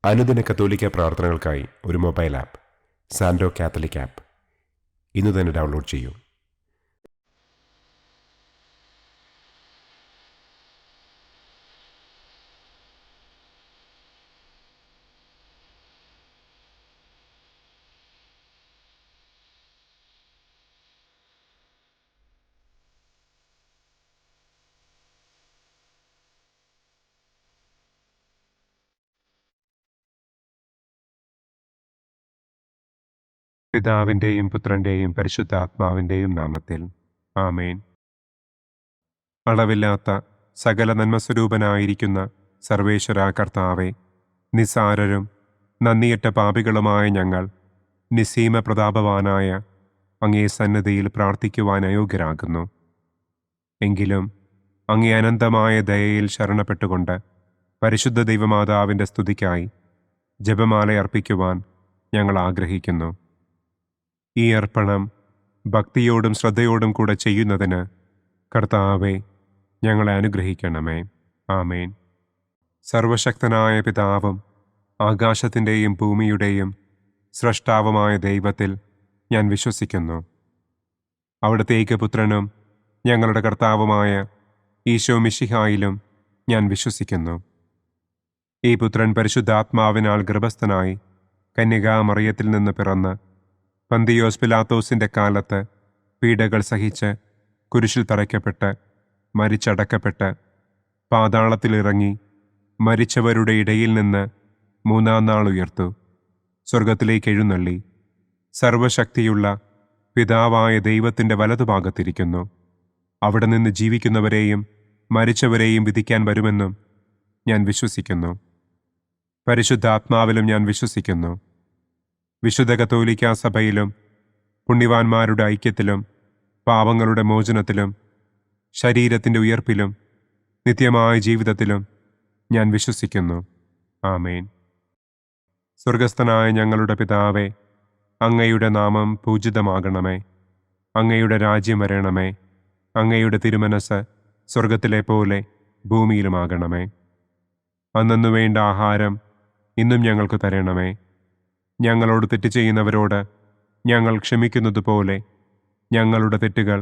അനുദിന കത്തോലിക്ക പ്രാർത്ഥനകൾക്കായി ഒരു മൊബൈൽ ആപ്പ് സാൻഡോ കാത്തലിക് ആപ്പ് ഇന്ന് തന്നെ ഡൗൺലോഡ് ചെയ്യൂ. പിതാവിൻ്റെയും പുത്രൻ്റെയും പരിശുദ്ധാത്മാവിൻ്റെയും നാമത്തിൽ ആമേൻ. അളവില്ലാത്ത സകല നന്മസ്വരൂപനായിരിക്കുന്ന സർവേശ്വര കർത്താവെ, നിസ്സാരരും നന്ദിയറ്റ പാപികളുമായ ഞങ്ങൾ നിസ്സീമ പ്രതാപവാനായ അങ്ങേ സന്നിധിയിൽ പ്രാർത്ഥിക്കുവാൻ അയോഗ്യരാകുന്നു. എങ്കിലും അങ്ങേ അനന്തമായ ദയയിൽ ശരണപ്പെട്ടുകൊണ്ട് പരിശുദ്ധ ദൈവമാതാവിൻ്റെ സ്തുതിക്കായി ജപമാല അർപ്പിക്കുവാൻ ഞങ്ങൾ ആഗ്രഹിക്കുന്നു. ഈ അർപ്പണം ഭക്തിയോടും ശ്രദ്ധയോടും കൂടെ ചെയ്യുന്നതിന് കർത്താവെ ഞങ്ങളെ അനുഗ്രഹിക്കണമേ. ആമേൻ. സർവശക്തനായ പിതാവും ആകാശത്തിൻ്റെയും ഭൂമിയുടെയും സ്രഷ്ടാവുമായ ദൈവത്തിൽ ഞാൻ വിശ്വസിക്കുന്നു. അവിടുത്തെ ഏകപുത്രനും ഞങ്ങളുടെ കർത്താവുമായ ഈശോ മിശിഹായിലും ഞാൻ വിശ്വസിക്കുന്നു. ഈ പുത്രൻ പരിശുദ്ധാത്മാവിനാൽ ഗർഭസ്ഥനായി കന്യകാമറിയത്തിൽ നിന്ന് പിറന്ന് പന്തിയോസ് പിലാത്തോസിൻ്റെ കാലത്ത് പീഡകൾ സഹിച്ച് കുരിശിൽ തറയ്ക്കപ്പെട്ട് മരിച്ചടക്കപ്പെട്ട് പാതാളത്തിലിറങ്ങി മരിച്ചവരുടെ ഇടയിൽ നിന്ന് മൂന്നാം നാൾ ഉയർത്തു, സ്വർഗത്തിലേക്ക് എഴുന്നള്ളി, സർവശക്തിയുള്ള പിതാവായ ദൈവത്തിൻ്റെ വലതുഭാഗത്തിരിക്കുന്നു. അവിടെ നിന്ന് ജീവിക്കുന്നവരെയും മരിച്ചവരെയും വിധിക്കാൻ വരുമെന്നും ഞാൻ വിശ്വസിക്കുന്നു. പരിശുദ്ധാത്മാവിലും ഞാൻ വിശ്വസിക്കുന്നു. വിശുദ്ധ കത്തോലിക്കാ സഭയിലും പുണ്യവാന്മാരുടെ ഐക്യത്തിലും പാപങ്ങളുടെ മോചനത്തിലും ശരീരത്തിൻ്റെ ഉയർപ്പിലും നിത്യമായ ജീവിതത്തിലും ഞാൻ വിശ്വസിക്കുന്നു. ആമേൻ. സ്വർഗസ്ഥനായ ഞങ്ങളുടെ പിതാവേ, അങ്ങയുടെ നാമം പൂജിതമാകണമേ. അങ്ങയുടെ രാജ്യം വരണമേ. അങ്ങയുടെ തിരുമനസ് സ്വർഗത്തിലെ പോലെ ഭൂമിയിലുമാകണമേ. അന്നന്നു വേണ്ട ആഹാരം ഇന്നും ഞങ്ങൾക്ക് തരണമേ. ഞങ്ങളോട് തെറ്റ് ചെയ്യുന്നവരോട് ഞങ്ങൾ ക്ഷമിക്കുന്നത് പോലെ ഞങ്ങളുടെ തെറ്റുകൾ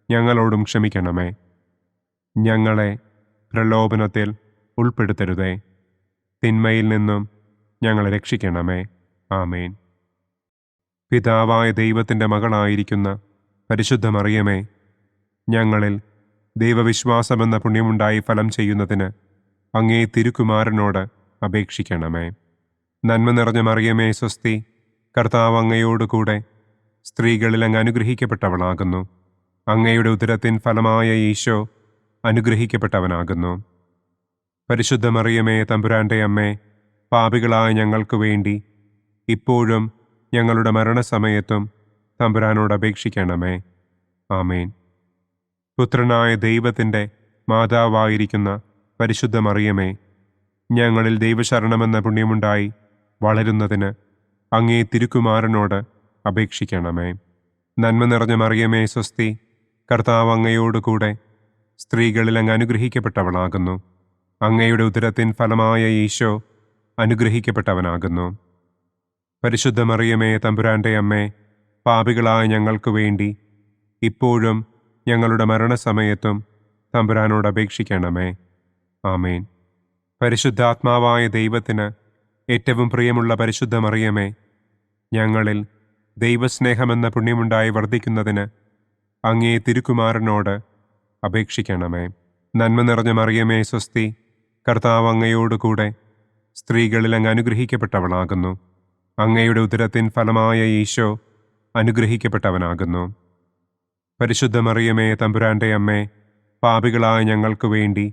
ഞങ്ങളോടും ക്ഷമിക്കണമേ. ഞങ്ങളെ പ്രലോഭനത്തിൽ ഉൾപ്പെടുത്തരുതേ, തിന്മയിൽ നിന്നും ഞങ്ങളെ രക്ഷിക്കണമേ. ആമേൻ. പിതാവായ ദൈവത്തിൻ്റെ മകളായിരിക്കുന്ന പരിശുദ്ധ മറിയമേ, ഞങ്ങളിൽ ദൈവവിശ്വാസമെന്ന പുണ്യമുണ്ടായി ഫലം ചെയ്യുന്നതിന് അങ്ങേ തിരുക്കുമാരനോട് അപേക്ഷിക്കണമേ. നന്മ നിറഞ്ഞ മറിയമേ സ്വസ്തി, കർത്താവ് അങ്ങയോടുകൂടെ സ്ത്രീകളിൽ അങ്ങ് അനുഗ്രഹിക്കപ്പെട്ടവളാകുന്നു. അങ്ങയുടെ ഉദരത്തിൻ ഫലമായ ഈശോ അനുഗ്രഹിക്കപ്പെട്ടവനാകുന്നു. പരിശുദ്ധ മറിയമേ തമ്പുരാൻ്റെ അമ്മേ, പാപികളായ ഞങ്ങൾക്ക് വേണ്ടി ഇപ്പോഴും ഞങ്ങളുടെ മരണസമയത്തും തമ്പുരാനോട് അപേക്ഷിക്കണമേ. ആമേൻ. പുത്രനായ ദൈവത്തിൻ്റെ മാതാവായിരിക്കുന്ന പരിശുദ്ധ മറിയമേ, ഞങ്ങളിൽ ദൈവശരണമെന്ന പുണ്യമുണ്ടായി വളരുന്നതിന് അങ്ങേ തിരുക്കുമാരനോട് അപേക്ഷിക്കണമേ. നന്മ നിറഞ്ഞ മറിയമേ സ്വസ്തി, കർത്താവ് അങ്ങയോടുകൂടെ സ്ത്രീകളിൽ അങ്ങ് അനുഗ്രഹിക്കപ്പെട്ടവളാകുന്നു. അങ്ങയുടെ ഉദരത്തിൻ ഫലമായ ഈശോ അനുഗ്രഹിക്കപ്പെട്ടവനാകുന്നു. പരിശുദ്ധ മറിയമേ തമ്പുരാൻ്റെ അമ്മേ, പാപികളായ ഞങ്ങൾക്ക് വേണ്ടി ഇപ്പോഴും ഞങ്ങളുടെ മരണസമയത്തും തമ്പുരാനോട് അപേക്ഷിക്കണമേ. ആമേൻ. പരിശുദ്ധാത്മാവായ ദൈവത്തിന് ഏറ്റവും പ്രിയമുള്ള പരിശുദ്ധ മറിയമേ, ഞങ്ങളിൽ ദൈവസ്നേഹമെന്ന പുണ്യമുണ്ടായി വർദ്ധിക്കുന്നതിന് അങ്ങേ തിരുക്കുമാരനോട് അപേക്ഷിക്കണമേ. നന്മ നിറഞ്ഞ മറിയമേ സ്വസ്തി, കർത്താവ് അങ്ങയോടുകൂടെ സ്ത്രീകളിൽ അങ്ങ് അനുഗ്രഹിക്കപ്പെട്ടവളാകുന്നു. അങ്ങയുടെ ഉദരത്തിൻ ഫലമായ ഈശോ അനുഗ്രഹിക്കപ്പെട്ടവനാകുന്നു. പരിശുദ്ധ മറിയമേ തമ്പുരാൻ്റെ അമ്മേ, പാപികളായ ഞങ്ങൾക്ക് വേണ്ടി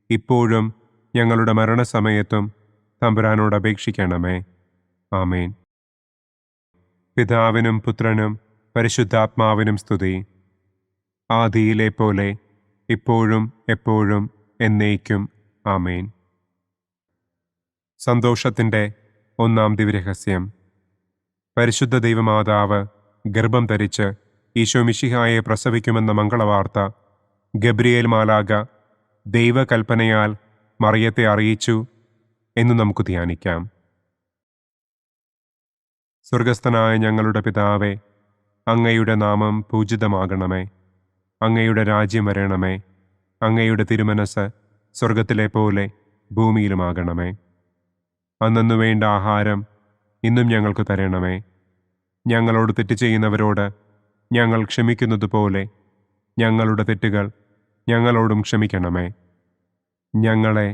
ഇപ്പോഴും ഞങ്ങളുടെ മരണസമയത്തും തമ്പുരാനോട് അപേക്ഷിക്കണമേ. ആമേൻ. പിതാവിനും പുത്രനും പരിശുദ്ധാത്മാവിനും സ്തുതി, ആദിയിലെ പോലെ ഇപ്പോഴും എപ്പോഴും എന്നേക്കും. ആമേൻ. സന്തോഷത്തിൻ്റെ ഒന്നാം ദിവ്യരഹസ്യം. പരിശുദ്ധ ദൈവമാതാവ് ഗർഭം ധരിച്ച് ഈശോ മിശിഹായെ പ്രസവിക്കുമെന്ന മംഗളവാർത്ത ഗബ്രിയേൽ മാലാഖ ദൈവകൽപ്പനയാൽ മറിയത്തെ അറിയിച്ചു എന്ന് നമുക്ക് ധ്യാനിക്കാം. സ്വർഗസ്ഥനായ ഞങ്ങളുടെ പിതാവേ, അങ്ങയുടെ നാമം പൂജിതമാകണമേ. അങ്ങയുടെ രാജ്യം വരണമേ. അങ്ങയുടെ തിരുമനസ് സ്വർഗത്തിലെ പോലെ ഭൂമിയിലുമാകണമേ. അന്നന്നു വേണ്ട ആഹാരം ഇന്നും ഞങ്ങൾക്ക് തരണമേ. ഞങ്ങളോട് തെറ്റ് ചെയ്യുന്നവരോട് ഞങ്ങൾ ക്ഷമിക്കുന്നതുപോലെ ഞങ്ങളുടെ തെറ്റുകൾ ഞങ്ങളോടും ക്ഷമിക്കണമേ. ഞങ്ങളെ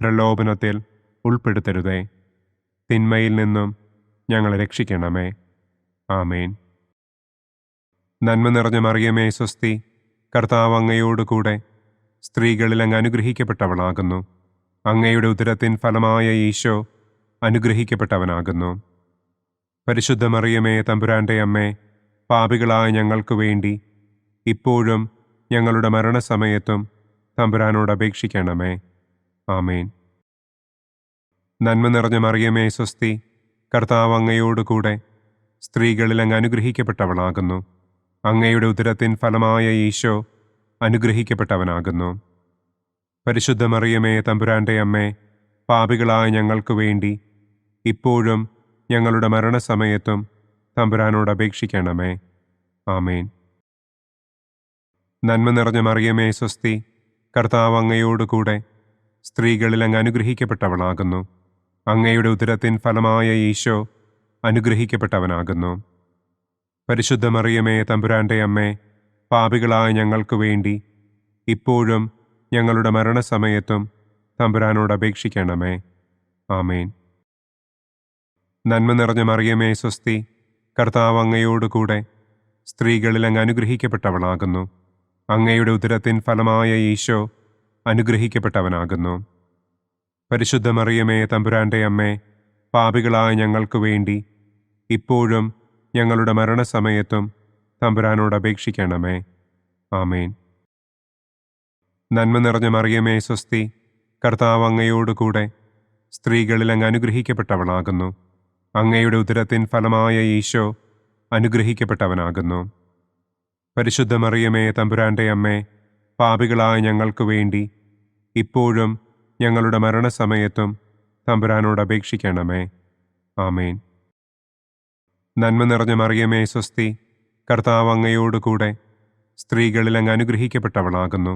പ്രലോഭനത്തിൽ ഉൾപ്പെടുത്തരുതേ. തിന്മയിൽ നിന്നും ഞങ്ങളെ രക്ഷിക്കണമേ. ആമേൻ. നന്മ നിറഞ്ഞ മറിയമേ സ്വസ്തി, കർത്താവ് അങ്ങയോടുകൂടെ സ്ത്രീകളിൽ അങ്ങ് അനുഗ്രഹിക്കപ്പെട്ടവളാകുന്നു. അങ്ങയുടെ ഉദരത്തിൻ ഫലമായ ഈശോ അനുഗ്രഹിക്കപ്പെട്ടവനാകുന്നു. പരിശുദ്ധ മറിയമേ തമ്പുരാൻ്റെ അമ്മേ, പാപികളായ ഞങ്ങൾക്ക് വേണ്ടി ഇപ്പോഴും ഞങ്ങളുടെ മരണസമയത്തും തമ്പുരാനോട് അപേക്ഷിക്കണമേ. ആമേൻ. നന്മ നിറഞ്ഞ മറിയമേ സ്വസ്തി, കർത്താവ് അങ്ങയോടുകൂടെ സ്ത്രീകളിൽ അങ്ങ് അനുഗ്രഹിക്കപ്പെട്ടവളാകുന്നു. അങ്ങയുടെ ഉദരത്തിൻ ഫലമായ ഈശോ അനുഗ്രഹിക്കപ്പെട്ടവനാകുന്നു. പരിശുദ്ധ മറിയമേ തമ്പുരാൻ്റെ അമ്മേ, പാപികളായ ഞങ്ങൾക്ക് വേണ്ടി ഇപ്പോഴും ഞങ്ങളുടെ മരണസമയത്തും തമ്പുരാനോട് അപേക്ഷിക്കണമേ. ആമേൻ. നന്മ നിറഞ്ഞ മറിയമേ സ്വസ്തി, കർത്താവ് അങ്ങയോടുകൂടെ സ്ത്രീകളിൽ അങ്ങ് അനുഗ്രഹിക്കപ്പെട്ടവളാകുന്നു. അങ്ങയുടെ ഉദരത്തിൻ ഫലമായ ഈശോ അനുഗ്രഹിക്കപ്പെട്ടവനാകുന്നു. പരിശുദ്ധ മറിയമേ തമ്പുരാൻ്റെ അമ്മേ, പാപികളായ ഞങ്ങൾക്ക് വേണ്ടി ഇപ്പോഴും ഞങ്ങളുടെ മരണസമയത്തും തമ്പുരാനോട് അപേക്ഷിക്കണമേ. ആമേൻ. നന്മ നിറഞ്ഞ മറിയമേ സ്വസ്തി, കർത്താവ് അങ്ങയോടുകൂടെ സ്ത്രീകളിൽ അങ്ങ് അനുഗ്രഹിക്കപ്പെട്ടവളാകുന്നു. അങ്ങയുടെ ഉദരത്തിൻ ഫലമായ ഈശോ അനുഗ്രഹിക്കപ്പെട്ടവനാകുന്നു. പരിശുദ്ധ മറിയമേ തമ്പുരാൻ്റെ അമ്മേ, പാപികളായ ഞങ്ങൾക്ക് വേണ്ടി ഇപ്പോഴും ഞങ്ങളുടെ മരണസമയത്തും തമ്പുരാനോട് അപേക്ഷിക്കണമേ. ആമേൻ. നന്മ നിറഞ്ഞ മറിയമേ സ്വസ്തി, കർത്താവ് അങ്ങയോടുകൂടെ സ്ത്രീകളിൽ അങ്ങ് അനുഗ്രഹിക്കപ്പെട്ടവളാകുന്നു. അങ്ങയുടെ ഉദരത്തിൻ ഫലമായ ഈശോ അനുഗ്രഹിക്കപ്പെട്ടവനാകുന്നു. പരിശുദ്ധ മറിയമേ തമ്പുരാൻ്റെ അമ്മേ, പാപികളായ ഞങ്ങൾക്ക് വേണ്ടി ഇപ്പോഴും ഞങ്ങളുടെ മരണസമയത്തും തമ്പുരാനോട് അപേക്ഷിക്കണമേ. ആമേൻ. നന്മ നിറഞ്ഞ മറിയമേ സ്വസ്തി, കർത്താവ് അങ്ങയോടുകൂടെ സ്ത്രീകളിൽ അങ്ങ് അനുഗ്രഹിക്കപ്പെട്ടവളാകുന്നു.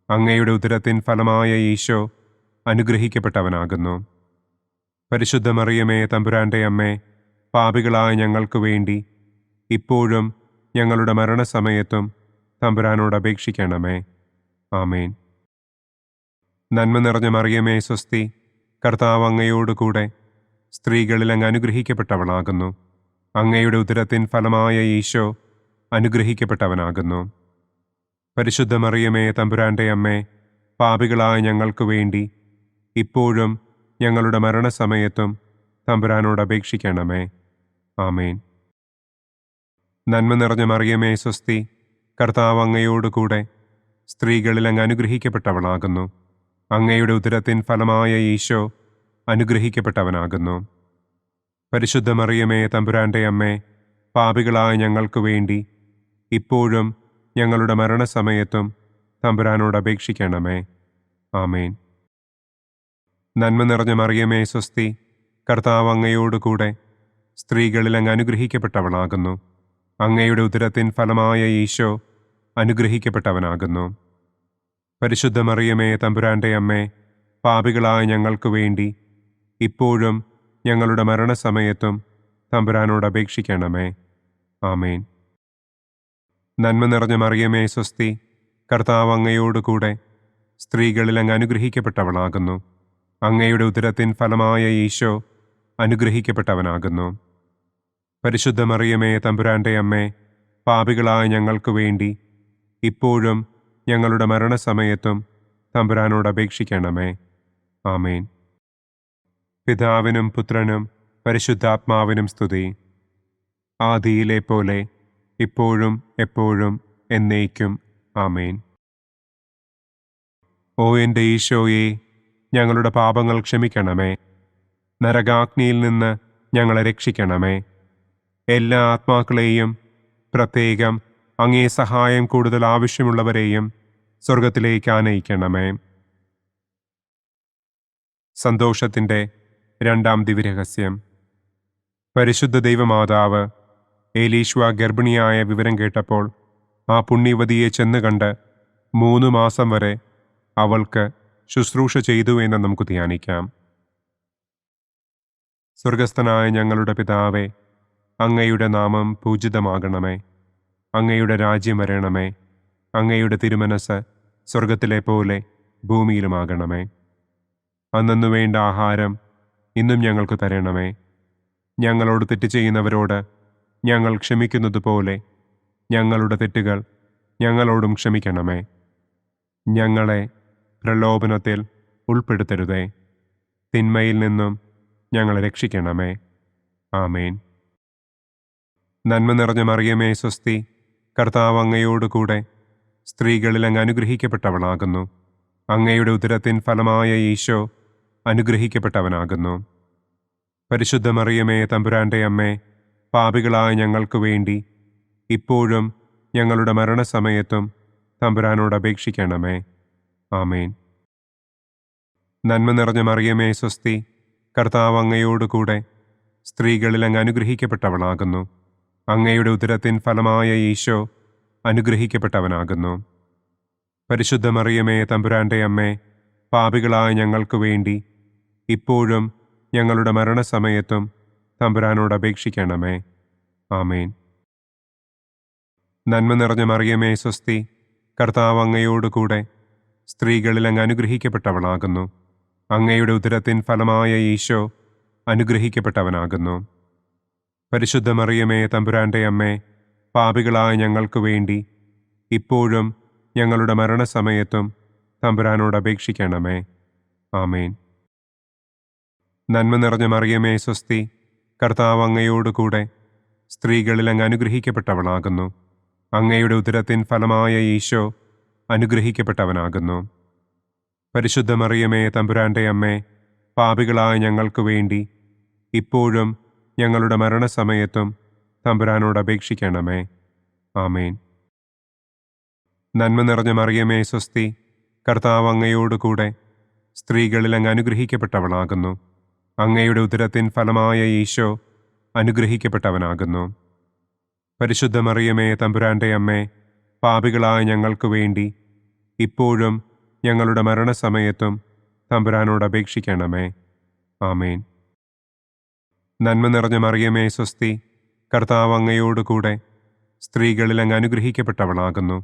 അങ്ങയുടെ ഉദരത്തിൻ ഫലമായ ഈശോ അനുഗ്രഹിക്കപ്പെട്ടവനാകുന്നു. പരിശുദ്ധ മറിയമേ തമ്പുരാൻ്റെ അമ്മേ, പാപികളായ ഞങ്ങൾക്ക് വേണ്ടി ഇപ്പോഴും ഞങ്ങളുടെ മരണസമയത്തും തമ്പുരാനോട് അപേക്ഷിക്കണമേ. ആമേൻ. നന്മ നിറഞ്ഞ മറിയമേ സ്വസ്തി, കർത്താവ് അങ്ങയോടുകൂടെ സ്ത്രീകളിൽ അങ്ങ് അനുഗ്രഹിക്കപ്പെട്ടവളാകുന്നു. അങ്ങയുടെ ഉദരത്തിൻ ഫലമായ ഈശോ അനുഗ്രഹിക്കപ്പെട്ടവനാകുന്നു. പരിശുദ്ധ മറിയമേ തമ്പുരാൻ്റെ അമ്മേ, പാപികളായ ഞങ്ങൾക്ക് വേണ്ടി ഇപ്പോഴും ഞങ്ങളുടെ മരണസമയത്തും തമ്പുരാനോട് അപേക്ഷിക്കണമേ. ആമേൻ. നന്മ നിറഞ്ഞ മറിയമേ സ്വസ്തി, കർത്താവ് അങ്ങയോടുകൂടെ സ്ത്രീകളിൽ അങ്ങ് അനുഗ്രഹിക്കപ്പെട്ടവളാകുന്നു. അങ്ങയുടെ ഉദരത്തിൻ ഫലമായ ഈശോ അനുഗ്രഹിക്കപ്പെട്ടവനാകുന്നു. പരിശുദ്ധ മറിയമേ തമ്പുരാൻ്റെ അമ്മേ, പാപികളായ ഞങ്ങൾക്ക് വേണ്ടി ഇപ്പോഴും ഞങ്ങളുടെ മരണസമയത്തും തമ്പുരാനോട് അപേക്ഷിക്കണമേ. ആമേൻ. നന്മ നിറഞ്ഞ മറിയമേ സ്വസ്തി, കർത്താവ് അങ്ങയോടുകൂടെ സ്ത്രീകളിൽ അങ്ങ് അനുഗ്രഹിക്കപ്പെട്ടവളാകുന്നു. അങ്ങയുടെ ഉദരത്തിൻ ഫലമായ ഈശോ അനുഗ്രഹിക്കപ്പെട്ടവനാകുന്നു. പരിശുദ്ധ മറിയമേ തമ്പുരാൻ്റെ അമ്മേ, പാപികളായ ഞങ്ങൾക്ക് വേണ്ടി ഇപ്പോഴും ഞങ്ങളുടെ മരണസമയത്തും തമ്പുരാനോട് അപേക്ഷിക്കണമേ. ആമേൻ. നന്മ നിറഞ്ഞ മറിയമേ സ്വസ്തി, കർത്താവ് അങ്ങയോടുകൂടെ സ്ത്രീകളിൽ അങ്ങ് അനുഗ്രഹിക്കപ്പെട്ടവളാകുന്നു. അങ്ങയുടെ ഉദരത്തിൻ ഫലമായ ഈശോ അനുഗ്രഹിക്കപ്പെട്ടവനാകുന്നു. പരിശുദ്ധ മറിയമേ തമ്പുരാൻ്റെ അമ്മേ, പാപികളായ ഞങ്ങൾക്ക് വേണ്ടി ഇപ്പോഴും ഞങ്ങളുടെ മരണസമയത്തും തമ്പുരാനോട് അപേക്ഷിക്കണമേ. ആമേൻ. പിതാവിനും പുത്രനും പരിശുദ്ധാത്മാവിനും സ്തുതി. ആദിയിലെ പോലെ ഇപ്പോഴും എപ്പോഴും എന്നേക്കും. ആമേൻ. ഓ എൻ്റെ ഈശോയെ, ഞങ്ങളുടെ പാപങ്ങൾ ക്ഷമിക്കണമേ. നരകാഗ്നിയിൽ നിന്ന് ഞങ്ങളെ രക്ഷിക്കണമേ. എല്ലാ ആത്മാക്കളെയും, പ്രത്യേകം അങ്ങേ സഹായം കൂടുതൽ ആവശ്യമുള്ളവരെയും സ്വർഗത്തിലേക്ക് ആനയിക്കണമേ. സന്തോഷത്തിൻ്റെ രണ്ടാം ദിവ്യരഹസ്യം. പരിശുദ്ധ ദൈവമാതാവ് ഏലീശ്വ ഗർഭിണിയായ വിവരം കേട്ടപ്പോൾ ആ പുണ്യവതിയെ ചെന്ന് കണ്ട് 3 മാസം വരെ അവൾക്ക് ശുശ്രൂഷ ചെയ്തു എന്ന് നമുക്ക് ധ്യാനിക്കാം. സ്വർഗസ്ഥനായ ഞങ്ങളുടെ പിതാവേ, അങ്ങയുടെ നാമം പൂജിതമാകണമേ. അങ്ങയുടെ രാജ്യം വരണമേ. അങ്ങയുടെ തിരുമനസ് സ്വർഗത്തിലെ പോലെ ഭൂമിയിലുമാകണമേ. അന്നന്നു വേണ്ട ആഹാരം ഇന്നും ഞങ്ങൾക്ക് തരണമേ. ഞങ്ങളോട് തെറ്റ് ചെയ്യുന്നവരോട് ഞങ്ങൾ ക്ഷമിക്കുന്നത് പോലെ ഞങ്ങളുടെ തെറ്റുകൾ ഞങ്ങളോടും ക്ഷമിക്കണമേ. ഞങ്ങളെ പ്രലോഭനത്തിൽ ഉൾപ്പെടുത്തരുതേ. തിന്മയിൽ നിന്നും ഞങ്ങളെ രക്ഷിക്കണമേ. ആമേൻ. നന്മ നിറഞ്ഞ മറിയമേ സ്വസ്തി, കർത്താവ് അങ്ങയോടുകൂടെ സ്ത്രീകളിൽ അങ്ങ് അനുഗ്രഹിക്കപ്പെട്ടവളാകുന്നു. അങ്ങയുടെ ഉദരത്തിൻ ഫലമായ ഈശോ അനുഗ്രഹിക്കപ്പെട്ടവനാകുന്നു. പരിശുദ്ധ മറിയമേ തമ്പുരാൻ്റെ അമ്മേ, പാപികളായ ഞങ്ങൾക്ക് വേണ്ടി ഇപ്പോഴും ഞങ്ങളുടെ മരണസമയത്തും തമ്പുരാനോട് അപേക്ഷിക്കണമേ. ആമേൻ. നന്മ നിറഞ്ഞ മറിയമേ സ്വസ്തി, കർത്താവ് അങ്ങയോടുകൂടെ സ്ത്രീകളിൽ അങ്ങ് അനുഗ്രഹിക്കപ്പെട്ടവളാകുന്നു. അങ്ങയുടെ ഉദരത്തിൻ ഫലമായ ഈശോ അനുഗ്രഹിക്കപ്പെട്ടവനാകുന്നു. പരിശുദ്ധ മറിയമേ തമ്പുരാൻ്റെ അമ്മേ, പാപികളായ ഞങ്ങൾക്ക് വേണ്ടി ഇപ്പോഴും ഞങ്ങളുടെ മരണസമയത്തും തമ്പുരാനോട് അപേക്ഷിക്കണമേ. ആമേൻ. നന്മ നിറഞ്ഞ മറിയമേ സ്വസ്തി, കർത്താവ് അങ്ങയോടുകൂടെ സ്ത്രീകളിൽ അങ്ങ് അനുഗ്രഹിക്കപ്പെട്ടവളാകുന്നു. അങ്ങയുടെ ഉദരത്തിൻ ഫലമായ ഈശോ അനുഗ്രഹിക്കപ്പെട്ടവനാകുന്നു. പരിശുദ്ധ മറിയമേ തമ്പുരാൻ്റെ അമ്മേ, പാപികളായ ഞങ്ങൾക്ക് വേണ്ടി ഇപ്പോഴും ഞങ്ങളുടെ മരണസമയത്തും തമ്പുരാനോട് അപേക്ഷിക്കണമേ. ആമേൻ. നന്മ നിറഞ്ഞ മറിയമേ സ്വസ്തി, കർത്താവ് അങ്ങയോടുകൂടെ സ്ത്രീകളിൽ അങ്ങ് അനുഗ്രഹിക്കപ്പെട്ടവളാകുന്നു. അങ്ങയുടെ ഉദരത്തിൻ ഫലമായ ഈശോ അനുഗ്രഹിക്കപ്പെട്ടവനാകുന്നു. പരിശുദ്ധ മറിയമേ തമ്പുരാൻ്റെ അമ്മേ, പാപികളായ ഞങ്ങൾക്ക് വേണ്ടി ഇപ്പോഴും ഞങ്ങളുടെ മരണസമയത്തും തമ്പുരാനോട് അപേക്ഷിക്കണമേ. ആമേൻ. നന്മ നിറഞ്ഞ മറിയമേ സ്വസ്തി, കർത്താവ് അങ്ങയോടുകൂടെ സ്ത്രീകളിൽ അങ്ങ് അനുഗ്രഹിക്കപ്പെട്ടവളാകുന്നു. അങ്ങയുടെ ഉദരത്തിൻ ഫലമായ ഈശോ അനുഗ്രഹിക്കപ്പെട്ടവനാകുന്നു. പരിശുദ്ധ മറിയമേ തമ്പുരാൻ്റെ അമ്മേ, പാപികളായ ഞങ്ങൾക്ക് വേണ്ടി ഇപ്പോഴും ഞങ്ങളുടെ മരണസമയത്തും തമ്പുരാനോട് അപേക്ഷിക്കണമേ. ആമേൻ. നന്മ നിറഞ്ഞ മറിയമേ സ്വസ്തി, കർത്താവ് അങ്ങയോടുകൂടെ സ്ത്രീകളിൽ അങ്ങ് അനുഗ്രഹിക്കപ്പെട്ടവളാകുന്നു.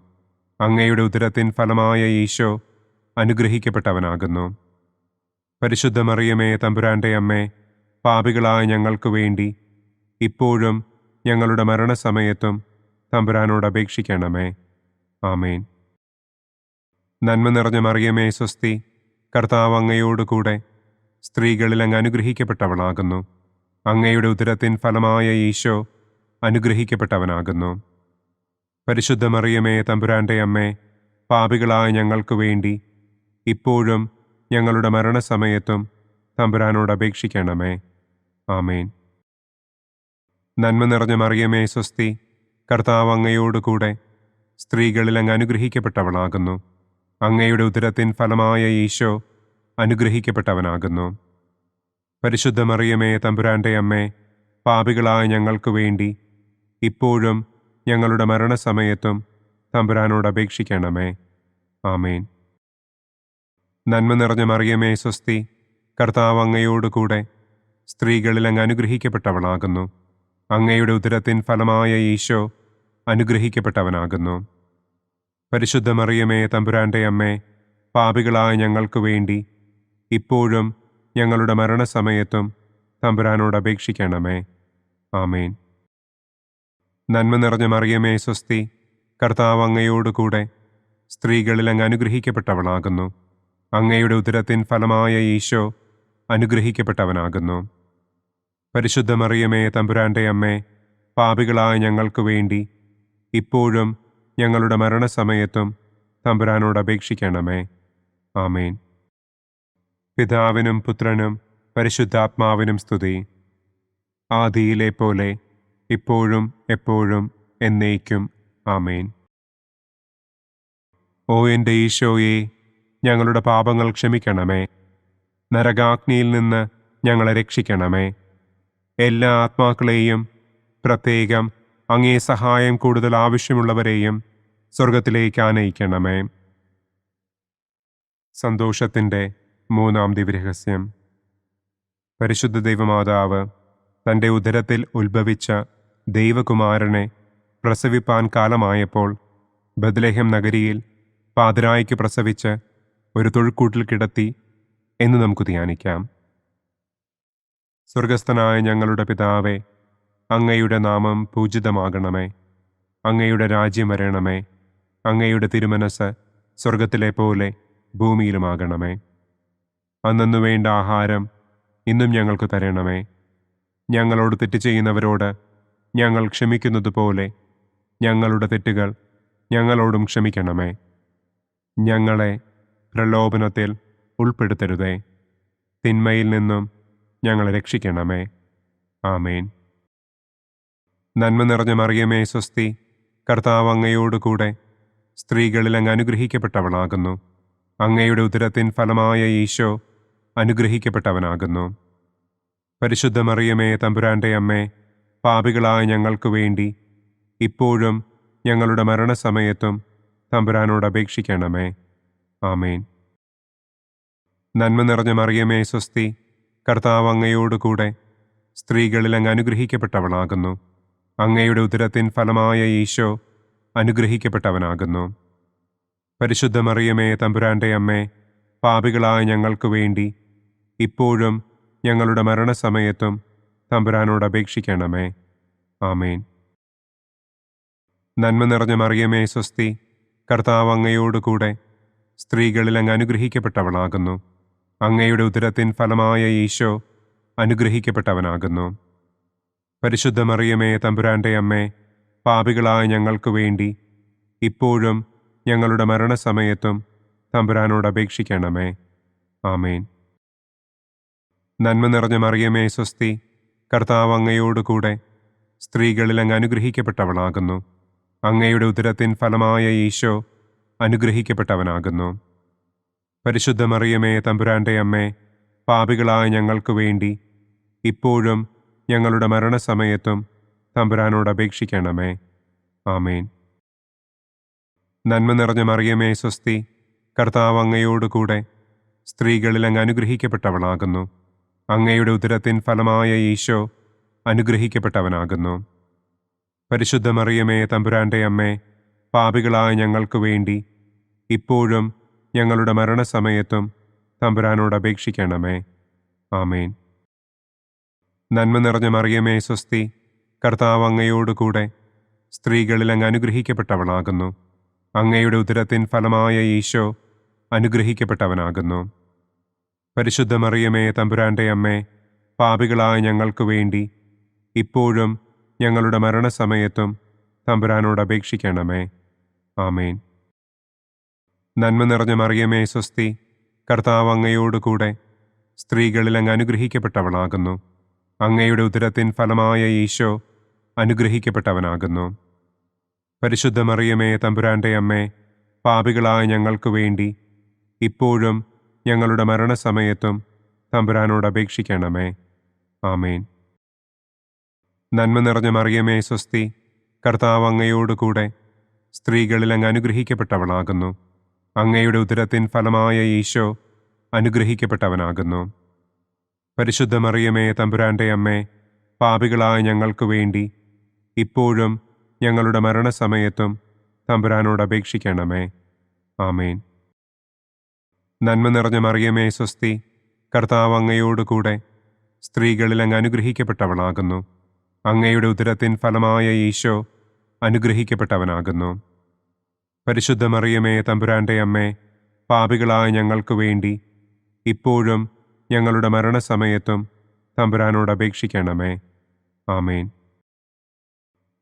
അങ്ങയുടെ ഉദരത്തിൻ ഫലമായ ഈശോ അനുഗ്രഹിക്കപ്പെട്ടവനാകുന്നു. പരിശുദ്ധ മറിയമേ തമ്പുരാൻ്റെ അമ്മേ, പാപികളായ ഞങ്ങൾക്ക് വേണ്ടി ഇപ്പോഴും ഞങ്ങളുടെ മരണസമയത്തും തമ്പുരാനോട് അപേക്ഷിക്കണമേ. ആമേൻ. നന്മ നിറഞ്ഞ മറിയമേ സ്വസ്തി, കർത്താവ് അങ്ങയോടുകൂടെ സ്ത്രീകളിൽ അങ്ങ് അനുഗ്രഹിക്കപ്പെട്ടവളാകുന്നു. അങ്ങയുടെ ഉദരത്തിൻ ഫലമായ ഈശോ അനുഗ്രഹിക്കപ്പെട്ടവനാകുന്നു. പരിശുദ്ധ മറിയമേ തമ്പുരാൻ്റെ അമ്മേ, പാപികളായ ഞങ്ങൾക്ക് വേണ്ടി ഇപ്പോഴും ഞങ്ങളുടെ മരണസമയത്തും തമ്പുരാനോട് അപേക്ഷിക്കണമേ. ആമേൻ. നന്മ നിറഞ്ഞ മറിയമേ സ്വസ്തി, കർത്താവ് അങ്ങയോടുകൂടെ സ്ത്രീകളിൽ അങ്ങ് അനുഗ്രഹിക്കപ്പെട്ടവളാകുന്നു. അങ്ങയുടെ ഉദരത്തിൻ ഫലമായ ഈശോ അനുഗ്രഹിക്കപ്പെട്ടവനാകുന്നു. പരിശുദ്ധ മറിയമേ തമ്പുരാൻ്റെ അമ്മേ, പാപികളായ ഞങ്ങൾക്ക് വേണ്ടി ഇപ്പോഴും ഞങ്ങളുടെ മരണസമയത്തും തമ്പുരാനോട് അപേക്ഷിക്കണമേ. ആമേൻ. നന്മ നിറഞ്ഞ മറിയമേ സ്വസ്തി, കർത്താവ് അങ്ങയോടുകൂടെ സ്ത്രീകളിൽ അങ്ങ് അനുഗ്രഹിക്കപ്പെട്ടവളാകുന്നു. അങ്ങയുടെ ഉദരത്തിൻ ഫലമായ ഈശോ അനുഗ്രഹിക്കപ്പെട്ടവനാകുന്നു. പരിശുദ്ധ മറിയമേ തമ്പുരാൻ്റെ അമ്മേ, പാപികളായ ഞങ്ങൾക്ക് വേണ്ടി ഇപ്പോഴും ഞങ്ങളുടെ മരണസമയത്തും തമ്പുരാനോട് അപേക്ഷിക്കണമേ. ആമേൻ. നന്മ നിറഞ്ഞ മറിയമേ സ്വസ്തി, കർത്താവ് അങ്ങയോടുകൂടെ സ്ത്രീകളിൽ അങ്ങ് അനുഗ്രഹിക്കപ്പെട്ടവളാകുന്നു. അങ്ങയുടെ ഉദരത്തിൻ ഫലമായ ഈശോ അനുഗ്രഹിക്കപ്പെട്ടവനാകുന്നു. പരിശുദ്ധ മറിയമേ തമ്പുരാൻ്റെ അമ്മേ, പാപികളായ ഞങ്ങൾക്ക് വേണ്ടി ഇപ്പോഴും ഞങ്ങളുടെ മരണസമയത്തും തമ്പുരാനോട് അപേക്ഷിക്കണമേ. ആമേൻ. പിതാവിനും പുത്രനും പരിശുദ്ധാത്മാവിനും സ്തുതി. ആദിയിലെ പോലെ ഇപ്പോഴും എപ്പോഴും എന്നേക്കും. ആമേൻ. ഓ എൻ്റെ ഈശോയെ, ഞങ്ങളുടെ പാപങ്ങൾ ക്ഷമിക്കണമേ. നരകാഗ്നിയിൽ നിന്ന് ഞങ്ങളെ രക്ഷിക്കണമേ. എല്ലാ ആത്മാക്കളെയും, പ്രത്യേകം അങ്ങേ സഹായം കൂടുതൽ ആവശ്യമുള്ളവരെയും സ്വർഗത്തിലേക്ക് ആനയിക്കണമേ. സന്തോഷത്തിൻ്റെ മൂന്നാം ദിവ്യരഹസ്യം. പരിശുദ്ധ ദൈവമാതാവ് തൻ്റെ ഉദരത്തിൽ ഉത്ഭവിച്ച ദൈവകുമാരനെ പ്രസവിപ്പാൻ കാലമായപ്പോൾ ബത്ലഹേം നഗരിയിൽ പാതിരായ്ക്ക് പ്രസവിച്ച് ഒരു തൊഴുക്കൂട്ടിൽ കിടത്തി എന്ന് നമുക്ക് ധ്യാനിക്കാം. സ്വർഗസ്ഥനായ ഞങ്ങളുടെ പിതാവേ, അങ്ങയുടെ നാമം പൂജിതമാകണമേ. അങ്ങയുടെ രാജ്യം വരണമേ. അങ്ങയുടെ തിരുമനസ് സ്വർഗത്തിലെ പോലെ ഭൂമിയിലുമാകണമേ. അന്നന്നു വേണ്ട ആഹാരം ഇന്നും ഞങ്ങൾക്ക് തരണമേ. ഞങ്ങളോട് തെറ്റ് ചെയ്യുന്നവരോട് ഞങ്ങൾ ക്ഷമിക്കുന്നത് പോലെ ഞങ്ങളുടെ തെറ്റുകൾ ഞങ്ങളോടും ക്ഷമിക്കണമേ. ഞങ്ങളെ പ്രലോഭനത്തിൽ ഉൾപ്പെടുത്തരുതേ. തിന്മയിൽ നിന്നും ഞങ്ങളെ രക്ഷിക്കണമേ. ആമേൻ. നന്മ നിറഞ്ഞ മറിയമേ സ്വസ്തി, കർത്താവ് അങ്ങയോടുകൂടെ സ്ത്രീകളിൽ അങ്ങ് അനുഗ്രഹിക്കപ്പെട്ടവളാകുന്നു. അങ്ങയുടെ ഉദരത്തിൻ ഫലമായ ഈശോ അനുഗ്രഹിക്കപ്പെട്ടവനാകുന്നു. പരിശുദ്ധ മറിയമേ തമ്പുരാൻ്റെ അമ്മേ, പാപികളായ ഞങ്ങൾക്ക് വേണ്ടി ഇപ്പോഴും ഞങ്ങളുടെ മരണസമയത്തും തമ്പുരാനോട് അപേക്ഷിക്കണമേ. ആമേൻ. നന്മ നിറഞ്ഞ മറിയമേ സ്വസ്തി, കർത്താവ് അങ്ങയോടുകൂടെ സ്ത്രീകളിൽ അങ്ങ് അനുഗ്രഹിക്കപ്പെട്ടവളാകുന്നു. അങ്ങയുടെ ഉദരത്തിൻ ഫലമായ ഈശോ അനുഗ്രഹിക്കപ്പെട്ടവനാകുന്നു. പരിശുദ്ധ മറിയമേ തമ്പുരാൻ്റെ അമ്മേ, പാപികളായ ഞങ്ങൾക്ക് വേണ്ടി ഇപ്പോഴും ഞങ്ങളുടെ മരണസമയത്തും തമ്പുരാനോട് അപേക്ഷിക്കണമേ. ആമേൻ. നന്മ നിറഞ്ഞ മറിയമേ സ്വസ്തി, കർത്താവ് അങ്ങയോടുകൂടെ സ്ത്രീകളിൽ അങ്ങ് അനുഗ്രഹിക്കപ്പെട്ടവളാകുന്നു. അങ്ങയുടെ ഉദരത്തിൻ ഫലമായ ഈശോ അനുഗ്രഹിക്കപ്പെട്ടവനാകുന്നു. പരിശുദ്ധ മറിയമേ തമ്പുരാൻ്റെ അമ്മേ, പാപികളായ ഞങ്ങൾക്ക് വേണ്ടി ഇപ്പോഴും ഞങ്ങളുടെ മരണസമയത്തും തമ്പുരാനോട് അപേക്ഷിക്കണമേ. ആമേൻ. നന്മ നിറഞ്ഞ മറിയമേ സ്വസ്തി, കർത്താവ് അങ്ങയോടുകൂടെ സ്ത്രീകളിൽ അങ്ങ് അനുഗ്രഹിക്കപ്പെട്ടവളാകുന്നു. അങ്ങയുടെ ഉദരത്തിൻ ഫലമായ ഈശോ അനുഗ്രഹിക്കപ്പെട്ടവനാകുന്നു. പരിശുദ്ധ മറിയമേ തമ്പുരാൻ്റെ അമ്മേ, പാപികളായ ഞങ്ങൾക്ക് വേണ്ടി ഇപ്പോഴും ഞങ്ങളുടെ മരണസമയത്തും തമ്പുരാനോട് അപേക്ഷിക്കണമേ. ആമേൻ. നന്മ നിറഞ്ഞ മറിയമേ സ്വസ്തി, കർത്താവ് അങ്ങയോടുകൂടെ സ്ത്രീകളിൽ അങ്ങ് അനുഗ്രഹിക്കപ്പെട്ടവളാകുന്നു. അങ്ങയുടെ ഉദരത്തിൻ ഫലമായ ഈശോ അനുഗ്രഹിക്കപ്പെട്ടവനാകുന്നു. പരിശുദ്ധ മറിയമേ തമ്പുരാൻ്റെ അമ്മേ, പാപികളായ ഞങ്ങൾക്ക് വേണ്ടി ഇപ്പോഴും ഞങ്ങളുടെ മരണസമയത്തും തമ്പുരാനോട് അപേക്ഷിക്കണമേ. ആമേൻ. നന്മ നിറഞ്ഞ മറിയമേ സ്വസ്തി, കർത്താവ് അങ്ങയോടുകൂടെ സ്ത്രീകളിൽ അങ്ങ് അനുഗ്രഹിക്കപ്പെട്ടവളാകുന്നു. അങ്ങയുടെ ഉദരത്തിൻ ഫലമായ ഈശോ അനുഗ്രഹിക്കപ്പെട്ടവനാകുന്നു. പരിശുദ്ധ മറിയമേ തമ്പുരാൻ്റെ അമ്മേ, പാപികളായ ഞങ്ങൾക്ക് വേണ്ടി ഇപ്പോഴും ഞങ്ങളുടെ മരണസമയത്തും തമ്പുരാനോട് അപേക്ഷിക്കണമേ. ആമേൻ. നന്മ നിറഞ്ഞ മറിയമേ സ്വസ്തി, കർത്താവ് അങ്ങയോടുകൂടെ സ്ത്രീകളിൽ അങ്ങ് അനുഗ്രഹിക്കപ്പെട്ടവളാകുന്നു. അങ്ങയുടെ ഉദരത്തിൻ ഫലമായ ഈശോ അനുഗ്രഹിക്കപ്പെട്ടവനാകുന്നു. പരിശുദ്ധ മറിയമേ തമ്പുരാൻ്റെ അമ്മേ, പാപികളായ ഞങ്ങൾക്ക് വേണ്ടി ഇപ്പോഴും ഞങ്ങളുടെ മരണസമയത്തും തമ്പുരാനോട് അപേക്ഷിക്കണമേ. ആമേൻ. നന്മ നിറഞ്ഞ മറിയമേ സ്വസ്തി, കർത്താവ് അങ്ങയോടുകൂടെ സ്ത്രീകളിൽ അങ്ങ് അനുഗ്രഹിക്കപ്പെട്ടവളാകുന്നു. അങ്ങയുടെ ഉദരത്തിൻ ഫലമായ ഈശോ അനുഗ്രഹിക്കപ്പെട്ടവനാകുന്നു. പരിശുദ്ധ മറിയമേ തമ്പുരാൻ്റെ അമ്മേ, പാപികളായ ഞങ്ങൾക്ക് വേണ്ടി ഇപ്പോഴും ഞങ്ങളുടെ മരണസമയത്തും തമ്പുരാനോട് അപേക്ഷിക്കണമേ. ആമേൻ. നന്മ നിറഞ്ഞ മറിയമേ സ്വസ്തി, കർത്താവ് അങ്ങയോടുകൂടെ സ്ത്രീകളിൽ അങ്ങ് അനുഗ്രഹിക്കപ്പെട്ടവളാകുന്നു. അങ്ങയുടെ ഉദരത്തിൻ ഫലമായ ഈശോ അനുഗ്രഹിക്കപ്പെട്ടവനാകുന്നു. പരിശുദ്ധ മറിയമേ തമ്പുരാൻ്റെ അമ്മേ, പാപികളായ ഞങ്ങൾക്ക് വേണ്ടി ഇപ്പോഴും ഞങ്ങളുടെ മരണസമയത്തും തമ്പുരാനോട് അപേക്ഷിക്കണമേ. ആമേൻ.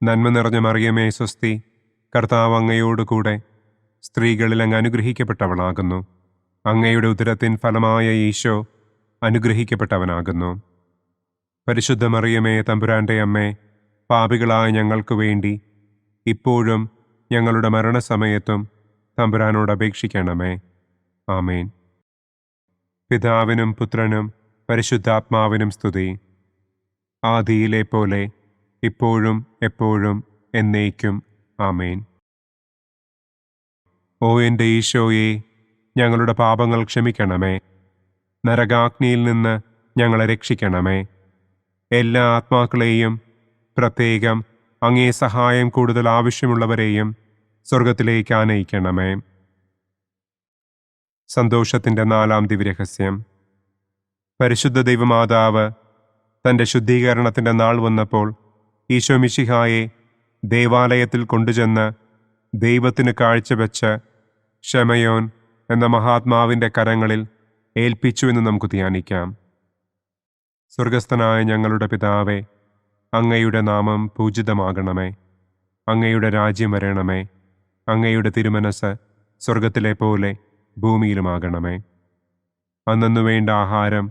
നന്മ നിറഞ്ഞ മറിയമേ സ്വസ്തി, കർത്താവ് അങ്ങയോടുകൂടെ സ്ത്രീകളിൽ അങ്ങ് അനുഗ്രഹിക്കപ്പെട്ടവളാകുന്നു. അങ്ങയുടെ ഉദരത്തിൻ ഫലമായ ഈശോ അനുഗ്രഹിക്കപ്പെട്ടവനാകുന്നു. പരിശുദ്ധ മറിയമേ തമ്പുരാൻ്റെ അമ്മേ, പാപികളായ ഞങ്ങൾക്ക് വേണ്ടി ഇപ്പോഴും ഞങ്ങളുടെ മരണസമയത്തും തമ്പുരാനോട് അപേക്ഷിക്കണമേ. ആമേൻ. പിതാവിനും പുത്രനും പരിശുദ്ധാത്മാവിനും സ്തുതി. ആദിയിലെ പോലെ ഇപ്പോഴും എപ്പോഴും എന്നേക്കും. ആമേൻ. ഓ എൻ്റെ ഈശോയെ, ഞങ്ങളുടെ പാപങ്ങൾ ക്ഷമിക്കണമേ. നരകാഗ്നിയിൽ നിന്ന് ഞങ്ങളെ രക്ഷിക്കണമേ. എല്ലാ ആത്മാക്കളെയും, പ്രത്യേകം അങ്ങേ സഹായം കൂടുതൽ ആവശ്യമുള്ളവരെയും സ്വർഗത്തിലേക്ക് ആനയിക്കണമേ. സന്തോഷത്തിൻ്റെ 4-ാം ദിവ്യരഹസ്യം. പരിശുദ്ധ ദൈവമാതാവ് തൻ്റെ ശുദ്ധീകരണത്തിൻ്റെ നാൾ വന്നപ്പോൾ ഈശോ മിശിഹായെ ദേവാലയത്തിൽ കൊണ്ടുചെന്ന് ദൈവത്തിന് കാഴ്ചവെച്ച് ശമയോൻ എന്ന മഹാത്മാവിൻ്റെ കരങ്ങളിൽ ഏൽപ്പിച്ചു എന്ന് നമുക്ക് ധ്യാനിക്കാം. സ്വർഗസ്ഥനായ ഞങ്ങളുടെ പിതാവേ, അങ്ങയുടെ നാമം പൂജിതമാകണമേ. അങ്ങയുടെ രാജ്യം വരണമേ. അങ്ങയുടെ തിരുമനസ് സ്വർഗത്തിലെ പോലെ ഭൂമിയിലുമാകണമേ. അന്നന്നു വേണ്ട ആഹാരം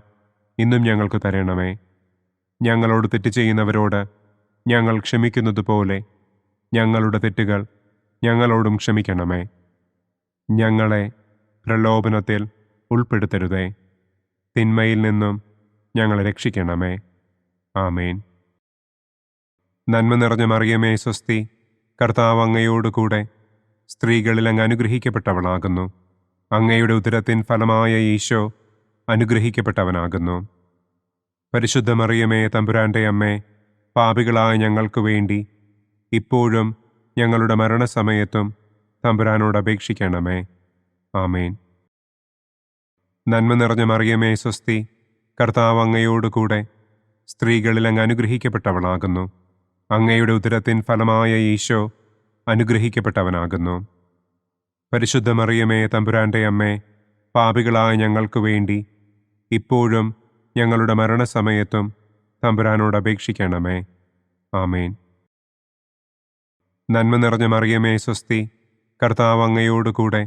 ഇന്നും ഞങ്ങൾക്ക് തരണമേ. ഞങ്ങളോട് തെറ്റ് ചെയ്യുന്നവരോട് ഞങ്ങൾ ക്ഷമിക്കുന്നത് പോലെ ഞങ്ങളുടെ തെറ്റുകൾ ഞങ്ങളോടും ക്ഷമിക്കണമേ. ഞങ്ങളെ പ്രലോഭനത്തിൽ ഉൾപ്പെടുത്തരുതേ. തിന്മയിൽ നിന്നും ഞങ്ങളെ രക്ഷിക്കണമേ. ആമേൻ. നന്മ നിറഞ്ഞ മറിയമേ സ്വസ്തി, കർത്താവ് അങ്ങയോടുകൂടെ സ്ത്രീകളിൽ അങ്ങ് അനുഗ്രഹിക്കപ്പെട്ടവളാകുന്നു. അങ്ങയുടെ ഉദരത്തിൻ ഫലമായ ഈശോ അനുഗ്രഹിക്കപ്പെട്ടവനാകുന്നു. പരിശുദ്ധ മറിയമേ തമ്പുരാൻ്റെ അമ്മേ, പാപികളായ ഞങ്ങൾക്ക് വേണ്ടി ഇപ്പോഴും ഞങ്ങളുടെ മരണസമയത്തും തമ്പുരാനോട് അപേക്ഷിക്കണമേ. ആമേൻ. നന്മ നിറഞ്ഞ മറിയമേ സ്വസ്തി, കർത്താവ് അങ്ങയോടുകൂടെ സ്ത്രീകളിൽ അങ്ങ് അനുഗ്രഹിക്കപ്പെട്ടവളാകുന്നു. അങ്ങയുടെ ഉദരത്തിൻ ഫലമായ ഈശോ അനുഗ്രഹിക്കപ്പെട്ടവനാകുന്നു. പരിശുദ്ധ മറിയമേ തമ്പുരാൻ്റെ അമ്മേ, പാപികളായ ഞങ്ങൾക്ക് വേണ്ടി ഇപ്പോഴും ഞങ്ങളുടെ മരണസമയത്തും തമ്പുരാനോട് അപേക്ഷിക്കണമേ. ആമേൻ. നന്മ നിറഞ്ഞ മറിയമേ സ്വസ്തി, കർത്താവ് അങ്ങയോടുകൂടെ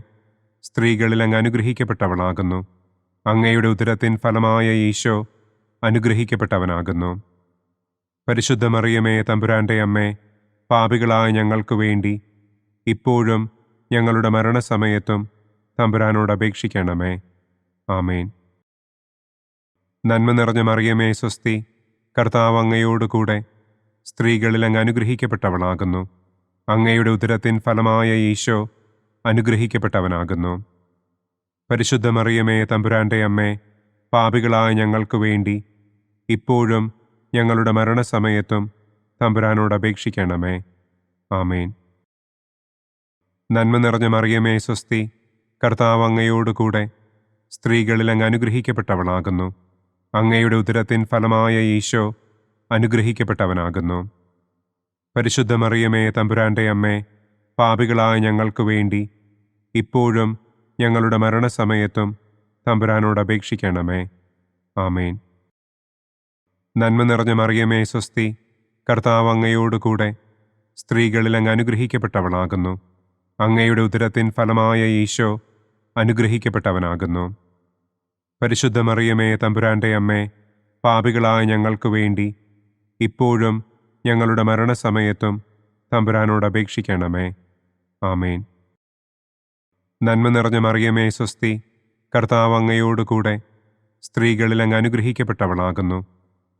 സ്ത്രീകളിൽ അങ്ങ് അനുഗ്രഹിക്കപ്പെട്ടവളാകുന്നു. അങ്ങയുടെ ഉദരത്തിൻ ഫലമായ ഈശോ അനുഗ്രഹിക്കപ്പെട്ടവനാകുന്നു. പരിശുദ്ധ മറിയമേ തമ്പുരാൻ്റെ അമ്മേ, പാപികളായ ഞങ്ങൾക്ക് വേണ്ടി ഇപ്പോഴും ഞങ്ങളുടെ മരണസമയത്തും തമ്പുരാനോട് അപേക്ഷിക്കണമേ. ആമേൻ. നന്മ നിറഞ്ഞ മറിയമേ സ്വസ്തി, കർത്താവ് അങ്ങയോടുകൂടെ സ്ത്രീകളിൽ അങ്ങ് അനുഗ്രഹിക്കപ്പെട്ടവളാകുന്നു. അങ്ങയുടെ ഉദരത്തിൻ ഫലമായ ഈശോ അനുഗ്രഹിക്കപ്പെട്ടവനാകുന്നു. പരിശുദ്ധ മറിയമേ തമ്പുരാൻ്റെ അമ്മേ, പാപികളായ ഞങ്ങൾക്ക് വേണ്ടി ഇപ്പോഴും ഞങ്ങളുടെ മരണസമയത്തും തമ്പുരാനോട് അപേക്ഷിക്കണമേ. ആമേൻ. നന്മ നിറഞ്ഞ മറിയമേ സ്വസ്തി, കർത്താവ് അങ്ങയോടുകൂടെ സ്ത്രീകളിൽ അങ്ങ് അനുഗ്രഹിക്കപ്പെട്ടവളാകുന്നു. അങ്ങയുടെ ഉദരത്തിൻ ഫലമായ ഈശോ അനുഗ്രഹിക്കപ്പെട്ടവനാകുന്നു. പരിശുദ്ധ മറിയമേ തമ്പുരാൻ്റെ അമ്മേ, പാപികളായ ഞങ്ങൾക്ക് വേണ്ടി ഇപ്പോഴും ഞങ്ങളുടെ മരണസമയത്തും തമ്പുരാനോട് അപേക്ഷിക്കണമേ. ആമേൻ. നന്മ നിറഞ്ഞ മറിയമേ സ്വസ്തി, കർത്താവ് അങ്ങയോടുകൂടെ സ്ത്രീകളിൽ അങ്ങ് അനുഗ്രഹിക്കപ്പെട്ടവളാകുന്നു. അങ്ങയുടെ ഉദരത്തിൻ ഫലമായ ഈശോ അനുഗ്രഹിക്കപ്പെട്ടവനാകുന്നു. പരിശുദ്ധ മറിയമേ തമ്പുരാൻ്റെ അമ്മേ, പാപികളായ ഞങ്ങൾക്ക് വേണ്ടി ഇപ്പോഴും ഞങ്ങളുടെ മരണസമയത്തും തമ്പുരാനോട് അപേക്ഷിക്കണമേ. ആമേൻ. നന്മ നിറഞ്ഞ മറിയമേ സ്വസ്തി, കർത്താവ് അങ്ങയോടുകൂടെ സ്ത്രീകളിൽ അങ്ങ് അനുഗ്രഹിക്കപ്പെട്ടവളാകുന്നു.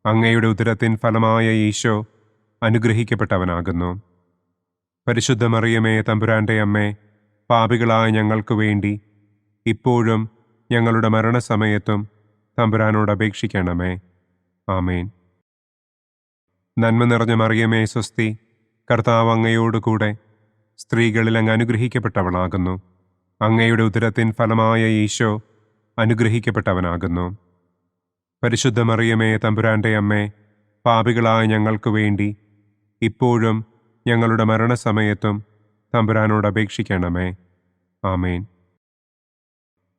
അങ്ങയുടെ ഉദരത്തിൻ ഫലമായ ഈശോ അനുഗ്രഹിക്കപ്പെട്ടവനാകുന്നു. പരിശുദ്ധ മറിയമേ തമ്പുരാൻ്റെ അമ്മേ, പാപികളായ ഞങ്ങൾക്ക് വേണ്ടി ഇപ്പോഴും ഞങ്ങളുടെ മരണസമയത്തും തമ്പുരാനോട് അപേക്ഷിക്കണമേ. ആമേൻ. നന്മ നിറഞ്ഞ മറിയമേ സ്വസ്തി, കർത്താവ് അങ്ങയോടുകൂടെ സ്ത്രീകളിൽ അങ്ങ് അനുഗ്രഹിക്കപ്പെട്ടവളാകുന്നു. അങ്ങയുടെ ഉദരത്തിൻ ഫലമായ ഈശോ അനുഗ്രഹിക്കപ്പെട്ടവനാകുന്നു. പരിശുദ്ധ മറിയമേ തമ്പുരാൻ്റെ അമ്മേ, പാപികളായ ഞങ്ങൾക്ക് വേണ്ടി ഇപ്പോഴും ഞങ്ങളുടെ മരണസമയത്തും തമ്പുരാനോട് അപേക്ഷിക്കണമേ. ആമേൻ.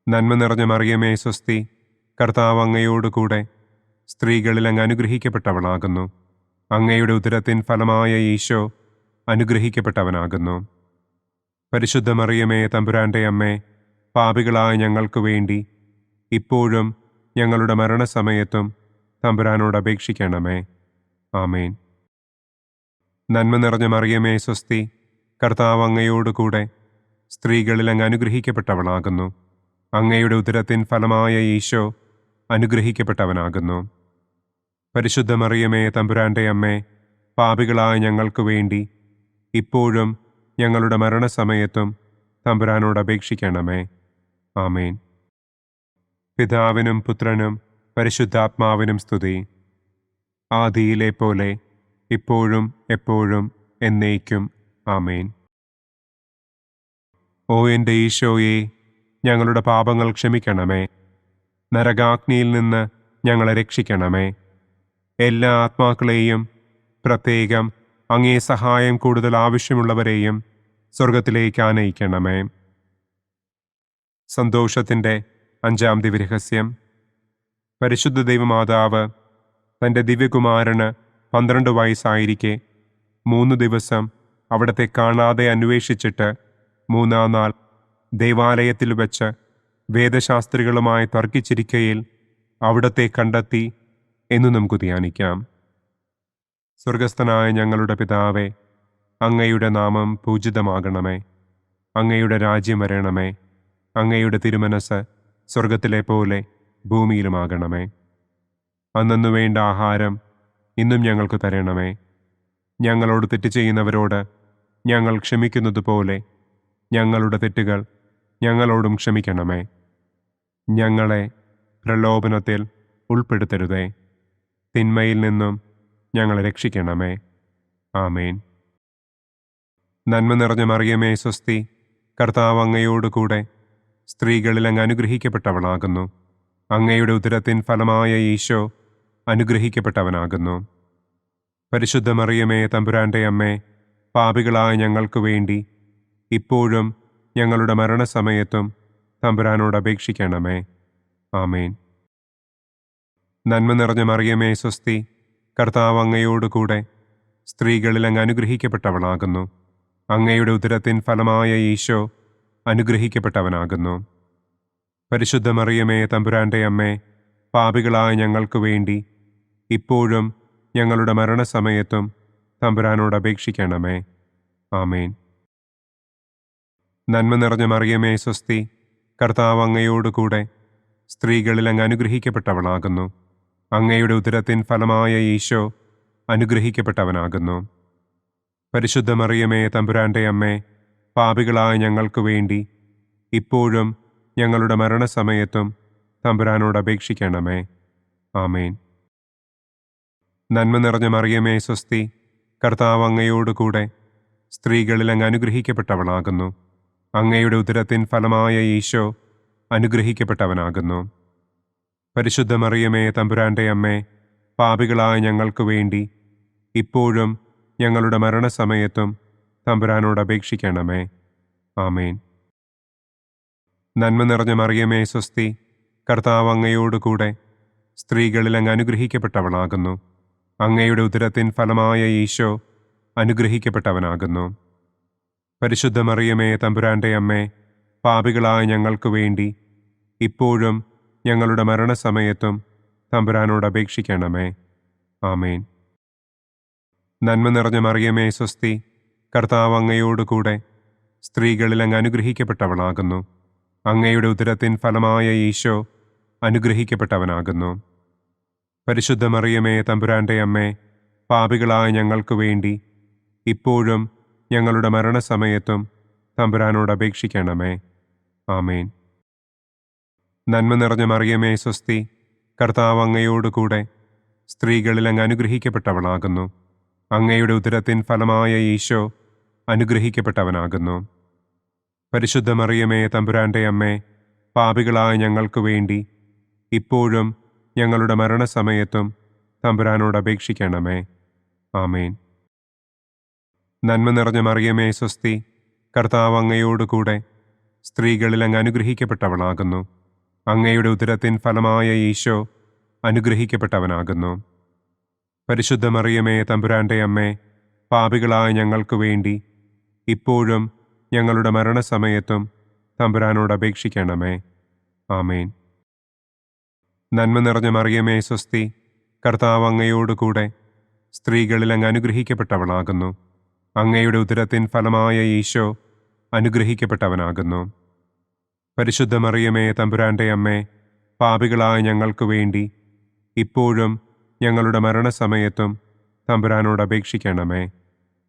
നന്മ നിറഞ്ഞ മറിയമേ സ്വസ്തി, കർത്താവ് അങ്ങയോടുകൂടെ സ്ത്രീകളിൽ അങ്ങ് അനുഗ്രഹിക്കപ്പെട്ടവളാകുന്നു. അങ്ങയുടെ ഉദരത്തിൻ ഫലമായ ഈശോ അനുഗ്രഹിക്കപ്പെട്ടവനാകുന്നു. പരിശുദ്ധ മറിയമേ തമ്പുരാൻ്റെ അമ്മേ, പാപികളായ ഞങ്ങൾക്ക് വേണ്ടി ഇപ്പോഴും ഞങ്ങളുടെ മരണസമയത്തും തമ്പുരാനോട് അപേക്ഷിക്കണമേ. ആമേൻ. നന്മ നിറഞ്ഞ മറിയമേ സ്വസ്തി, കർത്താവ് അങ്ങയോടുകൂടെ സ്ത്രീകളിൽ അങ്ങ് അനുഗ്രഹിക്കപ്പെട്ടവളാകുന്നു. അങ്ങയുടെ ഉദരത്തിൻ ഫലമായ ഈശോ അനുഗ്രഹിക്കപ്പെട്ടവനാകുന്നു. പരിശുദ്ധ മറിയമേ തമ്പുരാന്റെ അമ്മേ, പാപികളായ ഞങ്ങൾക്ക് വേണ്ടി ഇപ്പോഴും ഞങ്ങളുടെ മരണസമയത്തും തമ്പുരാനോട് അപേക്ഷിക്കണമേ. ആമേൻ. പിതാവിനും പുത്രനും പരിശുദ്ധാത്മാവിനും സ്തുതി. ആദിയിലെ പോലെ ഇപ്പോഴും എപ്പോഴും എന്നേക്കും. ആമേൻ. ഓ എൻ്റെ ഈശോയെ, ഞങ്ങളുടെ പാപങ്ങൾ ക്ഷമിക്കണമേ. നരകാഗ്നിയിൽ നിന്ന് ഞങ്ങളെ രക്ഷിക്കണമേ. എല്ലാ ആത്മാക്കളെയും, പ്രത്യേകം അങ്ങേ സഹായം കൂടുതൽ ആവശ്യമുള്ളവരെയും സ്വർഗത്തിലേക്ക് ആനയിക്കണമേ. സന്തോഷത്തിൻ്റെ 5-ാം ദിവ്യരഹസ്യം. പരിശുദ്ധ ദൈവമാതാവ് തൻ്റെ ദിവ്യകുമാരന് 12 വയസ്സായിരിക്കെ 3 ദിവസം അവിടത്തെ കാണാതെ അന്വേഷിച്ചിട്ട് 3-ാം നാൾ ദേവാലയത്തിൽ വച്ച് വേദശാസ്ത്രികളുമായി തർക്കിച്ചിരിക്കയിൽ അവിടത്തെ കണ്ടെത്തി എന്ന് നമുക്ക് ധ്യാനിക്കാം. സ്വർഗസ്ഥനായ ഞങ്ങളുടെ പിതാവേ, അങ്ങയുടെ നാമം പൂജിതമാകണമേ. അങ്ങയുടെ രാജ്യം വരണമേ. അങ്ങയുടെ തിരുമനസ് സ്വർഗത്തിലെ പോലെ ഭൂമിയിലുമാകണമേ. അന്നന്നു വേണ്ട ആഹാരം ഇന്നും ഞങ്ങൾക്ക് തരണമേ. ഞങ്ങളോട് തെറ്റ് ചെയ്യുന്നവരോട് ഞങ്ങൾ ക്ഷമിക്കുന്നത് പോലെ ഞങ്ങളുടെ തെറ്റുകൾ ഞങ്ങളോടും ക്ഷമിക്കണമേ. ഞങ്ങളെ പ്രലോഭനത്തിൽ ഉൾപ്പെടുത്തരുതേ. തിന്മയിൽ നിന്നും ഞങ്ങളെ രക്ഷിക്കണമേ. ആമേൻ. നന്മ നിറഞ്ഞ മറിയമേ സ്വസ്തി, കർത്താവ് അങ്ങയോടുകൂടെ സ്ത്രീകളിൽ അങ്ങ് അനുഗ്രഹിക്കപ്പെട്ടവളാകുന്നു. അങ്ങയുടെ ഉദരത്തിൻ ഫലമായ ഈശോ അനുഗ്രഹിക്കപ്പെട്ടവനാകുന്നു. പരിശുദ്ധ മറിയമേ തമ്പുരാന്റെ അമ്മേ, പാപികളായ ഞങ്ങൾക്ക് വേണ്ടി ഇപ്പോഴും ഞങ്ങളുടെ മരണസമയത്തും തമ്പുരാനോട് അപേക്ഷിക്കണമേ. ആമേൻ. നന്മ നിറഞ്ഞ മറിയമേ സ്വസ്തി, കർത്താവ് അങ്ങയോടുകൂടെ സ്ത്രീകളിൽ അങ്ങ് അനുഗ്രഹിക്കപ്പെട്ടവളാകുന്നു. അങ്ങയുടെ ഉദരത്തിൻ ഫലമായ ഈശോ അനുഗ്രഹിക്കപ്പെട്ടവനാകുന്നു. പരിശുദ്ധ മറിയമേ തമ്പുരാന്റെ അമ്മേ, പാപികളായ ഞങ്ങൾക്ക് വേണ്ടി ഇപ്പോഴും ഞങ്ങളുടെ മരണസമയത്തും തമ്പുരാനോട് അപേക്ഷിക്കണമേ. ആമേൻ. നന്മ നിറഞ്ഞ മറിയമേ സ്വസ്തി, കർത്താവ് അങ്ങയോടുകൂടെ സ്ത്രീകളിൽ അങ്ങ് അനുഗ്രഹിക്കപ്പെട്ടവളാകുന്നു. അങ്ങയുടെ ഉദരത്തിൻ ഫലമായ ഈശോ അനുഗ്രഹിക്കപ്പെട്ടവനാകുന്നു. പരിശുദ്ധ മറിയമേ തമ്പുരാന്റെ അമ്മേ, പാപികളായ ഞങ്ങൾക്ക് വേണ്ടി ഇപ്പോഴും ഞങ്ങളുടെ മരണസമയത്തും തമ്പുരാനോട് അപേക്ഷിക്കണമേ. ആമേൻ. നന്മ നിറഞ്ഞ മറിയമേ സ്വസ്തി, കർത്താവ് അങ്ങയോടുകൂടെ സ്ത്രീകളിൽ അങ്ങ് അനുഗ്രഹിക്കപ്പെട്ടവളാകുന്നു. അങ്ങയുടെ ഉദരത്തിൻ ഫലമായ ഈശോ അനുഗ്രഹിക്കപ്പെട്ടവനാകുന്നു. പരിശുദ്ധ മറിയമേ തമ്പുരാന്റെ അമ്മേ, പാപികളായ ഞങ്ങൾക്ക് വേണ്ടി ഇപ്പോഴും ഞങ്ങളുടെ മരണസമയത്തും തമ്പുരാനോട് അപേക്ഷിക്കണമേ. ആമേൻ. നന്മ നിറഞ്ഞ മറിയമേ സ്വസ്തി, കർത്താവ് അങ്ങയോടുകൂടെ സ്ത്രീകളിൽ അങ്ങ് അനുഗ്രഹിക്കപ്പെട്ടവളാകുന്നു. അങ്ങയുടെ ഉദരത്തിൻ ഫലമായ ഈശോ അനുഗ്രഹിക്കപ്പെട്ടവനാകുന്നു. പരിശുദ്ധ മറിയമേ തമ്പുരാന്റെ അമ്മേ, പാപികളായ ഞങ്ങൾക്ക് വേണ്ടി ഇപ്പോഴും ഞങ്ങളുടെ മരണസമയത്തും തമ്പുരാനോട് അപേക്ഷിക്കണമേ. ആമേൻ. നന്മ നിറഞ്ഞ മറിയമേ സ്വസ്തി, കർത്താവ് അങ്ങയോടുകൂടെ സ്ത്രീകളിൽ അങ്ങ് അനുഗ്രഹിക്കപ്പെട്ടവളാകുന്നു. അങ്ങയുടെ ഉദരത്തിൻ ഫലമായ ഈശോ അനുഗ്രഹിക്കപ്പെട്ടവനാകുന്നു. പരിശുദ്ധ മറിയമേ തമ്പുരാന്റെ അമ്മേ, പാപികളായ ഞങ്ങൾക്ക് വേണ്ടി ഇപ്പോഴും ഞങ്ങളുടെ മരണസമയത്തും തമ്പുരാനോട് അപേക്ഷിക്കണമേ. ആമേൻ. നന്മ നിറഞ്ഞ മറിയമേ സ്വസ്തി, കർത്താവ് അങ്ങയോടുകൂടെ സ്ത്രീകളിൽ അങ്ങ് അനുഗ്രഹിക്കപ്പെട്ടവളാകുന്നു. അങ്ങയുടെ ഉദരത്തിൻ ഫലമായ ഈശോ അനുഗ്രഹിക്കപ്പെട്ടവനാകുന്നു. പരിശുദ്ധ മറിയമേ തമ്പുരാന്റെ അമ്മേ, പാപികളായ ഞങ്ങൾക്ക് വേണ്ടി ഇപ്പോഴും ഞങ്ങളുടെ മരണസമയത്തും തമ്പുരാനോട് അപേക്ഷിക്കണമേ. ആമേൻ. നന്മ നിറഞ്ഞ മറിയമേ സ്വസ്തി, കർത്താവ് അങ്ങയോടുകൂടെ സ്ത്രീകളിൽ അങ്ങ് അനുഗ്രഹിക്കപ്പെട്ടവളാകുന്നു. അങ്ങയുടെ ഉദരത്തിൻ ഫലമായ ഈശോ അനുഗ്രഹിക്കപ്പെട്ടവനാകുന്നു. പരിശുദ്ധ മറിയമേ തമ്പുരാന്റെ അമ്മേ, പാപികളായ ഞങ്ങൾക്ക് വേണ്ടി ഇപ്പോഴും ഞങ്ങളുടെ മരണസമയത്തും തമ്പുരാനോട് അപേക്ഷിക്കണമേ. ആമേൻ. നന്മ നിറഞ്ഞ മറിയമേ സ്വസ്തി, കർത്താവ് അങ്ങയോടുകൂടെ സ്ത്രീകളിൽ അങ്ങ് അനുഗ്രഹിക്കപ്പെട്ടവളാകുന്നു. അങ്ങയുടെ ഉദരത്തിൻ ഫലമായ ഈശോ അനുഗ്രഹിക്കപ്പെട്ടവനാകുന്നു. പരിശുദ്ധ മറിയമേ തമ്പുരാന്റെ അമ്മേ, പാപികളായ ഞങ്ങൾക്ക് വേണ്ടി ഇപ്പോഴും ഞങ്ങളുടെ മരണസമയത്തും തമ്പുരാനോട് അപേക്ഷിക്കണമേ.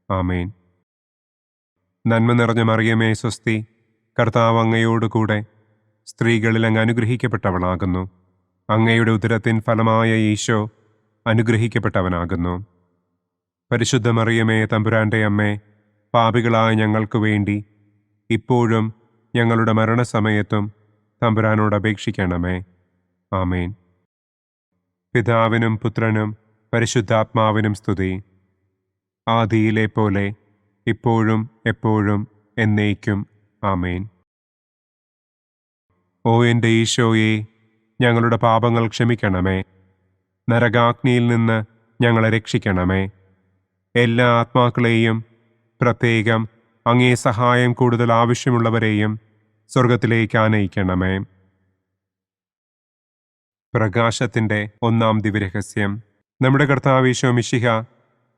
ആമേൻ. നന്മ നിറഞ്ഞ മറിയമേ സ്വസ്തി, കർത്താവ് അങ്ങയോടുകൂടെ സ്ത്രീകളിൽ അങ്ങ് അനുഗ്രഹിക്കപ്പെട്ടവളാകുന്നു. അങ്ങയുടെ ഉദരത്തിൻ ഫലമായ ഈശോ അനുഗ്രഹിക്കപ്പെട്ടവനാകുന്നു. പരിശുദ്ധ മറിയമേ തമ്പുരാൻ്റെ അമ്മേ, പാപികളായ ഞങ്ങൾക്ക് വേണ്ടി ഇപ്പോഴും ഞങ്ങളുടെ മരണസമയത്തും തമ്പുരാനോട് അപേക്ഷിക്കണമേ. ആമേൻ. പിതാവിനും പുത്രനും പരിശുദ്ധാത്മാവിനും സ്തുതി. ആദിയിലെ പോലെ ഇപ്പോഴും എപ്പോഴും എന്നേക്കും. ആമേൻ. ഓ എൻ്റെ ഈശോയെ, ഞങ്ങളുടെ പാപങ്ങൾ ക്ഷമിക്കണമേ. നരകാഗ്നിയിൽ നിന്ന് ഞങ്ങളെ രക്ഷിക്കണമേ. എല്ലാ ആത്മാക്കളെയും, പ്രത്യേകം അങ്ങേ സഹായം കൂടുതൽ ആവശ്യമുള്ളവരെയും സ്വർഗത്തിലേക്ക് ആനയിക്കണമേ. പ്രകാശത്തിൻ്റെ ഒന്നാം ദിവ്യരഹസ്യം. നമ്മുടെ കർത്താവ് ഈശോ മിശിഹ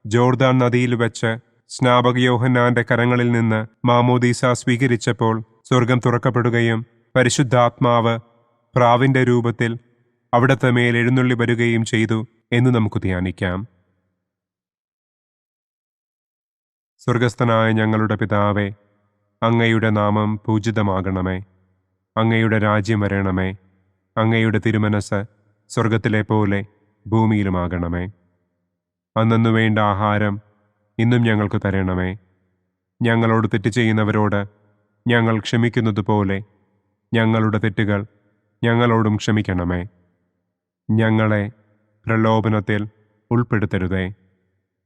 ജോർദാൻ നദിയിൽ വെച്ച് സ്നാപക യോഹന്നാന്റെ കരങ്ങളിൽ നിന്ന് മാമോദീസ സ്വീകരിച്ചപ്പോൾ സ്വർഗം തുറക്കപ്പെടുകയും പരിശുദ്ധാത്മാവ് പ്രാവിന്റെ രൂപത്തിൽ അവിടത്തെ മേൽ എഴുന്നള്ളി വരികയും ചെയ്തു എന്ന് നമുക്ക് ധ്യാനിക്കാം. സ്വർഗസ്ഥനായ ഞങ്ങളുടെ പിതാവേ, അങ്ങയുടെ നാമം പൂജിതമാകണമേ. അങ്ങയുടെ രാജ്യം വരണമേ. അങ്ങയുടെ തിരുമനസ് സ്വർഗത്തിലെ പോലെ ഭൂമിയിലുമാകണമേ. അന്നന്നു വേണ്ട ആഹാരം ഇന്നും ഞങ്ങൾക്ക് തരണമേ. ഞങ്ങളോട് തെറ്റ് ചെയ്യുന്നവരോട് ഞങ്ങൾ ക്ഷമിക്കുന്നത് പോലെ ഞങ്ങളുടെ തെറ്റുകൾ ഞങ്ങളോടും ക്ഷമിക്കണമേ. ഞങ്ങളെ പ്രലോഭനത്തിൽ ഉൾപ്പെടുത്തരുതേ,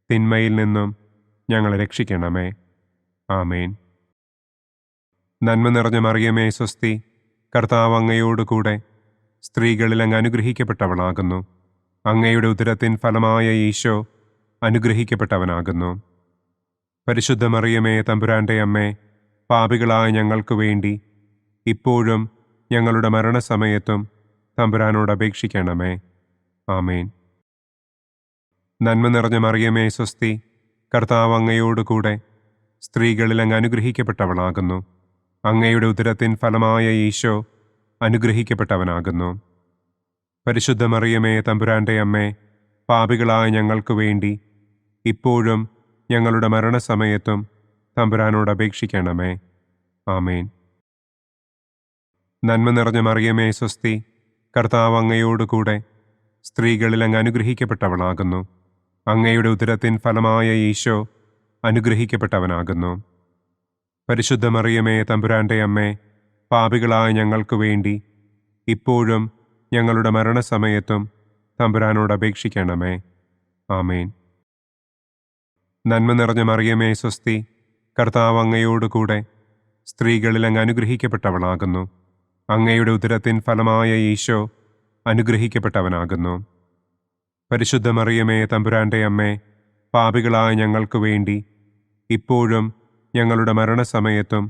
തിന്മയിൽ നിന്നും ഞങ്ങളെ രക്ഷിക്കണമേ. ആമേൻ. നന്മ നിറഞ്ഞ മറിയമേ സ്വസ്തി, കർത്താവ് അങ്ങയോടുകൂടെ സ്ത്രീകളിൽ അങ്ങ് അനുഗ്രഹിക്കപ്പെട്ടവളാകുന്നു. അങ്ങയുടെ ഉദരത്തിൻ ഫലമായ ഈശോ അനുഗ്രഹിക്കപ്പെട്ടവനാകുന്നു. പരിശുദ്ധ മറിയമേ തമ്പുരാൻ്റെ അമ്മേ, പാപികളായ ഞങ്ങൾക്ക് വേണ്ടി ഇപ്പോഴും ഞങ്ങളുടെ മരണസമയത്തും തമ്പുരാനോട് അപേക്ഷിക്കണമേ. ആമേൻ. നന്മ നിറഞ്ഞ മറിയമേ സ്വസ്തി, കർത്താവ് അങ്ങയോടുകൂടെ സ്ത്രീകളിൽ അങ്ങ് അനുഗ്രഹിക്കപ്പെട്ടവളാകുന്നു. അങ്ങയുടെ ഉദരത്തിൻ ഫലമായ ഈശോ അനുഗ്രഹിക്കപ്പെട്ടവനാകുന്നു. പരിശുദ്ധ മറിയമേ തമ്പുരാൻ്റെ അമ്മേ, പാപികളായ ഞങ്ങൾക്ക് വേണ്ടി ഇപ്പോഴും ഞങ്ങളുടെ മരണസമയത്തും തമ്പുരാനോട് അപേക്ഷിക്കണമേ. ആമേൻ. നന്മ നിറഞ്ഞ മറിയമേ സ്വസ്തി, കർത്താവ് അങ്ങയോടുകൂടെ സ്ത്രീകളിൽ അങ്ങ് അനുഗ്രഹിക്കപ്പെട്ടവളാകുന്നു. അങ്ങയുടെ ഉദരത്തിൻ ഫലമായ ഈശോ അനുഗ്രഹിക്കപ്പെട്ടവനാകുന്നു. പരിശുദ്ധ മറിയമേ തമ്പുരാൻ്റെ അമ്മേ, പാപികളായ ഞങ്ങൾക്ക് വേണ്ടി ഇപ്പോഴും ഞങ്ങളുടെ മരണസമയത്തും തമ്പുരാനോട് അപേക്ഷിക്കണമേ. ആമേൻ. നന്മ നിറഞ്ഞ മറിയമേ സ്വസ്തി, കർത്താവ് അങ്ങയോടുകൂടെ സ്ത്രീകളിൽ അങ്ങ് അനുഗ്രഹിക്കപ്പെട്ടവളാകുന്നു. അങ്ങയുടെ ഉദരത്തിൻ ഫലമായ ഈശോ അനുഗ്രഹിക്കപ്പെട്ടവനാകുന്നു. പരിശുദ്ധ മറിയമേ തമ്പുരാൻ്റെ അമ്മേ, പാപികളായ ഞങ്ങൾക്ക് വേണ്ടി ഇപ്പോഴും ഞങ്ങളുടെ മരണസമയത്തും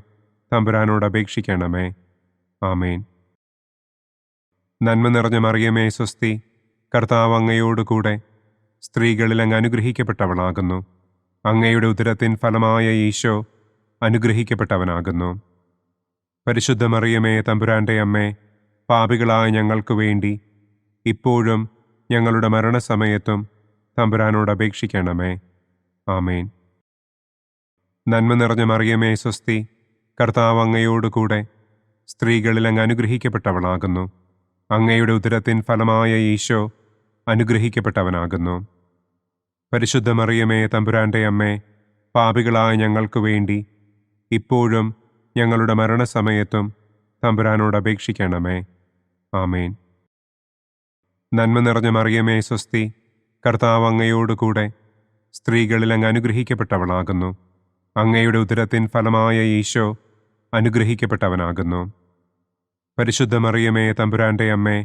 തമ്പുരാനോട് അപേക്ഷിക്കണമേ. ആമേൻ. നന്മ നിറഞ്ഞ മറിയമേ സ്വസ്തി, കർത്താവ് അങ്ങയോടുകൂടെ സ്ത്രീകളിൽ അങ്ങ് അനുഗ്രഹിക്കപ്പെട്ടവളാകുന്നു. അങ്ങയുടെ ഉദരത്തിൻ ഫലമായ ഈശോ അനുഗ്രഹിക്കപ്പെട്ടവനാകുന്നു. പരിശുദ്ധ മറിയമേ തമ്പുരാൻ്റെ അമ്മേ, പാപികളായ ഞങ്ങൾക്ക് വേണ്ടി ഇപ്പോഴും ഞങ്ങളുടെ മരണസമയത്തും തമ്പുരാനോട് അപേക്ഷിക്കണമേ. ആമേൻ. നന്മ നിറഞ്ഞ മറിയമേ സ്വസ്തി, കർത്താവ് അങ്ങയോടുകൂടെ സ്ത്രീകളിൽ അങ്ങ് അനുഗ്രഹിക്കപ്പെട്ടവളാകുന്നു. അങ്ങയുടെ ഉദരത്തിൻ ഫലമായ ഈശോ അനുഗ്രഹിക്കപ്പെട്ടവനാകുന്നു. പരിശുദ്ധ മറിയമേ തമ്പുരാൻ്റെ അമ്മേ, പാപികളായ ഞങ്ങൾക്ക് വേണ്ടി ഇപ്പോഴും ഞങ്ങളുടെ മരണസമയത്തും തമ്പുരാനോട് അപേക്ഷിക്കണമേ. ആമേൻ. നന്മ നിറഞ്ഞ മറിയമേ സ്വസ്തി, കർത്താവ് അങ്ങയോടുകൂടെ സ്ത്രീകളിൽ അങ്ങ് അനുഗ്രഹിക്കപ്പെട്ടവളാകുന്നു. അങ്ങയുടെ ഉദരത്തിൻ ഫലമായ ഈശോ അനുഗ്രഹിക്കപ്പെട്ടവനാകുന്നു. പരിശുദ്ധ മറിയമേ തമ്പുരാൻ്റെ അമ്മേ,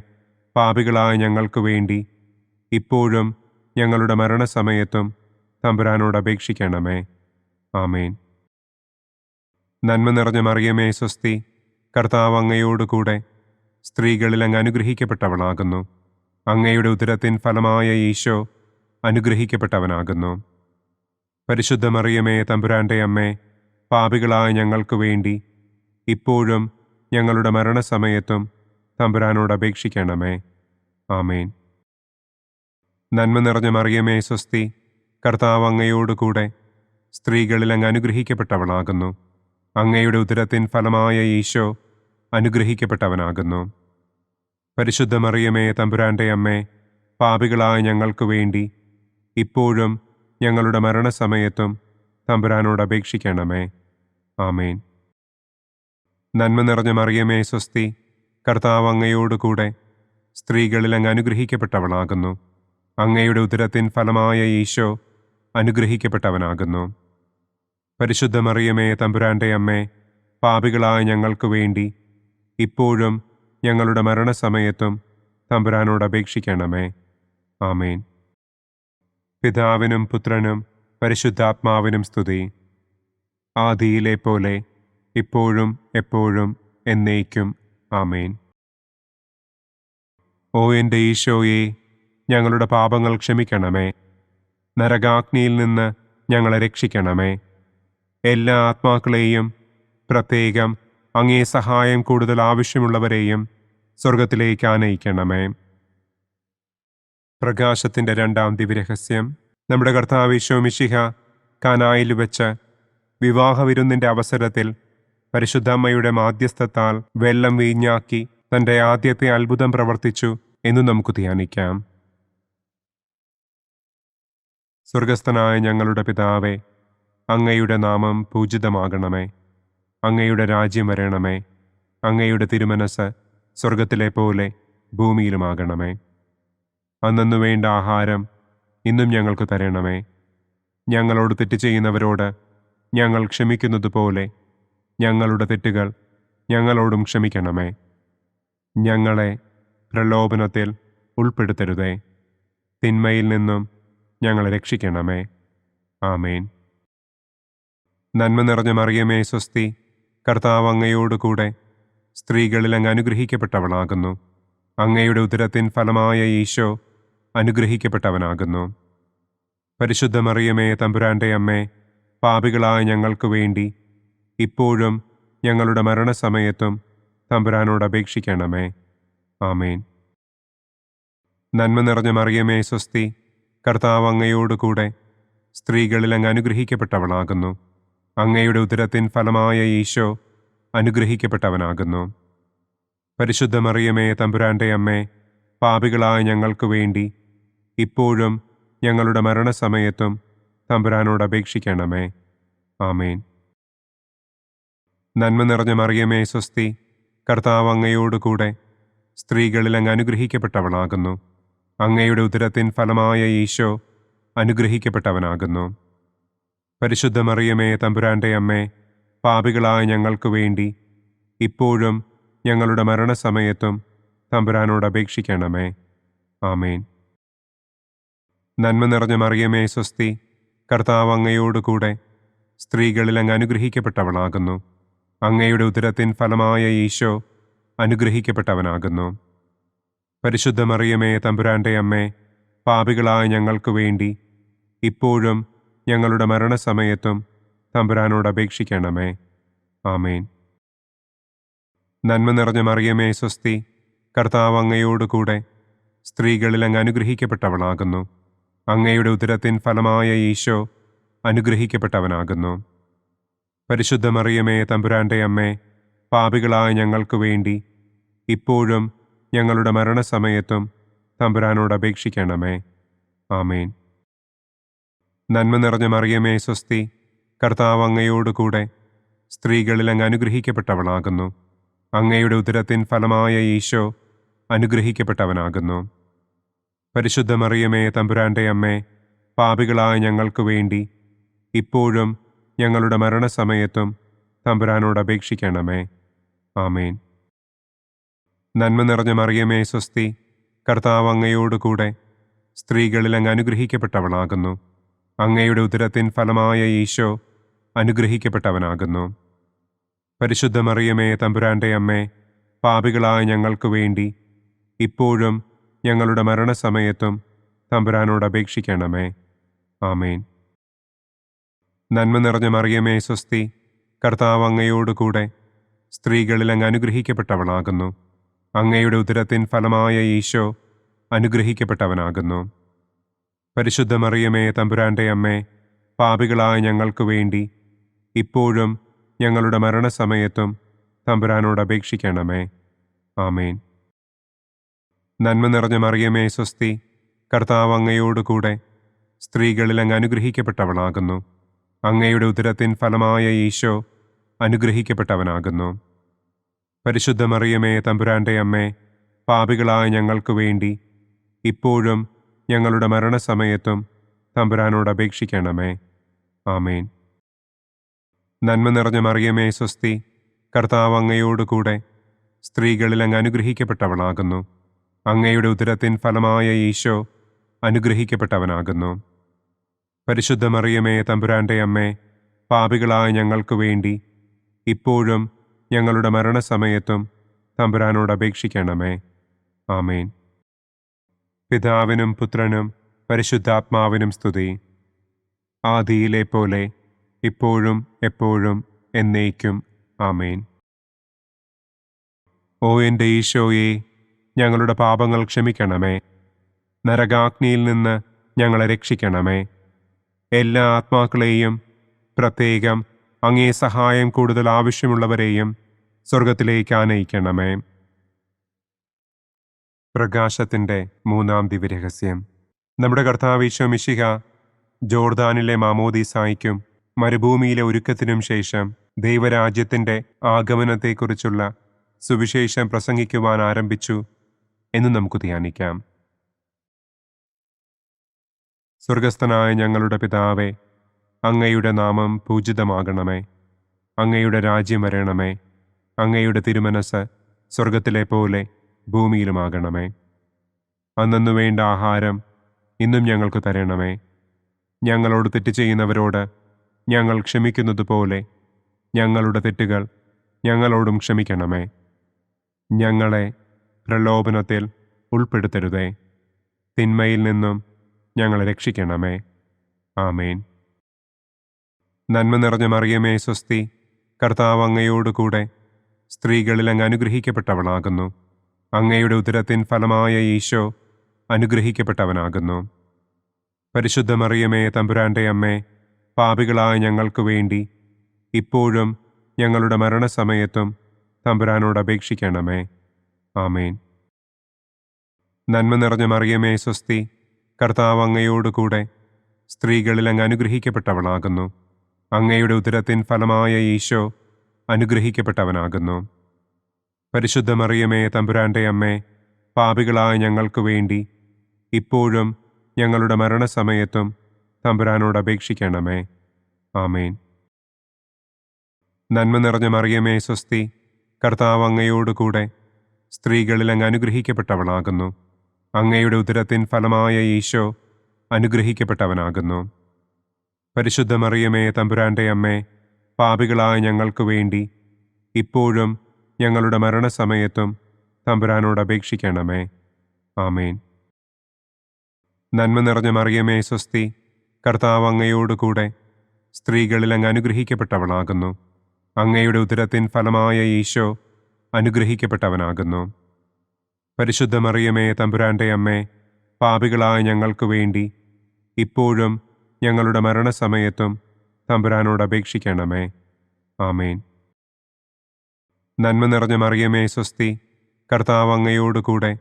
പാപികളായ ഞങ്ങൾക്ക് വേണ്ടി ഇപ്പോഴും ഞങ്ങളുടെ മരണസമയത്തും തമ്പുരാനോട് അപേക്ഷിക്കണമേ. ആമേൻ. നന്മ നിറഞ്ഞ മറിയമേ സ്വസ്തി, കർത്താവ് അങ്ങയോടുകൂടെ സ്ത്രീകളിൽ അങ്ങ് അനുഗ്രഹിക്കപ്പെട്ടവളാകുന്നു. അങ്ങയുടെ ഉദരത്തിൻ ഫലമായ ഈശോ അനുഗ്രഹിക്കപ്പെട്ടവനാകുന്നു. പരിശുദ്ധ മറിയമേ തമ്പുരാൻ്റെ അമ്മേ, പാപികളായ ഞങ്ങൾക്ക് വേണ്ടി ഇപ്പോഴും ഞങ്ങളുടെ മരണസമയത്തും തമ്പുരാനോട് അപേക്ഷിക്കണമേ. ആമേൻ. നന്മ നിറഞ്ഞ മറിയമേ സ്വസ്തി, കർത്താവ് അങ്ങയോടുകൂടെ സ്ത്രീകളിൽ അങ്ങ് അനുഗ്രഹിക്കപ്പെട്ടവളാകുന്നു. അങ്ങയുടെ ഉദരത്തിൻ ഫലമായ ഈശോ അനുഗ്രഹിക്കപ്പെട്ടവനാകുന്നു. പരിശുദ്ധ മറിയമേ തമ്പുരാന്റെ അമ്മേ, പാപികളായ ഞങ്ങൾക്ക് വേണ്ടി ഇപ്പോഴും ഞങ്ങളുടെ മരണസമയത്തും തമ്പുരാനോട് അപേക്ഷിക്കണമേ. ആമേൻ. നന്മ നിറഞ്ഞ മറിയമേ സ്വസ്തി, കർത്താവ് അങ്ങയോടുകൂടെ സ്ത്രീകളിൽ അങ്ങ് അനുഗ്രഹിക്കപ്പെട്ടവളാകുന്നു. അങ്ങയുടെ ഉദരത്തിൻ ഫലമായ ഈശോ അനുഗ്രഹിക്കപ്പെട്ടവനാകുന്നു. പരിശുദ്ധ മറിയമേ തമ്പുരാന്റെ അമ്മേ, പാപികളായ ഞങ്ങൾക്ക് വേണ്ടി ഇപ്പോഴും ഞങ്ങളുടെ മരണസമയത്തും തമ്പുരാനോട് അപേക്ഷിക്കണമേ. ആമേൻ. പിതാവിനും പുത്രനും പരിശുദ്ധാത്മാവിനും സ്തുതി. ആദിയിലെ പോലെ ഇപ്പോഴും എപ്പോഴും എന്നേക്കും. ആമേൻ. ഓ എൻ്റെ ഈശോയെ, ഞങ്ങളുടെ പാപങ്ങൾ ക്ഷമിക്കണമേ. നരകാഗ്നിയിൽ നിന്ന് ഞങ്ങളെ രക്ഷിക്കണമേ. എല്ലാ ആത്മാക്കളെയും, പ്രത്യേകം അങ്ങേ സഹായം കൂടുതൽ ആവശ്യമുള്ളവരെയും സ്വർഗത്തിലേക്ക് ആനയിക്കണമേ. പ്രകാശത്തിൻ്റെ രണ്ടാം ദിവ്യരഹസ്യം. നമ്മുടെ കർത്താവ് ഈശോ മിശിഹ കാനായിൽ വെച്ച് വിവാഹവിരുന്നിൻ്റെ അവസരത്തിൽ പരിശുദ്ധമ്മയുടെ മാധ്യസ്ഥത്താൽ വെള്ളം വീഞ്ഞാക്കി തൻ്റെ ആദ്യത്തെ അത്ഭുതം പ്രവർത്തിച്ചു എന്ന് നമുക്ക് ധ്യാനിക്കാം. സ്വർഗസ്ഥനായ ഞങ്ങളുടെ പിതാവേ, അങ്ങയുടെ നാമം പൂജിതമാകണമേ. അങ്ങയുടെ രാജ്യം വരണമേ. അങ്ങയുടെ തിരുമനസ് സ്വർഗത്തിലെ പോലെ ഭൂമിയിലുമാകണമേ. അന്നന്നു വേണ്ട ആഹാരം ഇന്നും ഞങ്ങൾക്ക് തരണമേ. ഞങ്ങളോട് തെറ്റ് ചെയ്യുന്നവരോട് ഞങ്ങൾ ക്ഷമിക്കുന്നത് പോലെ ഞങ്ങളുടെ തെറ്റുകൾ ഞങ്ങളോടും ക്ഷമിക്കണമേ. ഞങ്ങളെ പ്രലോഭനത്തിൽ ഉൾപ്പെടുത്തരുതേ. തിന്മയിൽ നിന്നും ഞങ്ങളെ രക്ഷിക്കണമേ. ആമേൻ. നന്മ നിറഞ്ഞ മറിയമേ സ്വസ്തി, കർത്താവ് അങ്ങയോടുകൂടെ സ്ത്രീകളിൽ അങ്ങ് അനുഗ്രഹിക്കപ്പെട്ടവളാകുന്നു. അങ്ങയുടെ ഉദരത്തിൻ ഫലമായ ഈശോ അനുഗ്രഹിക്കപ്പെട്ടവനാകുന്നു. പരിശുദ്ധ മറിയമേ തമ്പുരാന്റെ അമ്മേ, പാപികളായ ഞങ്ങൾക്ക് വേണ്ടി ഇപ്പോഴും ഞങ്ങളുടെ മരണസമയത്തും തമ്പുരാനോട് അപേക്ഷിക്കണമേ. ആമേൻ. നന്മ നിറഞ്ഞ മറിയമേ സ്വസ്തി, കർത്താവ് അങ്ങയോടുകൂടെ സ്ത്രീകളിൽ അങ്ങ് അനുഗ്രഹിക്കപ്പെട്ടവളാകുന്നു. അങ്ങയുടെ ഉദരത്തിൻ ഫലമായ ഈശോ അനുഗ്രഹിക്കപ്പെട്ടവനാകുന്നു. പരിശുദ്ധ മറിയമേ തമ്പുരാന്റെ അമ്മേ, പാപികളായ ഞങ്ങൾക്ക് വേണ്ടി ഇപ്പോഴും ഞങ്ങളുടെ മരണസമയത്തും തമ്പുരാനോട് അപേക്ഷിക്കണമേ. ആമേൻ. നന്മ നിറഞ്ഞ മറിയമേ സ്വസ്തി, കർത്താവ് അങ്ങയോടുകൂടെ സ്ത്രീകളിൽ അങ്ങ് അനുഗ്രഹിക്കപ്പെട്ടവളാകുന്നു. അങ്ങയുടെ ഉദരത്തിൻ ഫലമായ ഈശോ അനുഗ്രഹിക്കപ്പെട്ടവനാകുന്നു. പരിശുദ്ധ മറിയമേ തമ്പുരാന്റെ അമ്മേ, പാപികളായ ഞങ്ങൾക്ക് വേണ്ടി ഇപ്പോഴും ഞങ്ങളുടെ മരണസമയത്തും തമ്പുരാനോട് അപേക്ഷിക്കണമേ. ആമേൻ. നന്മ നിറഞ്ഞ മറിയമേ സ്വസ്തി, കർത്താവ് അങ്ങയോടുകൂടെ സ്ത്രീകളിൽ അങ്ങ് അനുഗ്രഹിക്കപ്പെട്ടവളാകുന്നു. അങ്ങയുടെ ഉദരത്തിൻ ഫലമായ ഈശോ അനുഗ്രഹിക്കപ്പെട്ടവനാകുന്നു. പരിശുദ്ധ മറിയമേ തമ്പുരാന്റെ അമ്മേ, പാപികളായ ഞങ്ങൾക്ക് വേണ്ടി ഇപ്പോഴും ഞങ്ങളുടെ മരണസമയത്തും തമ്പുരാനോട് അപേക്ഷിക്കണമേ. ആമേൻ. നന്മ നിറഞ്ഞ മറിയമേ സ്വസ്തി, കർത്താവ് അങ്ങയോടുകൂടെ സ്ത്രീകളിൽ അങ്ങ് അനുഗ്രഹിക്കപ്പെട്ടവളാകുന്നു. അങ്ങയുടെ ഉദരത്തിൻ ഫലമായ ഈശോ അനുഗ്രഹിക്കപ്പെട്ടവനാകുന്നു. പരിശുദ്ധ മറിയമേ തമ്പുരാന്റെ അമ്മേ, പാപികളായ ഞങ്ങൾക്ക് വേണ്ടി ഇപ്പോഴും ഞങ്ങളുടെ മരണസമയത്തും തമ്പുരാനോട് അപേക്ഷിക്കണമേ. ആമേൻ. നന്മ നിറഞ്ഞ മറിയമേ സ്വസ്തി, കർത്താവ് അങ്ങയോടുകൂടെ സ്ത്രീകളിൽ അങ്ങ് അനുഗ്രഹിക്കപ്പെട്ടവളാകുന്നു. അങ്ങയുടെ ഉദരത്തിൻ ഫലമായ ഈശോ അനുഗ്രഹിക്കപ്പെട്ടവനാകുന്നു. പരിശുദ്ധ മറിയമേ തമ്പുരാന്റെ അമ്മേ, പാപികളായ ഞങ്ങൾക്ക് വേണ്ടി ഇപ്പോഴും ഞങ്ങളുടെ മരണസമയത്തും തമ്പുരാനോട് അപേക്ഷിക്കണമേ. ആമേൻ. നന്മ നിറഞ്ഞ മറിയമേ സ്വസ്തി, കർത്താവ് അങ്ങയോടുകൂടെ സ്ത്രീകളിൽ അങ്ങ് അനുഗ്രഹിക്കപ്പെട്ടവളാകുന്നു. അങ്ങയുടെ ഉദരത്തിൻ ഫലമായ ഈശോ അനുഗ്രഹിക്കപ്പെട്ടവനാകുന്നു. പരിശുദ്ധ മറിയമേ തമ്പുരാന്റെ അമ്മേ, പാപികളായ ഞങ്ങൾക്ക് വേണ്ടി ഇപ്പോഴും ഞങ്ങളുടെ മരണസമയത്തും തമ്പുരാനോട് അപേക്ഷിക്കണമേ. ആമേൻ. നന്മ നിറഞ്ഞ മറിയമേ സ്വസ്തി, കർത്താവ് അങ്ങയോടുകൂടെ സ്ത്രീകളിൽ അങ്ങ് അനുഗ്രഹിക്കപ്പെട്ടവളാകുന്നു. അങ്ങയുടെ ഉദരത്തിൻ ഫലമായ ഈശോ അനുഗ്രഹിക്കപ്പെട്ടവനാകുന്നു. പരിശുദ്ധ മറിയമേ തമ്പുരാന്റെ അമ്മേ, പാപികളായ ഞങ്ങൾക്ക് വേണ്ടി ഇപ്പോഴും ഞങ്ങളുടെ മരണസമയത്തും തമ്പുരാനോട് അപേക്ഷിക്കണമേ. ആമേൻ. നന്മ നിറഞ്ഞ മറിയമേ സ്വസ്തി, കർത്താവ് അങ്ങയോടുകൂടെ സ്ത്രീകളിൽ അങ്ങ് അനുഗ്രഹിക്കപ്പെട്ടവളാകുന്നു. അങ്ങയുടെ ഉദരത്തിൻ ഫലമായ ഈശോ അനുഗ്രഹിക്കപ്പെട്ടവനാകുന്നു. പരിശുദ്ധ മറിയമേ തമ്പുരാന്റെ അമ്മേ, പാപികളായ ഞങ്ങൾക്ക് വേണ്ടി ഇപ്പോഴും ഞങ്ങളുടെ മരണസമയത്തും തമ്പുരാനോട് അപേക്ഷിക്കണമേ. ആമേൻ. നന്മ നിറഞ്ഞ മറിയമേ സ്വസ്തി, കർത്താവ് അങ്ങയോടുകൂടെ സ്ത്രീകളിൽ അങ്ങ് അനുഗ്രഹിക്കപ്പെട്ടവളാകുന്നു. അങ്ങയുടെ ഉദരത്തിൻ ഫലമായ ഈശോ അനുഗ്രഹിക്കപ്പെട്ടവനാകുന്നു. പരിശുദ്ധ മറിയമേ തമ്പുരാന്റെ അമ്മേ, പാപികളായ ഞങ്ങൾക്ക് വേണ്ടി ഇപ്പോഴും ഞങ്ങളുടെ മരണസമയത്തും തമ്പുരാനോട് അപേക്ഷിക്കണമേ. ആമേൻ. പിതാവിനും പുത്രനും പരിശുദ്ധാത്മാവിനും സ്തുതി. ആദിയിലെ പോലെ ഇപ്പോഴും എപ്പോഴും എന്നേക്കും. ആമേൻ. ഓ എൻ്റെ ഈശോയെ, ഞങ്ങളുടെ പാപങ്ങൾ ക്ഷമിക്കണമേ. നരകാഗ്നിയിൽ നിന്ന് ഞങ്ങളെ രക്ഷിക്കണമേ. എല്ലാ ആത്മാക്കളെയും, പ്രത്യേകം അങ്ങേ സഹായം കൂടുതൽ ആവശ്യമുള്ളവരെയും സ്വർഗത്തിലേക്ക് ആനയിക്കണമേ. പ്രകാശത്തിൻ്റെ മൂന്നാം ദിവ്യരഹസ്യം. നമ്മുടെ കർത്താവ് ഈശോ മിശിഹ ജോർദാനിലെ മാമോദീസായ്ക്കും മരുഭൂമിയിലെ ഒരുക്കത്തിനും ശേഷം ദൈവരാജ്യത്തിൻ്റെ ആഗമനത്തെക്കുറിച്ചുള്ള സുവിശേഷം പ്രസംഗിക്കുവാൻ ആരംഭിച്ചു എന്ന് നമുക്ക് ധ്യാനിക്കാം. സ്വർഗസ്ഥനായ ഞങ്ങളുടെ പിതാവേ, അങ്ങയുടെ നാമം പൂജിതമാകണമേ. അങ്ങയുടെ രാജ്യം വരണമേ. അങ്ങയുടെ തിരുമനസ് സ്വർഗത്തിലെ പോലെ ഭൂമിയിലുമാകണമേ. അന്നന്നു വേണ്ട ആഹാരം ഇന്നും ഞങ്ങൾക്ക് തരണമേ. ഞങ്ങളോട് തെറ്റ് ചെയ്യുന്നവരോട് ഞങ്ങൾ ക്ഷമിക്കുന്നതുപോലെ ഞങ്ങളുടെ തെറ്റുകൾ ഞങ്ങളോടും ക്ഷമിക്കണമേ. ഞങ്ങളെ പ്രലോഭനത്തിൽ ഉൾപ്പെടുത്തരുതേ. തിന്മയിൽ നിന്നും ഞങ്ങളെ രക്ഷിക്കണമേ. ആമേൻ. നന്മ നിറഞ്ഞ മറിയമേ സ്വസ്തി, കർത്താവ് അങ്ങയോടുകൂടെ സ്ത്രീകളിൽ അങ്ങ് അനുഗ്രഹിക്കപ്പെട്ടവളാകുന്നു. അങ്ങയുടെ ഉദരത്തിൻ ഫലമായ ഈശോ അനുഗ്രഹിക്കപ്പെട്ടവനാകുന്നു. പരിശുദ്ധ മറിയമേ തമ്പുരാന്റെ അമ്മേ, പാപികളായ ഞങ്ങൾക്ക് വേണ്ടി ഇപ്പോഴും ഞങ്ങളുടെ മരണസമയത്തും തമ്പുരാനോട് അപേക്ഷിക്കണമേ. ആമേൻ. നന്മ നിറഞ്ഞ മറിയമേ സ്വസ്തി, കർത്താവ് അങ്ങയോടുകൂടെ സ്ത്രീകളിൽ അങ്ങ് അനുഗ്രഹിക്കപ്പെട്ടവളാകുന്നു. അങ്ങയുടെ ഉദരത്തിൻ ഫലമായ ഈശോ അനുഗ്രഹിക്കപ്പെട്ടവനാകുന്നു. പരിശുദ്ധ മറിയമേ തമ്പുരാന്റെ അമ്മേ, പാപികളായ ഞങ്ങൾക്ക് വേണ്ടി ഇപ്പോഴും ഞങ്ങളുടെ മരണസമയത്തും തമ്പുരാനോട് അപേക്ഷിക്കണമേ. ആമേൻ. നന്മ നിറഞ്ഞ മറിയമേ സ്വസ്തി, കർത്താവ് അങ്ങയോടുകൂടെ സ്ത്രീകളിൽ അങ്ങ് അനുഗ്രഹിക്കപ്പെട്ടവളാകുന്നു. അങ്ങയുടെ ഉദരത്തിൻ ഫലമായ ഈശോ അനുഗ്രഹിക്കപ്പെട്ടവനാകുന്നു. പരിശുദ്ധ മറിയമേ തമ്പുരാന്റെ അമ്മേ, പാപികളായ ഞങ്ങൾക്ക് വേണ്ടി ഇപ്പോഴും ഞങ്ങളുടെ മരണസമയത്തും തമ്പുരാനോട് അപേക്ഷിക്കണമേ. ആമേൻ. നന്മ നിറഞ്ഞ മറിയമേ സ്വസ്തി, കർത്താവ് അങ്ങയോടുകൂടെ സ്ത്രീകളിൽ അങ്ങ് അനുഗ്രഹിക്കപ്പെട്ടവളാകുന്നു. അങ്ങയുടെ ഉദരത്തിൻ ഫലമായ ഈശോ അനുഗ്രഹിക്കപ്പെട്ടവനാകുന്നു. പരിശുദ്ധ മറിയമേ തമ്പുരാന്റെ അമ്മേ, പാപികളായ ഞങ്ങൾക്ക് വേണ്ടി ഇപ്പോഴും ഞങ്ങളുടെ മരണസമയത്തും തമ്പുരാനോട് അപേക്ഷിക്കണമേ. ആമേൻ. നന്മ നിറഞ്ഞ മറിയമേ സ്വസ്തി, കർത്താവ് അങ്ങയോടുകൂടെ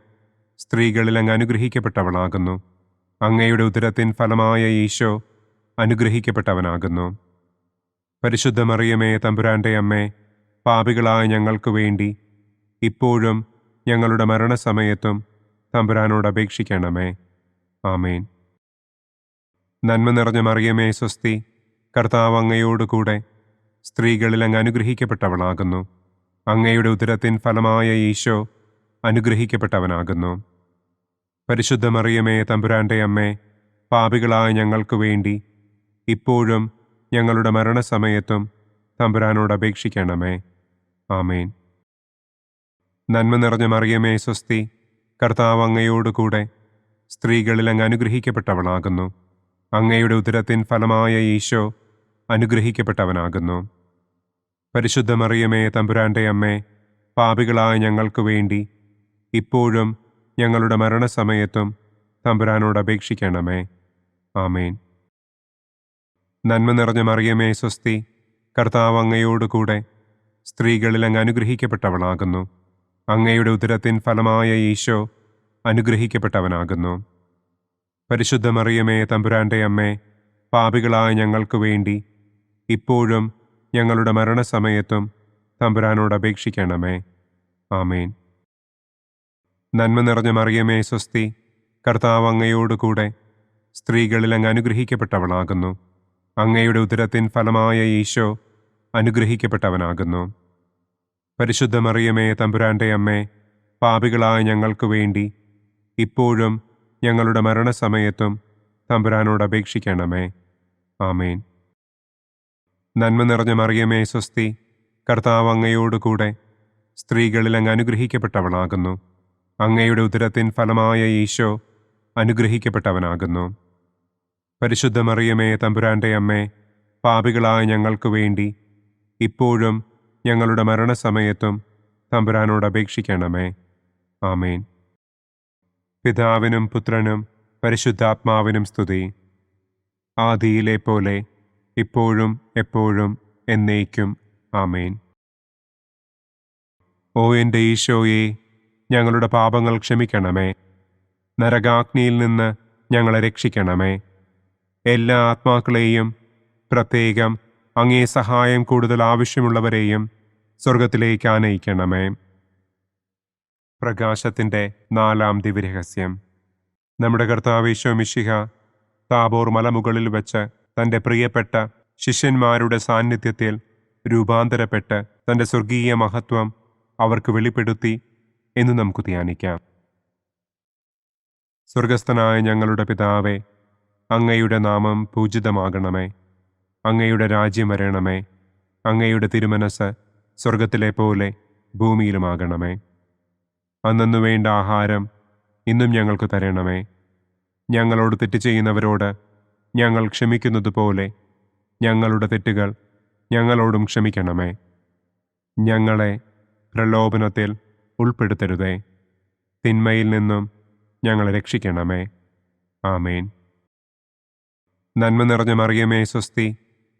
സ്ത്രീകളിൽ അങ്ങ് അനുഗ്രഹിക്കപ്പെട്ടവളാകുന്നു. അങ്ങയുടെ ഉദരത്തിൻ ഫലമായ ഈശോ അനുഗ്രഹിക്കപ്പെട്ടവനാകുന്നു. പരിശുദ്ധ മറിയമേ തമ്പുരാന്റെ അമ്മേ, പാപികളായ ഞങ്ങൾക്ക് വേണ്ടി ഇപ്പോഴും ഞങ്ങളുടെ മരണസമയത്തും തമ്പുരാനോട് അപേക്ഷിക്കണമേ. ആമേൻ. നന്മ നിറഞ്ഞ മറിയമേ സ്വസ്തി, കർത്താവ് അങ്ങയോടുകൂടെ സ്ത്രീകളിൽ അങ്ങ് അനുഗ്രഹിക്കപ്പെട്ടവളാകുന്നു. അങ്ങയുടെ ഉദരത്തിൻ ഫലമായ ഈശോ അനുഗ്രഹിക്കപ്പെട്ടവനാകുന്നു. പരിശുദ്ധ മറിയമേ തമ്പുരാന്റെ അമ്മേ, പാപികളായ ഞങ്ങൾക്ക് വേണ്ടി ഇപ്പോഴും ഞങ്ങളുടെ മരണസമയത്തും തമ്പുരാനോട് അപേക്ഷിക്കണമേ. ആമേൻ. നന്മ നിറഞ്ഞ മറിയമേ സ്വസ്തി, കർത്താവ് അങ്ങയോടുകൂടെ സ്ത്രീകളിൽ അങ്ങ് അനുഗ്രഹിക്കപ്പെട്ടവളാകുന്നു. അങ്ങയുടെ ഉദരത്തിൻ ഫലമായ ഈശോ അനുഗ്രഹിക്കപ്പെട്ടവനാകുന്നു. പരിശുദ്ധ മറിയമേ തമ്പുരാന്റെ അമ്മേ, പാപികളായ ഞങ്ങൾക്ക് വേണ്ടി ഇപ്പോഴും ഞങ്ങളുടെ മരണസമയത്തും തമ്പുരാനോട് അപേക്ഷിക്കണമേ. ആമേൻ. നന്മ നിറഞ്ഞ മറിയമേ സ്വസ്തി, കർത്താവ് അങ്ങയോടുകൂടെ സ്ത്രീകളിൽ അങ്ങ് അനുഗ്രഹിക്കപ്പെട്ടവളാകുന്നു. അങ്ങയുടെ ഉദരത്തിൻ ഫലമായ ഈശോ അനുഗ്രഹിക്കപ്പെട്ടവനാകുന്നു. പരിശുദ്ധ മറിയമേ തമ്പുരാന്റെ അമ്മേ, പാപികളായ ഞങ്ങൾക്ക് വേണ്ടി ഇപ്പോഴും ഞങ്ങളുടെ മരണസമയത്തും തമ്പുരാനോട് അപേക്ഷിക്കണമേ. ആമേൻ. നന്മ നിറഞ്ഞ മറിയമേ സ്വസ്തി, കർത്താവ് അങ്ങയോടുകൂടെ സ്ത്രീകളിൽ അങ്ങ് അനുഗ്രഹിക്കപ്പെട്ടവളാകുന്നു. അങ്ങയുടെ ഉദരത്തിൻ ഫലമായ ഈശോ അനുഗ്രഹിക്കപ്പെട്ടവനാകുന്നു. പരിശുദ്ധ മറിയമേ തമ്പുരാന്റെ അമ്മേ, പാപികളായ ഞങ്ങൾക്ക് വേണ്ടി ഇപ്പോഴും ഞങ്ങളുടെ മരണസമയത്തും തമ്പുരാനോട് അപേക്ഷിക്കണമേ. ആമേൻ. നന്മ നിറഞ്ഞ മറിയമേ സ്വസ്തി, കർത്താവ് അങ്ങയോടുകൂടെ സ്ത്രീകളിൽ അങ്ങ് അനുഗ്രഹിക്കപ്പെട്ടവളാകുന്നു. അങ്ങയുടെ ഉദരത്തിൻ ഫലമായ ഈശോ അനുഗ്രഹിക്കപ്പെട്ടവനാകുന്നു. പരിശുദ്ധ മറിയമേ തമ്പുരാന്റെ അമ്മേ, പാപികളായ ഞങ്ങൾക്ക് വേണ്ടി ഇപ്പോഴും ഞങ്ങളുടെ മരണസമയത്തും തമ്പുരാനോട് അപേക്ഷിക്കണമേ. ആമേൻ. പിതാവിനും പുത്രനും പരിശുദ്ധാത്മാവിനും സ്തുതി. ആദിയിലെ പോലെ ഇപ്പോഴും എപ്പോഴും എന്നേക്കും. ആമേൻ. ഓ എൻ്റെ ഈശോയെ, ഞങ്ങളുടെ പാപങ്ങൾ ക്ഷമിക്കണമേ. നരകാഗ്നിയിൽ നിന്ന് ഞങ്ങളെ രക്ഷിക്കണമേ. എല്ലാ ആത്മാക്കളെയും, പ്രത്യേകം അങ്ങേ സഹായം കൂടുതൽ ആവശ്യമുള്ളവരെയും സ്വർഗത്തിലേക്ക് ആനയിക്കണമേ. പ്രകാശത്തിൻ്റെ 4-ാം ദിവ്യരഹസ്യം. നമ്മുടെ കർത്താവ് ഈശോ മിശിഹ താബോർ മലമുകളിൽ വെച്ച് തൻ്റെ പ്രിയപ്പെട്ട ശിഷ്യന്മാരുടെ സാന്നിധ്യത്തിൽ രൂപാന്തരപ്പെട്ട് തൻ്റെ സ്വർഗീയ മഹത്വം അവർക്ക് വെളിപ്പെടുത്തി എന്ന് നമുക്ക് ധ്യാനിക്കാം. സ്വർഗസ്ഥനായ ഞങ്ങളുടെ പിതാവേ, അങ്ങയുടെ നാമം പൂജിതമാകണമേ. അങ്ങയുടെ രാജ്യം വരണമേ. അങ്ങയുടെ തിരുമനസ് സ്വർഗത്തിലെ പോലെ ഭൂമിയിലുമാകണമേ. അന്നു വേണ്ട ആഹാരം ഇന്നും ഞങ്ങൾക്ക് തരണമേ. ഞങ്ങളോട് തെറ്റ് ചെയ്യുന്നവരോട് ഞങ്ങൾ ക്ഷമിക്കുന്നത് പോലെ ഞങ്ങളുടെ തെറ്റുകൾ ഞങ്ങളോടും ക്ഷമിക്കണമേ. ഞങ്ങളെ പ്രലോഭനത്തിൽ ഉൾപ്പെടുത്തരുതേ. തിന്മയിൽ നിന്നും ഞങ്ങളെ രക്ഷിക്കണമേ. ആമേൻ. നന്മ നിറഞ്ഞ മറിയമേ സ്വസ്തി,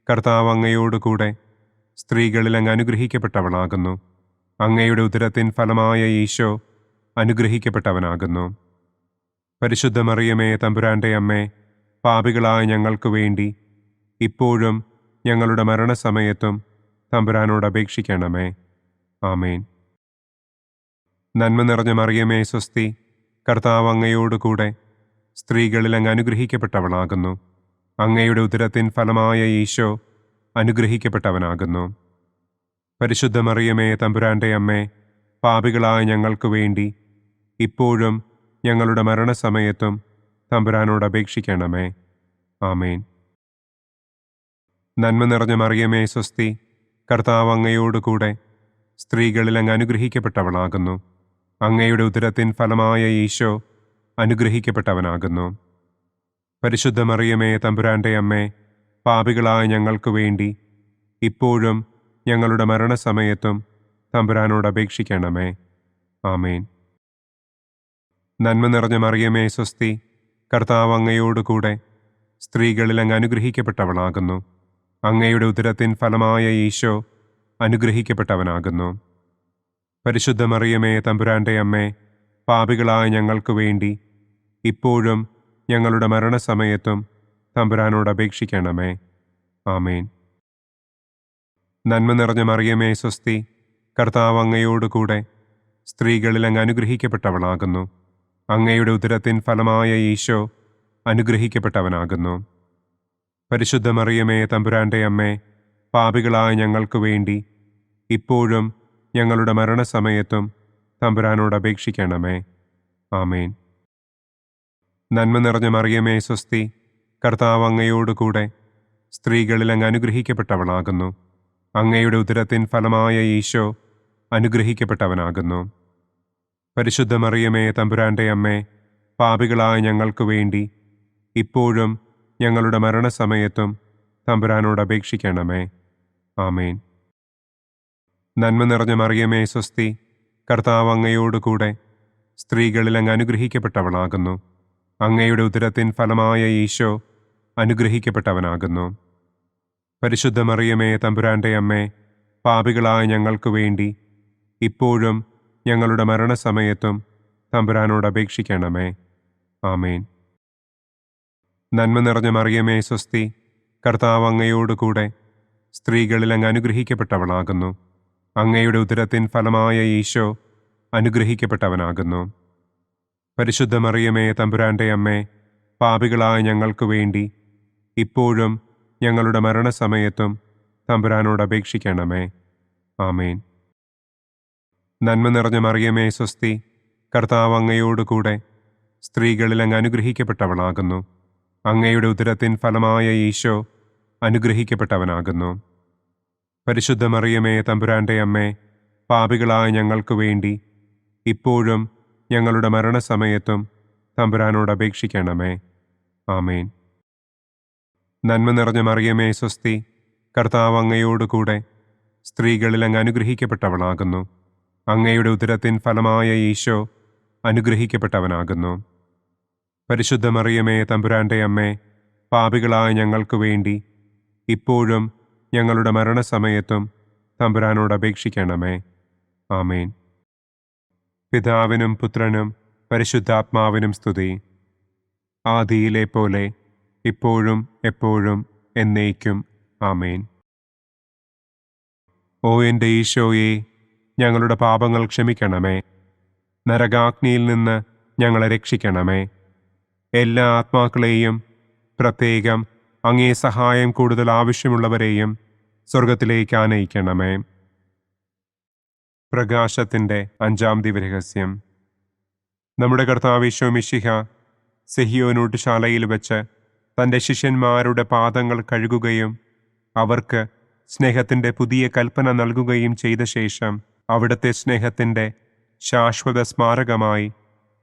കർത്താവ് അങ്ങയോടുകൂടെ സ്ത്രീകളിൽ അങ്ങ് അനുഗ്രഹിക്കപ്പെട്ടവളാകുന്നു. അങ്ങയുടെ ഉദരത്തിൻ ഫലമായ ഈശോ അനുഗ്രഹിക്കപ്പെട്ടവനാകുന്നു. പരിശുദ്ധ മറിയമേ തമ്പുരാന്റെ അമ്മേ, പാപികളായ ഞങ്ങൾക്ക് വേണ്ടി ഇപ്പോഴും ഞങ്ങളുടെ മരണസമയത്തും തമ്പുരാനോട് അപേക്ഷിക്കണമേ. ആമേൻ. നന്മ നിറഞ്ഞ മറിയമേ സ്വസ്തി, കർത്താവ് അങ്ങയോടുകൂടെ സ്ത്രീകളിൽ അങ്ങ് അനുഗ്രഹിക്കപ്പെട്ടവളാകുന്നു. അങ്ങയുടെ ഉദരത്തിൻ ഫലമായ ഈശോ അനുഗ്രഹിക്കപ്പെട്ടവനാകുന്നു. പരിശുദ്ധ മറിയമേ തമ്പുരാന്റെ അമ്മേ, പാപികളായ ഞങ്ങൾക്ക് വേണ്ടി ഇപ്പോഴും ഞങ്ങളുടെ മരണസമയത്തും തമ്പുരാനോട് അപേക്ഷിക്കണമേ. ആമേൻ. നന്മ നിറഞ്ഞ മറിയമേ സ്വസ്തി, കർത്താവ് അങ്ങയോടുകൂടെ സ്ത്രീകളിൽ അങ്ങ് അനുഗ്രഹിക്കപ്പെട്ടവളാകുന്നു. അങ്ങയുടെ ഉദരത്തിൻ ഫലമായ ഈശോ അനുഗ്രഹിക്കപ്പെട്ടവനാകുന്നു. പരിശുദ്ധ മറിയമേ തമ്പുരാന്റെ അമ്മേ, പാപികളായ ഞങ്ങൾക്ക് വേണ്ടി ഇപ്പോഴും ഞങ്ങളുടെ മരണസമയത്തും തമ്പുരാനോട് അപേക്ഷിക്കണമേ. ആമേൻ. നന്മ നിറഞ്ഞ മറിയമേ സ്വസ്തി, കർത്താവ് അങ്ങയോടുകൂടെ സ്ത്രീകളിൽ അങ്ങ് അനുഗ്രഹിക്കപ്പെട്ടവളാകുന്നു. അങ്ങയുടെ ഉദരത്തിൻ ഫലമായ ഈശോ അനുഗ്രഹിക്കപ്പെട്ടവനാകുന്നു. പരിശുദ്ധ മറിയമേ തമ്പുരാന്റെ അമ്മേ, പാപികളായ ഞങ്ങൾക്ക് വേണ്ടി ഇപ്പോഴും ഞങ്ങളുടെ മരണസമയത്തും തമ്പുരാനോട് അപേക്ഷിക്കണമേ. ആമേൻ. നന്മ നിറഞ്ഞ മറിയമേ സ്വസ്തി, കർത്താവ് അങ്ങയോടുകൂടെ സ്ത്രീകളിൽ അങ്ങ് അനുഗ്രഹിക്കപ്പെട്ടവളാകുന്നു. അങ്ങയുടെ ഉദരത്തിൻ ഫലമായ ഈശോ അനുഗ്രഹിക്കപ്പെട്ടവനാകുന്നു. പരിശുദ്ധ മറിയമേ തമ്പുരാന്റെ അമ്മേ, പാപികളായ ഞങ്ങൾക്ക് വേണ്ടി ഇപ്പോഴും ഞങ്ങളുടെ മരണസമയത്തും തമ്പുരാനോട് അപേക്ഷിക്കണമേ. ആമേൻ. നന്മ നിറഞ്ഞ മറിയമേ സ്വസ്തി, കർത്താവ് അങ്ങയോടുകൂടെ സ്ത്രീകളിൽ അങ്ങ് അനുഗ്രഹിക്കപ്പെട്ടവളാകുന്നു. അങ്ങയുടെ ഉദരത്തിൻ ഫലമായ ഈശോ അനുഗ്രഹിക്കപ്പെട്ടവനാകുന്നു. പരിശുദ്ധ മറിയമേ തമ്പുരാന്റെ അമ്മേ, പാപികളായ ഞങ്ങൾക്ക് വേണ്ടി ഇപ്പോഴും ഞങ്ങളുടെ മരണസമയത്തും തമ്പുരാനോട് അപേക്ഷിക്കണമേ. ആമേൻ. നന്മ നിറഞ്ഞ മറിയമേ സ്വസ്തി, കർത്താവ് അങ്ങയോടുകൂടെ സ്ത്രീകളിൽ അങ്ങ് അനുഗ്രഹിക്കപ്പെട്ടവളാകുന്നു. അങ്ങയുടെ ഉദരത്തിൻ ഫലമായ ഈശോ അനുഗ്രഹിക്കപ്പെട്ടവനാകുന്നു. പരിശുദ്ധ മറിയമേ തമ്പുരാന്റെ അമ്മേ, പാപികളായ ഞങ്ങൾക്ക് വേണ്ടി ഇപ്പോഴും ഞങ്ങളുടെ മരണസമയത്തും തമ്പുരാനോട് അപേക്ഷിക്കണമേ. ആമേൻ. നന്മ നിറഞ്ഞ മറിയമേ സ്വസ്തി, കർത്താവ് അങ്ങയോടുകൂടെ സ്ത്രീകളിൽ അങ്ങ് അനുഗ്രഹിക്കപ്പെട്ടവളാകുന്നു. അങ്ങയുടെ ഉദരത്തിൻ ഫലമായ ഈശോ അനുഗ്രഹിക്കപ്പെട്ടവനാകുന്നു. പരിശുദ്ധ മറിയമേ തമ്പുരാന്റെ അമ്മേ, പാപികളായ ഞങ്ങൾക്ക് വേണ്ടി ഇപ്പോഴും ഞങ്ങളുടെ മരണസമയത്തും തമ്പുരാനോട് അപേക്ഷിക്കണമേ. ആമേൻ. നന്മ നിറഞ്ഞ മറിയമേ സ്വസ്തി, കർത്താവ് അങ്ങയോടുകൂടെ സ്ത്രീകളിൽ അങ്ങ് അനുഗ്രഹിക്കപ്പെട്ടവളാകുന്നു. അങ്ങയുടെ ഉദരത്തിൻ ഫലമായ ഈശോ അനുഗ്രഹിക്കപ്പെട്ടവനാകുന്നു. പരിശുദ്ധ മറിയമേ തമ്പുരാന്റെ അമ്മേ, പാപികളായ ഞങ്ങൾക്ക് വേണ്ടി ഇപ്പോഴും ഞങ്ങളുടെ മരണസമയത്തും തമ്പുരാനോട് അപേക്ഷിക്കണമേ. ആമേൻ. നന്മ നിറഞ്ഞ മറിയമേ സ്വസ്തി, കർത്താവ് അങ്ങയോടുകൂടെ സ്ത്രീകളിൽ അങ്ങ് അനുഗ്രഹിക്കപ്പെട്ടവളാകുന്നു. അങ്ങയുടെ ഉദരത്തിൻ ഫലമായ ഈശോ അനുഗ്രഹിക്കപ്പെട്ടവനാകുന്നു. പരിശുദ്ധ മറിയമേ തമ്പുരാന്റെ അമ്മേ, പാപികളായ ഞങ്ങൾക്ക് വേണ്ടി ഇപ്പോഴും ഞങ്ങളുടെ മരണസമയത്തും തമ്പുരാനോട് അപേക്ഷിക്കണമേ. ആമേൻ. പിതാവിനും പുത്രനും പരിശുദ്ധാത്മാവിനും സ്തുതി. ആദിയിലെ പോലെ ഇപ്പോഴും എപ്പോഴും എന്നേക്കും. ആമേൻ. ഓ എൻ്റെ ഈശോയെ, ഞങ്ങളുടെ പാപങ്ങൾ ക്ഷമിക്കണമേ. നരകാഗ്നിയിൽ നിന്ന് ഞങ്ങളെ രക്ഷിക്കണമേ. എല്ലാ ആത്മാക്കളെയും, പ്രത്യേകം അങ്ങേ സഹായം കൂടുതൽ ആവശ്യമുള്ളവരെയും സ്വർഗത്തിലേക്ക് ആനയിക്കണമേ. പ്രകാശത്തിൻ്റെ 5-ാം ദിവ്യരഹസ്യം. നമ്മുടെ കർത്താവ് ഈശോ മിശിഹ സെഹിയോനൂട്ടുശാലയിൽ വെച്ച് തൻ്റെ ശിഷ്യന്മാരുടെ പാദങ്ങൾ കഴുകുകയും അവർക്ക് സ്നേഹത്തിൻ്റെ പുതിയ കൽപ്പന നൽകുകയും ചെയ്ത ശേഷം അവിടുത്തെ സ്നേഹത്തിൻ്റെ ശാശ്വത സ്മാരകമായി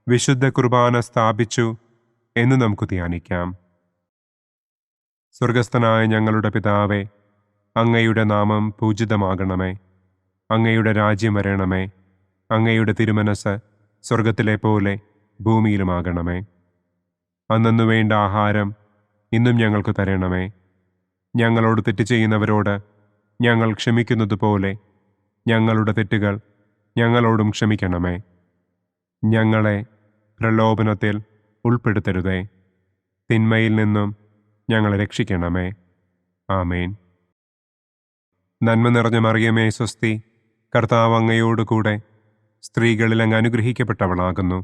വിശുദ്ധ കുർബാന സ്ഥാപിച്ചു എന്ന് നമുക്ക് ധ്യാനിക്കാം. സ്വർഗസ്ഥനായ ഞങ്ങളുടെ പിതാവേ, അങ്ങയുടെ നാമം പൂജിതമാകണമേ. അങ്ങയുടെ രാജ്യം വരണമേ. അങ്ങയുടെ തിരുമനസ് സ്വർഗത്തിലെ പോലെ ഭൂമിയിലുമാകണമേ. അന്നന്നു വേണ്ട ആഹാരം ഇന്നും ഞങ്ങൾക്ക് തരണമേ. ഞങ്ങളോട് തെറ്റ് ചെയ്യുന്നവരോട് ഞങ്ങൾ ക്ഷമിക്കുന്നത് പോലെ ഞങ്ങളുടെ തെറ്റുകൾ ഞങ്ങളോടും ക്ഷമിക്കണമേ. ഞങ്ങളെ പ്രലോഭനത്തിൽ ഉൾപ്പെടുത്തരുതേ. തിന്മയിൽ നിന്നും ഞങ്ങളെ രക്ഷിക്കണമേ. ആമേൻ. നന്മ നിറഞ്ഞ മറിയമേ സ്വസ്തി, കർത്താവ് അങ്ങയോടുകൂടെ സ്ത്രീകളിൽ അങ്ങ് അനുഗ്രഹിക്കപ്പെട്ടവളാകുന്നു.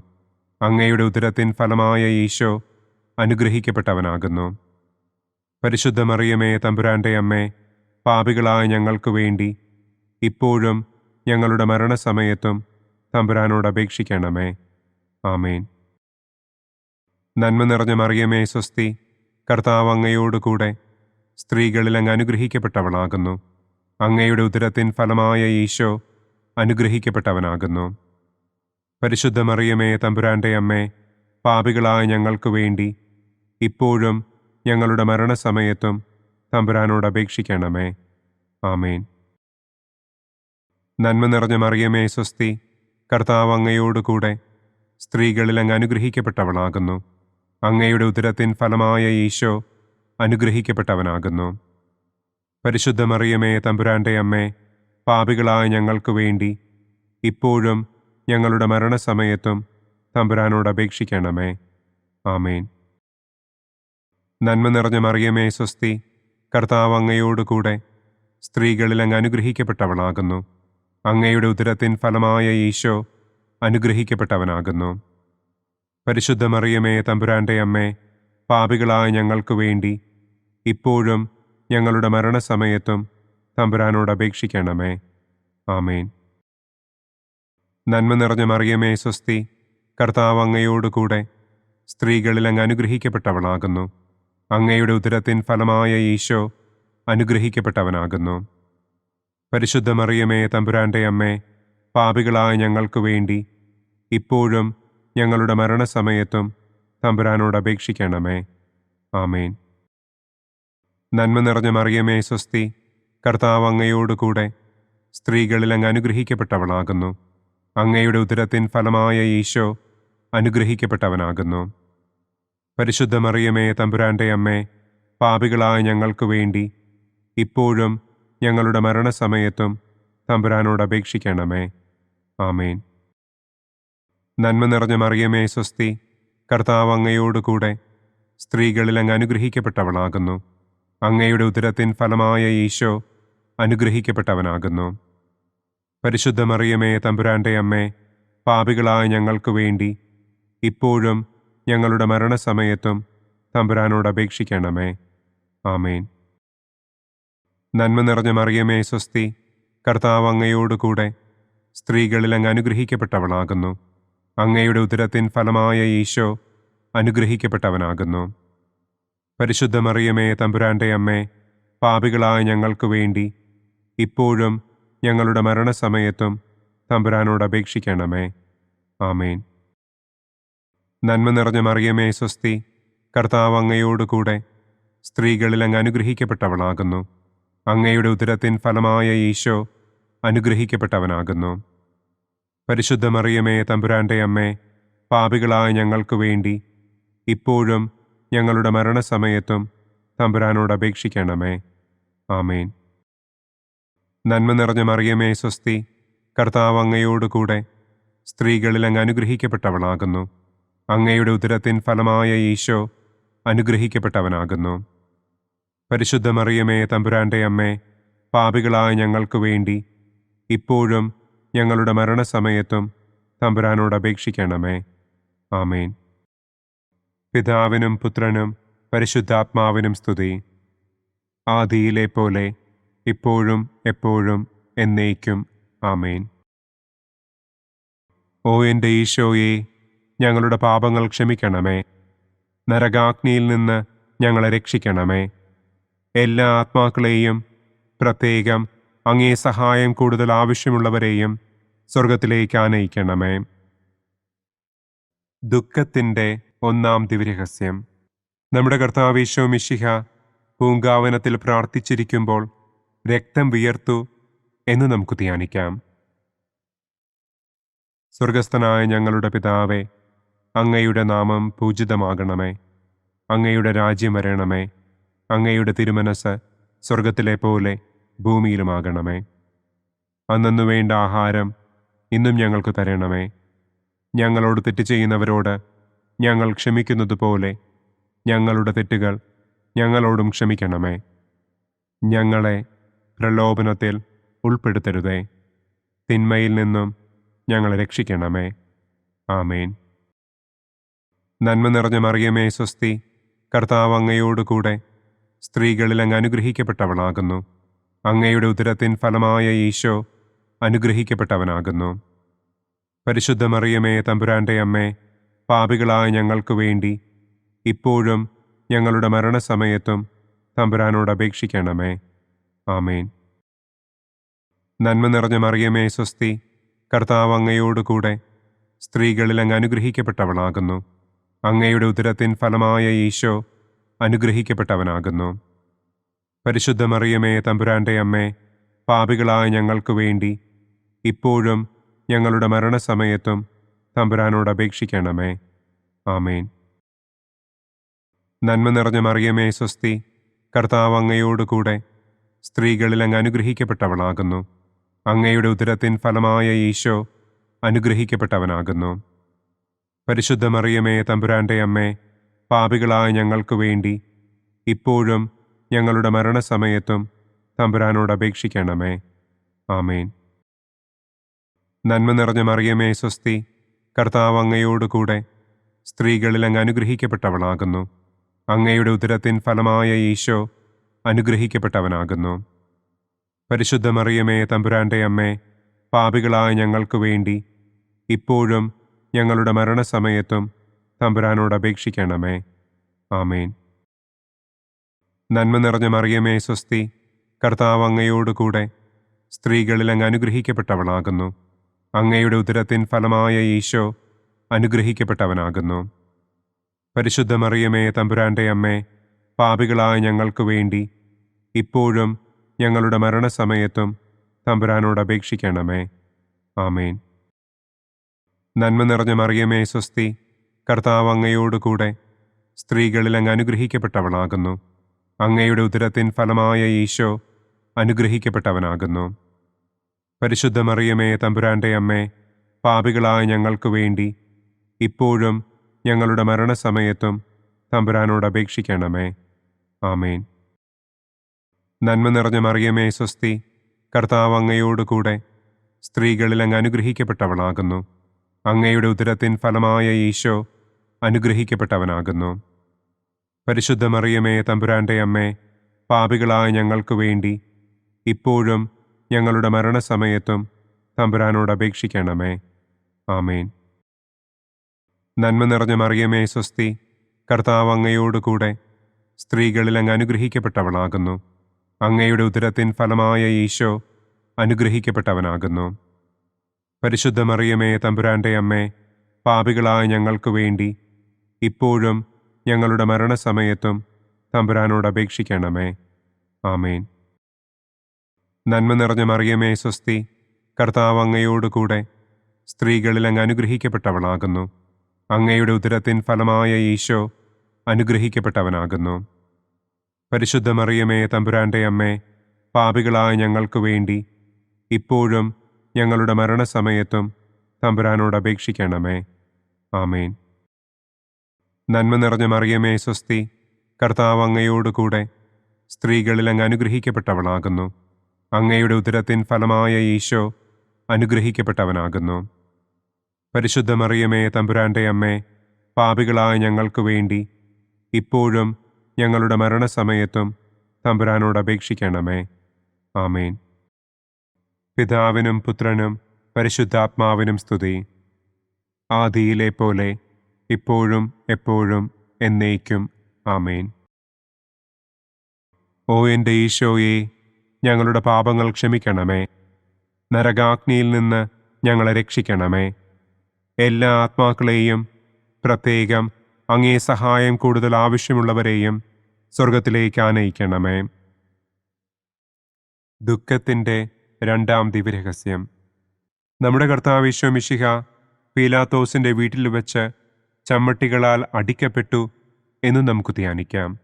അങ്ങയുടെ ഉദരത്തിൻ ഫലമായ ഈശോ അനുഗ്രഹിക്കപ്പെട്ടവനാകുന്നു. പരിശുദ്ധ മറിയമേ തമ്പുരാന്റെ അമ്മേ, പാപികളായ ഞങ്ങൾക്ക് വേണ്ടി ഇപ്പോഴും ഞങ്ങളുടെ മരണസമയത്തും തമ്പുരാനോട് അപേക്ഷിക്കണമേ. ആമേൻ. നന്മ നിറഞ്ഞ മറിയമേ സ്വസ്തി, കർത്താവ് അങ്ങയോടുകൂടെ സ്ത്രീകളിൽ അങ്ങ് അനുഗ്രഹിക്കപ്പെട്ടവളാകുന്നു. അങ്ങയുടെ ഉദരത്തിൻ ഫലമായ ഈശോ അനുഗ്രഹിക്കപ്പെട്ടവനാകുന്നു. പരിശുദ്ധ മറിയമേ തമ്പുരാന്റെ അമ്മേ, പാപികളായ ഞങ്ങൾക്ക് വേണ്ടി ഇപ്പോഴും ഞങ്ങളുടെ മരണസമയത്തും തമ്പുരാനോട് അപേക്ഷിക്കണമേ. ആമേൻ. നന്മ നിറഞ്ഞ മറിയമേ സ്വസ്തി, കർത്താവ് അങ്ങയോടുകൂടെ സ്ത്രീകളിൽ അങ്ങ് അനുഗ്രഹിക്കപ്പെട്ടവളാകുന്നു. അങ്ങയുടെ ഉദരത്തിൻ ഫലമായ ഈശോ അനുഗ്രഹിക്കപ്പെട്ടവനാകുന്നു. പരിശുദ്ധ മറിയമേ തമ്പുരാന്റെ അമ്മേ, പാപികളായ ഞങ്ങൾക്ക് വേണ്ടി ഇപ്പോഴും ഞങ്ങളുടെ മരണസമയത്തും തമ്പുരാനോട് അപേക്ഷിക്കണമേ. ആമേൻ. നന്മ നിറഞ്ഞ മറിയമേ സ്വസ്തി, കർത്താവ് അങ്ങയോടുകൂടെ സ്ത്രീകളിൽ അങ്ങ് അനുഗ്രഹിക്കപ്പെട്ടവളാകുന്നു. അങ്ങയുടെ ഉദരത്തിൻ ഫലമായ ഈശോ അനുഗ്രഹിക്കപ്പെട്ടവനാകുന്നു. പരിശുദ്ധ മറിയമേ തമ്പുരാന്റെ അമ്മേ, പാപികളായ ഞങ്ങൾക്ക് വേണ്ടി ഇപ്പോഴും ഞങ്ങളുടെ മരണസമയത്തും തമ്പുരാനോട് അപേക്ഷിക്കണമേ. ആമേൻ. നന്മ നിറഞ്ഞ മറിയമേ സ്വസ്തി, കർത്താവ് അങ്ങയോടുകൂടെ സ്ത്രീകളിൽ അങ്ങ് അനുഗ്രഹിക്കപ്പെട്ടവളാകുന്നു. അങ്ങയുടെ ഉദരത്തിൻ ഫലമായ ഈശോ അനുഗ്രഹിക്കപ്പെട്ടവനാകുന്നു. പരിശുദ്ധ മറിയമേ തമ്പുരാന്റെ അമ്മേ, പാപികളായ ഞങ്ങൾക്ക് വേണ്ടി ഇപ്പോഴും ഞങ്ങളുടെ മരണസമയത്തും തമ്പുരാനോട് അപേക്ഷിക്കണമേ. ആമേൻ. നന്മ നിറഞ്ഞ മറിയമേ സ്വസ്തി, കർത്താവ് അങ്ങയോടുകൂടെ സ്ത്രീകളിൽ അങ്ങ് അനുഗ്രഹിക്കപ്പെട്ടവളാകുന്നു. അങ്ങയുടെ ഉദരത്തിൻ ഫലമായ ഈശോ അനുഗ്രഹിക്കപ്പെട്ടവനാകുന്നു. പരിശുദ്ധ മറിയമേ തമ്പുരാന്റെ അമ്മേ, പാപികളായ ഞങ്ങൾക്ക് വേണ്ടി ഇപ്പോഴും ഞങ്ങളുടെ മരണസമയത്തും തമ്പുരാനോട് അപേക്ഷിക്കണമേ. ആമേൻ. നന്മ നിറഞ്ഞ മറിയമേ സ്വസ്തി, കർത്താവ് അങ്ങയോട് കൂടെ സ്ത്രീകളിൽ അങ്ങ് അനുഗ്രഹിക്കപ്പെട്ടവളാകുന്നു. അങ്ങയുടെ ഉദരത്തിൻ ഫലമായ ഈശോ അനുഗ്രഹിക്കപ്പെട്ടവനാകുന്നു. പരിശുദ്ധ മറിയമേ തമ്പുരാൻ്റെ അമ്മേ, പാപികളായ ഞങ്ങൾക്ക് വേണ്ടി ഇപ്പോഴും ഞങ്ങളുടെ മരണസമയത്തും തമ്പുരാനോട് അപേക്ഷിക്കണമേ. ആമേൻ. നന്മ നിറഞ്ഞ മറിയമേ സ്വസ്തി, കർത്താവ് അങ്ങയോട് കൂടെ സ്ത്രീകളിൽ അങ്ങ് അനുഗ്രഹിക്കപ്പെട്ടവളാകുന്നു. അങ്ങയുടെ ഉദരത്തിൻ ഫലമായ ഈശോ അനുഗ്രഹിക്കപ്പെട്ടവനാകുന്നു. പരിശുദ്ധ മറിയമേ തമ്പുരാൻ്റെ അമ്മേ, പാപികളായ ഞങ്ങൾക്ക് വേണ്ടി ഇപ്പോഴും ഞങ്ങളുടെ മരണസമയത്തും തമ്പുരാനോട് അപേക്ഷിക്കണമേ. ആമേൻ. നന്മ നിറഞ്ഞ മറിയമേ സ്വസ്തി, കർത്താവ് അങ്ങയോട് കൂടെ സ്ത്രീകളിൽ അങ്ങ് അനുഗ്രഹിക്കപ്പെട്ടവളാകുന്നു. അങ്ങയുടെ ഉദരത്തിൻ ഫലമായ ഈശോ അനുഗ്രഹിക്കപ്പെട്ടവനാകുന്നു. പരിശുദ്ധ മറിയമേ തമ്പുരാൻ്റെ അമ്മേ, പാപികളായ ഞങ്ങൾക്ക് വേണ്ടി ഇപ്പോഴും ഞങ്ങളുടെ മരണസമയത്തും തമ്പുരാനോട് അപേക്ഷിക്കണമേ. ആമേൻ. നന്മ നിറഞ്ഞ മറിയമേ സ്വസ്തി, കർത്താവ് അങ്ങയോട് കൂടെ സ്ത്രീകളിൽ അങ്ങ് അനുഗ്രഹിക്കപ്പെട്ടവളാകുന്നു. അങ്ങയുടെ ഉദരത്തിൻ ഫലമായ ഈശോ അനുഗ്രഹിക്കപ്പെട്ടവനാകുന്നു. പരിശുദ്ധ മറിയമേ തമ്പുരാൻ്റെ അമ്മേ, പാപികളായ ഞങ്ങൾക്ക് വേണ്ടി ഇപ്പോഴും ഞങ്ങളുടെ മരണസമയത്തും തമ്പുരാനോട് അപേക്ഷിക്കണമേ. ആമേൻ. പിതാവിനും പുത്രനും പരിശുദ്ധാത്മാവിനും സ്തുതി. ആദിയിലെ പോലെ ഇപ്പോഴും എപ്പോഴും എന്നേക്കും. ആമേൻ. ഓ എൻ്റെ ഈശോയെ, ഞങ്ങളുടെ പാപങ്ങൾ ക്ഷമിക്കണമേ. നരകാഗ്നിയിൽ നിന്ന് ഞങ്ങളെ രക്ഷിക്കണമേ. എല്ലാ ആത്മാക്കളെയും, പ്രത്യേകം അങ്ങേ സഹായം കൂടുതൽ ആവശ്യമുള്ളവരെയും സ്വർഗത്തിലേക്ക് ആനയിക്കണമേ. ദുഃഖത്തിൻ്റെ ഒന്നാം ദിവ്യരഹസ്യം. നമ്മുടെ കർത്താവ് ഈശോ മിശിഹ പൂങ്കാവനത്തിൽ പ്രാർത്ഥിച്ചിരിക്കുമ്പോൾ രക്തം വിയർത്തു എന്ന് നമുക്ക് ധ്യാനിക്കാം. സ്വർഗസ്ഥനായ ഞങ്ങളുടെ പിതാവേ, അങ്ങയുടെ നാമം പൂജിതമാകണമേ. അങ്ങയുടെ രാജ്യം വരണമേ. അങ്ങയുടെ തിരുമനസ് സ്വർഗത്തിലെ പോലെ ഭൂമിയിലുമാകണമേ. അന്നന്നു വേണ്ട ആഹാരം ഇന്നും ഞങ്ങൾക്ക് തരണമേ. ഞങ്ങളോട് തെറ്റ് ചെയ്യുന്നവരോട് ഞങ്ങൾ ക്ഷമിക്കുന്നതുപോലെ ഞങ്ങളുടെ തെറ്റുകൾ ഞങ്ങളോടും ക്ഷമിക്കണമേ. ഞങ്ങളെ പ്രലോഭനത്തിൽ ഉൾപ്പെടുത്തരുതേ. തിന്മയിൽ നിന്നും ഞങ്ങളെ രക്ഷിക്കണമേ. ആമേൻ. നന്മ നിറഞ്ഞ മറിയമേ സ്വസ്തി, കർത്താവ് അങ്ങയോട് കൂടെ സ്ത്രീകളിൽ അങ്ങ് അനുഗ്രഹിക്കപ്പെട്ടവളാകുന്നു. അങ്ങയുടെ ഉദരത്തിൻ ഫലമായ ഈശോ അനുഗ്രഹിക്കപ്പെട്ടവനാകുന്നു. പരിശുദ്ധ മറിയമേ തമ്പുരാൻ്റെ അമ്മേ, പാപികളായ ഞങ്ങൾക്ക് വേണ്ടി ഇപ്പോഴും ഞങ്ങളുടെ മരണസമയത്തും തമ്പുരാനോട് അപേക്ഷിക്കണമേ. ആമേൻ. നന്മ നിറഞ്ഞ മറിയമേ സ്വസ്തി, കർത്താവ് അങ്ങയോട് കൂടെ സ്ത്രീകളിൽ അങ്ങ് അനുഗ്രഹിക്കപ്പെട്ടവളാകുന്നു. അങ്ങയുടെ ഉദരത്തിൻ ഫലമായ ഈശോ അനുഗ്രഹിക്കപ്പെട്ടവനാകുന്നു. പരിശുദ്ധ മറിയമേ തമ്പുരാൻ്റെ അമ്മേ, പാപികളായ ഞങ്ങൾക്ക് വേണ്ടി ഇപ്പോഴും ഞങ്ങളുടെ മരണസമയത്തും തമ്പുരാനോട് അപേക്ഷിക്കണമേ. ആമേൻ. നന്മ നിറഞ്ഞ മറിയമേ സ്വസ്തി, കർത്താവ് അങ്ങയോട് കൂടെ സ്ത്രീകളിൽ അങ്ങ് അനുഗ്രഹിക്കപ്പെട്ടവളാകുന്നു. അങ്ങയുടെ ഉദരത്തിൻ ഫലമായ ഈശോ അനുഗ്രഹിക്കപ്പെട്ടവനാകുന്നു. പരിശുദ്ധ മറിയമേ തമ്പുരാൻ്റെ അമ്മേ, പാപികളായ ഞങ്ങൾക്ക് വേണ്ടി ഇപ്പോഴും ഞങ്ങളുടെ മരണസമയത്തും തമ്പുരാനോട് അപേക്ഷിക്കണമേ. ആമേൻ. നന്മ നിറഞ്ഞ മറിയമേ സ്വസ്തി, കർത്താവ് അങ്ങയോട് കൂടെ സ്ത്രീകളിൽ അങ്ങ് അനുഗ്രഹിക്കപ്പെട്ടവളാകുന്നു. അങ്ങയുടെ ഉദരത്തിൻ ഫലമായ ഈശോ അനുഗ്രഹിക്കപ്പെട്ടവനാകുന്നു. പരിശുദ്ധ മറിയമേ തമ്പുരാൻ്റെ അമ്മേ, പാപികളായ ഞങ്ങൾക്ക് വേണ്ടി ഇപ്പോഴും ഞങ്ങളുടെ മരണസമയത്തും തമ്പുരാനോട് അപേക്ഷിക്കണമേ. ആമേൻ. നന്മ നിറഞ്ഞ മറിയമേ സ്വസ്തി, കർത്താവ് അങ്ങയോട് കൂടെ സ്ത്രീകളിൽ അങ്ങ് അനുഗ്രഹിക്കപ്പെട്ടവളാകുന്നു. അങ്ങയുടെ ഉദരത്തിൻ ഫലമായ ഈശോ അനുഗ്രഹിക്കപ്പെട്ടവനാകുന്നു. പരിശുദ്ധ മറിയമേ തമ്പുരാൻ്റെ അമ്മേ, പാപികളായ ഞങ്ങൾക്ക് വേണ്ടി ഇപ്പോഴും ഞങ്ങളുടെ മരണസമയത്തും തമ്പുരാനോട് അപേക്ഷിക്കണമേ. ആമേൻ. നന്മ നിറഞ്ഞ മറിയമേ സ്വസ്തി, കർത്താവ് അങ്ങയോട് കൂടെ സ്ത്രീകളിൽ അങ്ങ് അനുഗ്രഹിക്കപ്പെട്ടവളാകുന്നു. അങ്ങയുടെ ഉദരത്തിൻ ഫലമായ ഈശോ അനുഗ്രഹിക്കപ്പെട്ടവനാകുന്നു. പരിശുദ്ധ മറിയമേ, തമ്പുരാന്റെ അമ്മേ, പാപികളായ ഞങ്ങൾക്ക് വേണ്ടി ഇപ്പോഴും ഞങ്ങളുടെ മരണസമയത്തും തമ്പുരാനോട് അപേക്ഷിക്കണമേ. ആമേൻ. നന്മ നിറഞ്ഞ മറിയമേ, സ്വസ്തി, കർത്താവ് അങ്ങയോടുകൂടെ സ്ത്രീകളിൽ അങ്ങ് അനുഗ്രഹിക്കപ്പെട്ടവളാകുന്നു. അങ്ങയുടെ ഉദരത്തിൻ ഫലമായ ഈശോ അനുഗ്രഹിക്കപ്പെട്ടവനാകുന്നു. പരിശുദ്ധ മറിയമേ, തമ്പുരാന്റെ അമ്മേ, പാപികളായ ഞങ്ങൾക്ക് വേണ്ടി ഇപ്പോഴും ഞങ്ങളുടെ മരണസമയത്തും തമ്പുരാനോട് അപേക്ഷിക്കണമേ. ആമേൻ. നന്മ നിറഞ്ഞ മറിയമേ, സ്വസ്തി, കർത്താവ് അങ്ങയോടുകൂടെ സ്ത്രീകളിൽ അങ്ങ് അനുഗ്രഹിക്കപ്പെട്ടവളാകുന്നു. അങ്ങയുടെ ഉദരത്തിൻ ഫലമായ ഈശോ അനുഗ്രഹിക്കപ്പെട്ടവനാകുന്നു. പരിശുദ്ധ മറിയമേ, തമ്പുരാന്റെ അമ്മേ, പാപികളായ ഞങ്ങൾക്ക് വേണ്ടി ഇപ്പോഴും ഞങ്ങളുടെ മരണസമയത്തും തമ്പുരാനോട് അപേക്ഷിക്കണമേ. ആമേൻ. നന്മ നിറഞ്ഞ മറിയമേ, സ്വസ്തി, കർത്താവ് അങ്ങയോടുകൂടെ സ്ത്രീകളിൽ അങ്ങ് അനുഗ്രഹിക്കപ്പെട്ടവളാകുന്നു. അങ്ങയുടെ ഉദരത്തിൻ ഫലമായ ഈശോ അനുഗ്രഹിക്കപ്പെട്ടവനാകുന്നു. പരിശുദ്ധ മറിയമേ, തമ്പുരാന്റെ അമ്മേ, പാപികളായ ഞങ്ങൾക്ക് വേണ്ടി ഇപ്പോഴും ഞങ്ങളുടെ മരണസമയത്തും തമ്പുരാനോട് അപേക്ഷിക്കണമേ. ആമേൻ. നന്മ നിറഞ്ഞ മറിയമേ, സ്വസ്തി, കർത്താവ് അങ്ങയോടുകൂടെ സ്ത്രീകളിൽ അങ്ങ് അനുഗ്രഹിക്കപ്പെട്ടവളാകുന്നു. അങ്ങയുടെ ഉദരത്തിൻ ഫലമായ ഈശോ അനുഗ്രഹിക്കപ്പെട്ടവനാകുന്നു. പരിശുദ്ധ മറിയമേ, തമ്പുരാന്റെ അമ്മേ, പാപികളായ ഞങ്ങൾക്ക് വേണ്ടി ഇപ്പോഴും ഞങ്ങളുടെ മരണസമയത്തും തമ്പുരാനോട് അപേക്ഷിക്കണമേ. ആമേൻ. പിതാവിനും പുത്രനും പരിശുദ്ധാത്മാവിനും സ്തുതി. ആദിയിലെ പോലെ ഇപ്പോഴും എപ്പോഴും എന്നേക്കും. ആമേൻ. ഓ എൻ്റെ ഈശോയെ, ഞങ്ങളുടെ പാപങ്ങൾ ക്ഷമിക്കണമേ. നരകാഗ്നിയിൽ നിന്ന് ഞങ്ങളെ രക്ഷിക്കണമേ. എല്ലാ ആത്മാക്കളെയും, പ്രത്യേകം അങ്ങേ സഹായം കൂടുതൽ ആവശ്യമുള്ളവരെയും സ്വർഗത്തിലേക്ക് ആനയിക്കണമേ. ദുഃഖത്തിൻ്റെ രണ്ടാം ദിവ്യരഹസ്യം. നമ്മുടെ കർത്താവ് ഈശോ മിശിഹ പീലാത്തോസിൻ്റെ വീട്ടിൽ വെച്ച് ചമ്മട്ടികളാൽ അടിക്കപ്പെട്ടു എന്ന് നമുക്ക് ധ്യാനിക്കാം.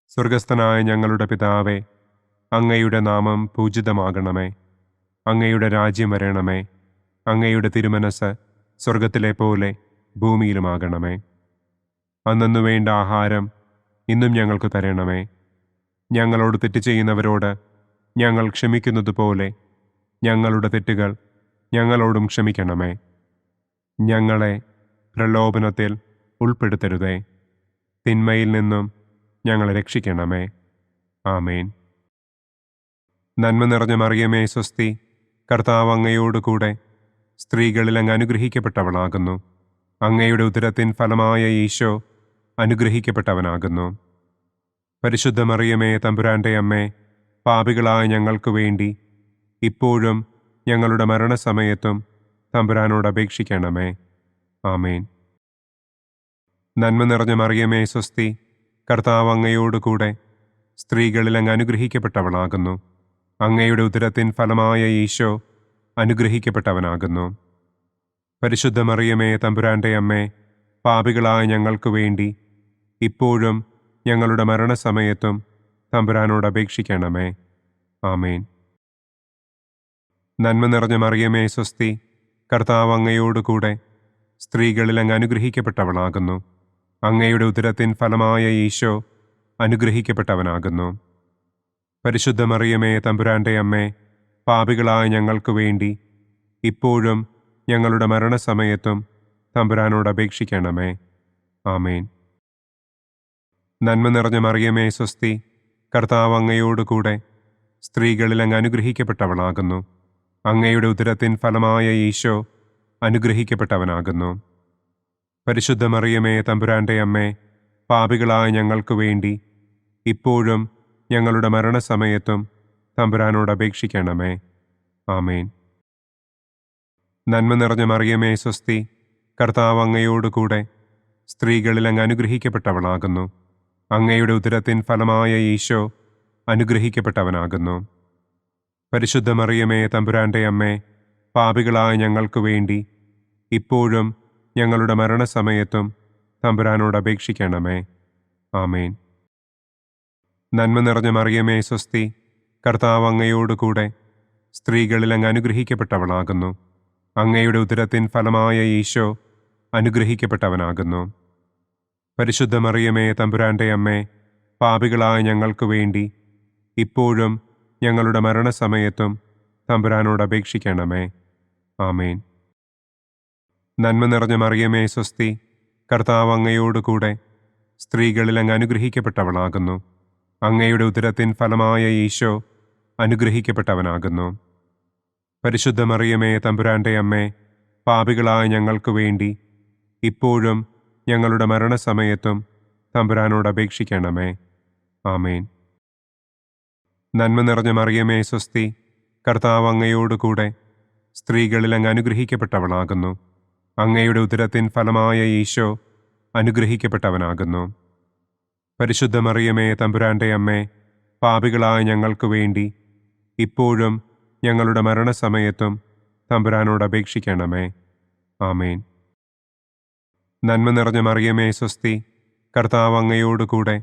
സ്വർഗസ്ഥനായ ഞങ്ങളുടെ പിതാവേ, അങ്ങയുടെ നാമം പൂജിതമാകണമേ. അങ്ങയുടെ രാജ്യം വരണമേ. അങ്ങയുടെ തിരുമനസ് സ്വർഗത്തിലെ പോലെ ഭൂമിയിലുമാകണമേ. അന്നന്നു വേണ്ട ആഹാരം ഇന്നും ഞങ്ങൾക്ക് തരണമേ. ഞങ്ങളോട് തെറ്റ് ചെയ്യുന്നവരോട് ഞങ്ങൾ ക്ഷമിക്കുന്നത് പോലെ ഞങ്ങളുടെ തെറ്റുകൾ ഞങ്ങളോടും ക്ഷമിക്കണമേ. ഞങ്ങളെ പ്രലോഭനത്തിൽ ഉൾപ്പെടുത്തരുതേ. തിന്മയിൽ നിന്നും ഞങ്ങളെ രക്ഷിക്കണമേ. ആമേൻ. നന്മ നിറഞ്ഞ മറിയമേ, സ്വസ്തി, കർത്താവ് അങ്ങയോടുകൂടെ സ്ത്രീകളിൽ അങ്ങ് അനുഗ്രഹിക്കപ്പെട്ടവളാകുന്നു. അങ്ങയുടെ ഉദരത്തിൻ ഫലമായ ഈശോ അനുഗ്രഹിക്കപ്പെട്ടവനാകുന്നു. പരിശുദ്ധ മറിയമേ, തമ്പുരാന്റെ അമ്മേ, പാപികളായ ഞങ്ങൾക്ക് വേണ്ടി ഇപ്പോഴും ഞങ്ങളുടെ മരണസമയത്തും തമ്പുരാനോട് അപേക്ഷിക്കണമേ. ആമേൻ. നന്മ നിറഞ്ഞ മറിയമേ, സ്വസ്തി, കർത്താവ് അങ്ങയോടുകൂടെ സ്ത്രീകളിൽ അങ്ങ് അനുഗ്രഹിക്കപ്പെട്ടവളാകുന്നു. അങ്ങയുടെ ഉദരത്തിൻ ഫലമായ ഈശോ അനുഗ്രഹിക്കപ്പെട്ടവനാകുന്നു. പരിശുദ്ധ മറിയമേ, തമ്പുരാന്റെ അമ്മേ, പാപികളായ ഞങ്ങൾക്ക് വേണ്ടി ഇപ്പോഴും ഞങ്ങളുടെ മരണസമയത്തും തമ്പുരാനോട് അപേക്ഷിക്കണമേ. ആമേൻ. നന്മ നിറഞ്ഞ മറിയമേ, സ്വസ്തി, കർത്താവ് അങ്ങയോടുകൂടെ സ്ത്രീകളിൽ അങ്ങ് അനുഗ്രഹിക്കപ്പെട്ടവളാകുന്നു. അങ്ങയുടെ ഉദരത്തിൻ ഫലമായ ഈശോ അനുഗ്രഹിക്കപ്പെട്ടവനാകുന്നു. പരിശുദ്ധ മറിയമേ, തമ്പുരാന്റെ അമ്മേ, പാപികളായ ഞങ്ങൾക്ക് വേണ്ടി ഇപ്പോഴും ഞങ്ങളുടെ മരണസമയത്തും തമ്പുരാനോട് അപേക്ഷിക്കണമേ. ആമേൻ. നന്മ നിറഞ്ഞ മറിയമേ, സ്വസ്തി, കർത്താവ് അങ്ങയോടുകൂടെ സ്ത്രീകളിൽ അങ്ങ് അനുഗ്രഹിക്കപ്പെട്ടവളാകുന്നു. അങ്ങയുടെ ഉദരത്തിൻ ഫലമായ ഈശോ അനുഗ്രഹിക്കപ്പെട്ടവനാകുന്നു. പരിശുദ്ധ മറിയമേ, തമ്പുരാന്റെ അമ്മേ, പാപികളായ ഞങ്ങൾക്ക് വേണ്ടി ഇപ്പോഴും ഞങ്ങളുടെ മരണസമയത്തും തമ്പുരാനോട് അപേക്ഷിക്കണമേ. ആമേൻ. നന്മ നിറഞ്ഞ മറിയമേ, സ്വസ്തി, കർത്താവ് അങ്ങയോടുകൂടെ സ്ത്രീകളിൽ അങ്ങ് അനുഗ്രഹിക്കപ്പെട്ടവളാകുന്നു. അങ്ങയുടെ ഉദരത്തിൻ ഫലമായ ഈശോ അനുഗ്രഹിക്കപ്പെട്ടവനാകുന്നു. പരിശുദ്ധ മറിയമേ, തമ്പുരാന്റെ അമ്മേ, പാപികളായ ഞങ്ങൾക്ക് വേണ്ടി ഇപ്പോഴും ഞങ്ങളുടെ മരണസമയത്തും തമ്പുരാനോട് അപേക്ഷിക്കണമേ. ആമേൻ. നന്മ നിറഞ്ഞ മറിയമേ സ്വസ്തി, കർത്താവ് അങ്ങയോടുകൂടെ സ്ത്രീകളിൽ അങ്ങ് അനുഗ്രഹിക്കപ്പെട്ടവളാകുന്നു. അങ്ങയുടെ ഉദരത്തിൻ ഫലമായ ഈശോ അനുഗ്രഹിക്കപ്പെട്ടവനാകുന്നു. പരിശുദ്ധ മറിയമേ തമ്പുരാന്റെ അമ്മേ, പാപികളായ ഞങ്ങൾക്ക് വേണ്ടി ഇപ്പോഴും ഞങ്ങളുടെ മരണസമയത്തും തമ്പുരാനോട് അപേക്ഷിക്കണമേ. ആമേൻ. നന്മ നിറഞ്ഞ മറിയമേ സ്വസ്തി, കർത്താവ് അങ്ങയോടുകൂടെ സ്ത്രീകളിൽ അങ്ങ് അനുഗ്രഹിക്കപ്പെട്ടവളാകുന്നു. അങ്ങയുടെ ഉദരത്തിൻ ഫലമായ ഈശോ അനുഗ്രഹിക്കപ്പെട്ടവനാകുന്നു. പരിശുദ്ധ മറിയമേ തമ്പുരാന്റെ അമ്മേ, പാപികളായ ഞങ്ങൾക്ക് വേണ്ടി ഇപ്പോഴും ഞങ്ങളുടെ മരണസമയത്തും തമ്പുരാനോട് അപേക്ഷിക്കണമേ. ആമേൻ. നന്മ നിറഞ്ഞ മറിയമേ സ്വസ്തി, കർത്താവ് അങ്ങയോടുകൂടെ സ്ത്രീകളിൽ അങ്ങ് അനുഗ്രഹിക്കപ്പെട്ടവളാകുന്നു. അങ്ങയുടെ ഉദരത്തിൻ ഫലമായ ഈശോ അനുഗ്രഹിക്കപ്പെട്ടവനാകുന്നു. പരിശുദ്ധ മറിയമേ തമ്പുരാന്റെ അമ്മേ, പാപികളായ ഞങ്ങൾക്ക് വേണ്ടി ഇപ്പോഴും ഞങ്ങളുടെ മരണസമയത്തും തമ്പുരാനോട് അപേക്ഷിക്കണമേ. ആമേൻ. നന്മ നിറഞ്ഞ മറിയമേ സ്വസ്തി, കർത്താവ് അങ്ങയോടുകൂടെ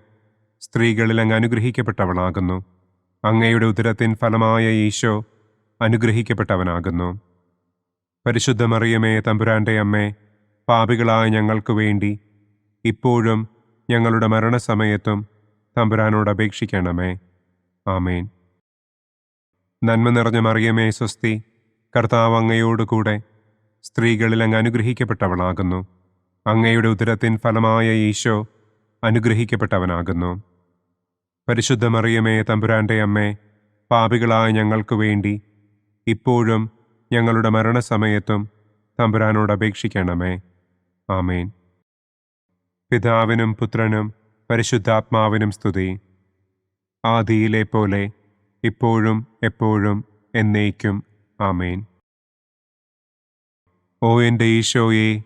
സ്ത്രീകളിൽ അങ്ങ് അനുഗ്രഹിക്കപ്പെട്ടവളാകുന്നു. അങ്ങയുടെ ഉദരത്തിൻ ഫലമായ ഈശോ അനുഗ്രഹിക്കപ്പെട്ടവനാകുന്നു. പരിശുദ്ധ മറിയമേ തമ്പുരാന്റെ അമ്മേ, പാപികളായ ഞങ്ങൾക്ക് വേണ്ടി ഇപ്പോഴും ഞങ്ങളുടെ മരണസമയത്തും തമ്പുരാനോട് അപേക്ഷിക്കണമേ. ആമേൻ. നന്മ നിറഞ്ഞ മറിയമേ സ്വസ്തി, കർത്താവ് അങ്ങയോടുകൂടെ സ്ത്രീകളിൽ അങ്ങ് അനുഗ്രഹിക്കപ്പെട്ടവളാകുന്നു. അങ്ങയുടെ ഉദരത്തിൻ ഫലമായ ഈശോ അനുഗ്രഹിക്കപ്പെട്ടവനാകുന്നു. പരിശുദ്ധ മറിയമേ തമ്പുരാന്റെ അമ്മേ, പാപികളായ ഞങ്ങൾക്ക് വേണ്ടി ഇപ്പോഴും ഞങ്ങളുടെ മരണസമയത്തും തമ്പുരാനോട് അപേക്ഷിക്കണമേ. ആമേൻ. പിതാവിനും പുത്രനും പരിശുദ്ധാത്മാവിനും സ്തുതി. ആദിയിലെ പോലെ ഇപ്പോഴും എപ്പോഴും എന്നേക്കും. ആമേൻ. ഓ എൻ്റെ ഈശോയെ,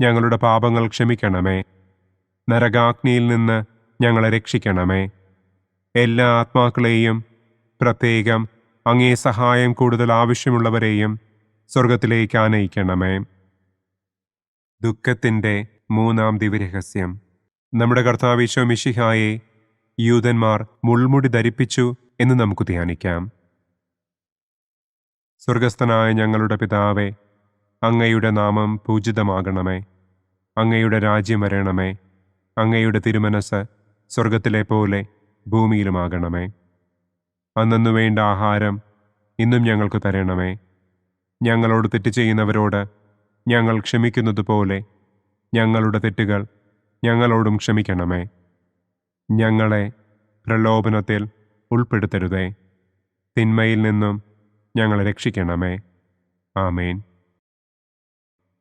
ഞങ്ങളുടെ പാപങ്ങൾ ക്ഷമിക്കണമേ. നരകാഗ്നിയിൽ നിന്ന് ഞങ്ങളെ രക്ഷിക്കണമേ. എല്ലാ ആത്മാക്കളെയും, പ്രത്യേകം അങ്ങേ സഹായം കൂടുതൽ ആവശ്യമുള്ളവരെയും സ്വർഗത്തിലേക്ക് ആനയിക്കണമേ. ദുഃഖത്തിൻ്റെ മൂന്നാം ദിവ്യരഹസ്യം. നമ്മുടെ കർത്താവ് ഈശോ മിശിഹായെ യൂദന്മാർ മുൾമുടി ധരിപ്പിച്ചു എന്ന് നമുക്ക് ധ്യാനിക്കാം. സ്വർഗസ്ഥനായ ഞങ്ങളുടെ പിതാവേ, അങ്ങയുടെ നാമം പൂജിതമാകണമേ. അങ്ങയുടെ രാജ്യം വരണമേ. അങ്ങയുടെ തിരുമനസ് സ്വർഗത്തിലെ പോലെ ഭൂമിയിലുമാകണമേ. അന്നു വേണ്ട ആഹാരം ഇന്നും ഞങ്ങൾക്ക് തരണമേ. ഞങ്ങളോട് തെറ്റ് ചെയ്യുന്നവരോട് ഞങ്ങൾ ക്ഷമിക്കുന്നത് പോലെ ഞങ്ങളുടെ തെറ്റുകൾ ഞങ്ങളോടും ക്ഷമിക്കണമേ. ഞങ്ങളെ പ്രലോഭനത്തിൽ ഉൾപ്പെടുത്തരുതേ. തിന്മയിൽ നിന്നും ഞങ്ങളെ രക്ഷിക്കണമേ. ആമേൻ.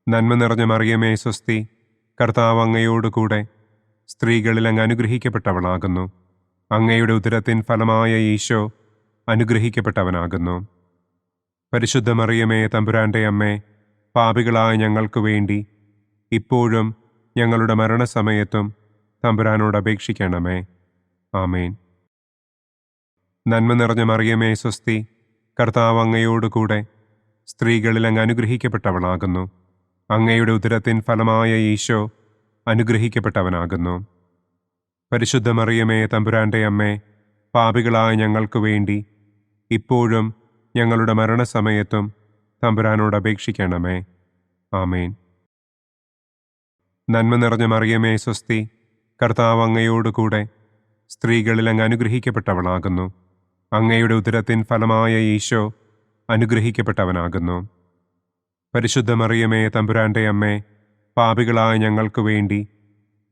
നന്മ നിറഞ്ഞ മറിയമേ സ്വസ്തി, കർത്താവ് അങ്ങയോടുകൂടെ സ്ത്രീകളിൽ അങ്ങ് അനുഗ്രഹിക്കപ്പെട്ടവളാകുന്നു. അങ്ങയുടെ ഉദരത്തിൻ ഫലമായ ഈശോ അനുഗ്രഹിക്കപ്പെട്ടവനാകുന്നു. പരിശുദ്ധ മറിയമേ തമ്പുരാന്റെ അമ്മേ, പാപികളായ ഞങ്ങൾക്ക് വേണ്ടി ഇപ്പോഴും ഞങ്ങളുടെ മരണസമയത്തും തമ്പുരാനോട് അപേക്ഷിക്കണമേ. ആമേൻ. നന്മ നിറഞ്ഞ മറിയമേ സ്വസ്തി, കർത്താവ് അങ്ങയോടുകൂടെ സ്ത്രീകളിൽ അങ്ങ് അനുഗ്രഹിക്കപ്പെട്ടവളാകുന്നു. അങ്ങയുടെ ഉദരത്തിൻ ഫലമായ ഈശോ അനുഗ്രഹിക്കപ്പെട്ടവനാകുന്നു. പരിശുദ്ധ മറിയമേ തമ്പുരാന്റെ അമ്മേ, പാപികളായ ഞങ്ങൾക്ക് വേണ്ടി ഇപ്പോഴും ഞങ്ങളുടെ മരണസമയത്തും തമ്പുരാനോട് അപേക്ഷിക്കണമേ. ആമേൻ. നന്മ നിറഞ്ഞ മറിയമേ സ്വസ്തി, കർത്താവ് അങ്ങയോടുകൂടെ സ്ത്രീകളിൽ അങ്ങ് അനുഗ്രഹിക്കപ്പെട്ടവളാകുന്നു. അങ്ങയുടെ ഉദരത്തിൻ ഫലമായ ഈശോ അനുഗ്രഹിക്കപ്പെട്ടവനാകുന്നു. പരിശുദ്ധ മറിയമേ തമ്പുരാന്റെ അമ്മേ, പാപികളായ ഞങ്ങൾക്ക് വേണ്ടി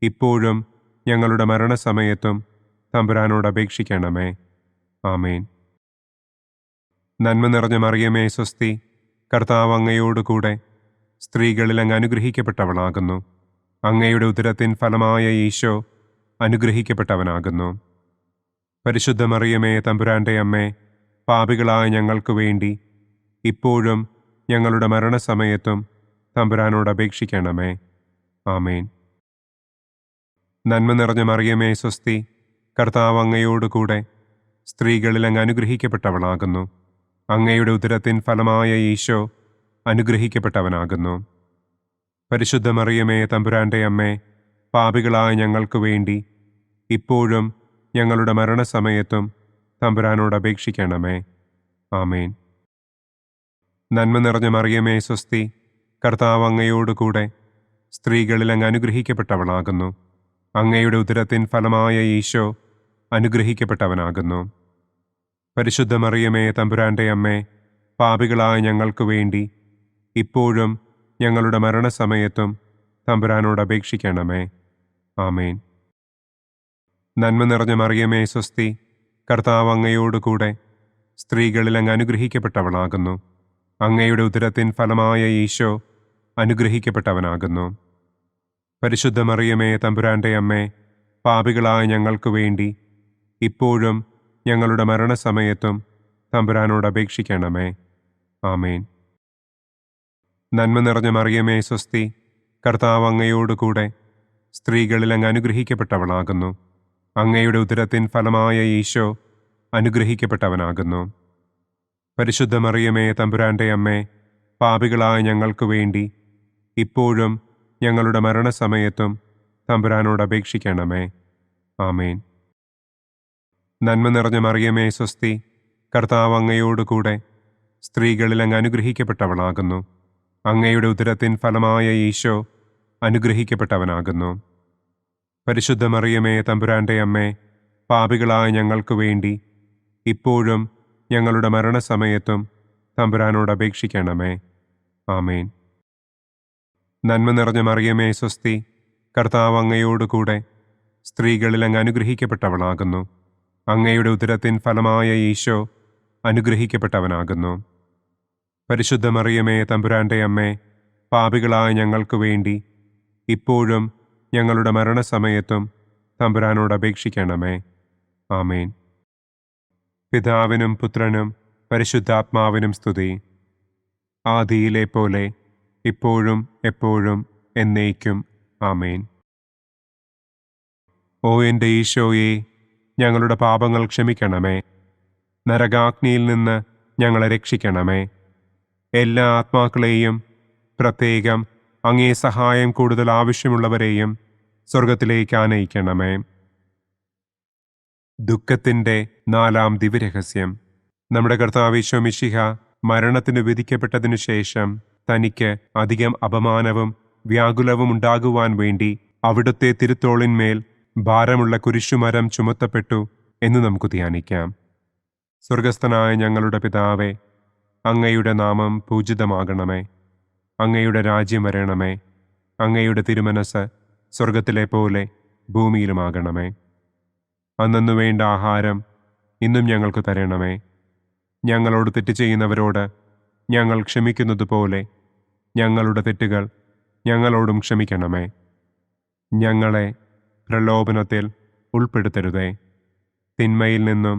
ഇപ്പോഴും ഞങ്ങളുടെ മരണസമയത്തും തമ്പുരാനോട് അപേക്ഷിക്കണമേ. ആമേൻ. നന്മ നിറഞ്ഞ മറിയമേ സ്വസ്തി, കർത്താവ് അങ്ങയോടുകൂടെ സ്ത്രീകളിൽ അങ്ങ് അനുഗ്രഹിക്കപ്പെട്ടവളാകുന്നു. അങ്ങയുടെ ഉദരത്തിൻ ഫലമായ ഈശോ അനുഗ്രഹിക്കപ്പെട്ടവനാകുന്നു. പരിശുദ്ധ മറിയമേ തമ്പുരാന്റെ അമ്മേ, പാപികളായ ഞങ്ങൾക്ക് വേണ്ടി ഇപ്പോഴും ഞങ്ങളുടെ മരണസമയത്തും തമ്പുരാനോട് അപേക്ഷിക്കണമേ. ആമേൻ. നന്മ നിറഞ്ഞ മറിയമേ സ്വസ്തി, കർത്താവ് അങ്ങയോടുകൂടെ സ്ത്രീകളിൽ അങ്ങ് അനുഗ്രഹിക്കപ്പെട്ടവളാകുന്നു. അങ്ങയുടെ ഉദരത്തിൻ ഫലമായ ഈശോ അനുഗ്രഹിക്കപ്പെട്ടവനാകുന്നു. പരിശുദ്ധ മറിയമേ തമ്പുരാന്റെ അമ്മേ, പാപികളായ ഞങ്ങൾക്ക് വേണ്ടി ഇപ്പോഴും ഞങ്ങളുടെ മരണസമയത്തും തമ്പുരാനോട് അപേക്ഷിക്കണമേ. ആമേൻ. നന്മ നിറഞ്ഞ മറിയമേ സ്വസ്തി, കർത്താവ് അങ്ങയോട് കൂടെ സ്ത്രീകളിൽ അങ്ങ് അനുഗ്രഹിക്കപ്പെട്ടവളാകുന്നു. അങ്ങയുടെ ഉദരത്തിൻ ഫലമായ ഈശോ അനുഗ്രഹിക്കപ്പെട്ടവനാകുന്നു. പരിശുദ്ധ മറിയമേ തമ്പുരാന്റെ അമ്മേ, പാപികളായ ഞങ്ങൾക്ക് വേണ്ടി ഇപ്പോഴും ഞങ്ങളുടെ മരണസമയത്തും തമ്പുരാനോട് അപേക്ഷിക്കണമേ. ആമേൻ. നന്മ നിറഞ്ഞ മറിയമേ സ്വസ്തി, കർത്താവ് അങ്ങയോട് കൂടെ സ്ത്രീകളിൽ അങ്ങ് അനുഗ്രഹിക്കപ്പെട്ടവളാകുന്നു. അങ്ങയുടെ ഉദരത്തിൻ ഫലമായ ഈശോ അനുഗ്രഹിക്കപ്പെട്ടവനാകുന്നു. പരിശുദ്ധ മറിയമേ തമ്പുരാന്റെ അമ്മേ, പാപികളായ ഞങ്ങൾക്ക് വേണ്ടി ഇപ്പോഴും ഞങ്ങളുടെ മരണസമയത്തും തമ്പുരാനോട് അപേക്ഷിക്കണമേ. ആമേൻ. നന്മ നിറഞ്ഞ മറിയമേ സ്വസ്തി, കർത്താവ് അങ്ങയോട് കൂടെ സ്ത്രീകളിൽ അങ്ങ് അനുഗ്രഹിക്കപ്പെട്ടവളാകുന്നു. അങ്ങയുടെ ഉദരത്തിൻ ഫലമായ ഈശോ അനുഗ്രഹിക്കപ്പെട്ടവനാകുന്നു. പരിശുദ്ധ മറിയമേ തമ്പുരാന്റെ അമ്മേ, പാപികളായ ഞങ്ങൾക്ക് വേണ്ടി ഇപ്പോഴും ഞങ്ങളുടെ മരണസമയത്തും തമ്പുരാനോട് അപേക്ഷിക്കണമേ. ആമേൻ. നന്മ നിറഞ്ഞ മറിയമേ സ്വസ്തി, കർത്താവ് അങ്ങയോട് കൂടെ സ്ത്രീകളിൽ അങ്ങ് അനുഗ്രഹിക്കപ്പെട്ടവളാകുന്നു. അങ്ങയുടെ ഉദരത്തിൻ ഫലമായ ഈശോ അനുഗ്രഹിക്കപ്പെട്ടവനാകുന്നു. പരിശുദ്ധ മറിയമേ തമ്പുരാന്റെ അമ്മേ, പാപികളായ ഞങ്ങൾക്ക് വേണ്ടി ഇപ്പോഴും ഞങ്ങളുടെ മരണസമയത്തും തമ്പുരാനോട് അപേക്ഷിക്കണമേ. ആമേൻ. നന്മ നിറഞ്ഞ മറിയമേ സ്വസ്തി, കർത്താവ് അങ്ങയോട് കൂടെ സ്ത്രീകളിൽ അങ്ങ് അനുഗ്രഹിക്കപ്പെട്ടവളാകുന്നു. അങ്ങയുടെ ഉദരത്തിൻ ഫലമായ ഈശോ അനുഗ്രഹിക്കപ്പെട്ടവനാകുന്നു. പരിശുദ്ധ മറിയമേ തമ്പുരാന്റെ അമ്മേ, പാപികളായ ഞങ്ങൾക്ക് വേണ്ടി ഇപ്പോഴും ഞങ്ങളുടെ മരണസമയത്തും തമ്പുരാനോട് അപേക്ഷിക്കണമേ. ആമേൻ. പിതാവിനും പുത്രനും പരിശുദ്ധാത്മാവിനും സ്തുതി. ആദിയിലെ പോലെ ഇപ്പോഴും എപ്പോഴും എന്നേക്കും. ആമേൻ. ഓ എൻ്റെ ഈശോയെ, ഞങ്ങളുടെ പാപങ്ങൾ ക്ഷമിക്കണമേ. നരകാഗ്നിയിൽ നിന്ന് ഞങ്ങളെ രക്ഷിക്കണമേ. എല്ലാ ആത്മാക്കളെയും, പ്രത്യേകം അങ്ങേ സഹായം കൂടുതൽ ആവശ്യമുള്ളവരെയും സ്വർഗത്തിലേക്ക് ആനയിക്കണമേ. ദുഃഖത്തിൻ്റെ 4-ാം ദിവ്യരഹസ്യം. നമ്മുടെ കർത്താവ് ഈശോ മിശിഹ മരണത്തിന് വിധിക്കപ്പെട്ടതിനു ശേഷം തനിക്ക് അധികം അപമാനവും വ്യാകുലവും ഉണ്ടാകുവാൻ വേണ്ടി അവിടുത്തെ തിരുത്തോളിന്മേൽ ഭാരമുള്ള കുരിശുമരം ചുമത്തപ്പെട്ടു എന്ന് നമുക്ക് ധ്യാനിക്കാം. സ്വർഗസ്ഥനായ ഞങ്ങളുടെ പിതാവേ, അങ്ങയുടെ നാമം പൂജിതമാകണമേ. അങ്ങയുടെ രാജ്യം വരണമേ. അങ്ങയുടെ തിരുമനസ് സ്വർഗത്തിലെ പോലെ ഭൂമിയിലുമാകണമേ. അന്നന്നു വേണ്ട ആഹാരം ഇന്നും ഞങ്ങൾക്ക് തരണമേ. ഞങ്ങളോട് തെറ്റ് ചെയ്യുന്നവരോട് ഞങ്ങൾ ക്ഷമിക്കുന്നത് പോലെ ഞങ്ങളുടെ തെറ്റുകൾ ഞങ്ങളോടും ക്ഷമിക്കണമേ. ഞങ്ങളെ പ്രലോഭനത്തിൽ ഉൾപ്പെടുത്തരുതേ. തിന്മയിൽ നിന്നും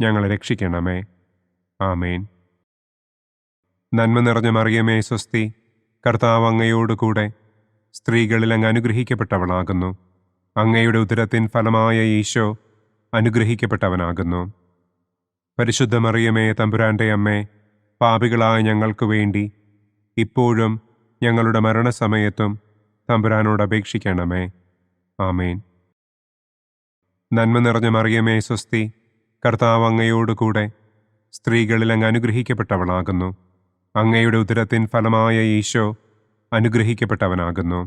ഞങ്ങളെ രക്ഷിക്കണമേ. ആമേൻ. നന്മ നിറഞ്ഞ മറിയമേ സ്വസ്തി, കർത്താവ് അങ്ങയോട് കൂടെ സ്ത്രീകളിൽ അങ്ങ് അനുഗ്രഹിക്കപ്പെട്ടവളാകുന്നു. അങ്ങയുടെ ഉദരത്തിൻ ഫലമായ ഈശോ അനുഗ്രഹിക്കപ്പെട്ടവനാകുന്നു. പരിശുദ്ധ മറിയമേ തമ്പുരാന്റെ അമ്മേ, പാപികളായ ഞങ്ങൾക്ക് വേണ്ടി ഇപ്പോഴും ഞങ്ങളുടെ മരണസമയത്തും തമ്പുരാനോട് അപേക്ഷിക്കണമേ. ആമേൻ. നന്മ നിറഞ്ഞ മറിയമേ സ്വസ്തി, കർത്താവ് അങ്ങയോട് കൂടെ സ്ത്രീകളിൽ അങ്ങ് അനുഗ്രഹിക്കപ്പെട്ടവളാകുന്നു. അങ്ങയുടെ ഉദരത്തിൻ ഫലമായ ഈശോ അനുഗ്രഹിക്കപ്പെട്ടവനാകുന്നു.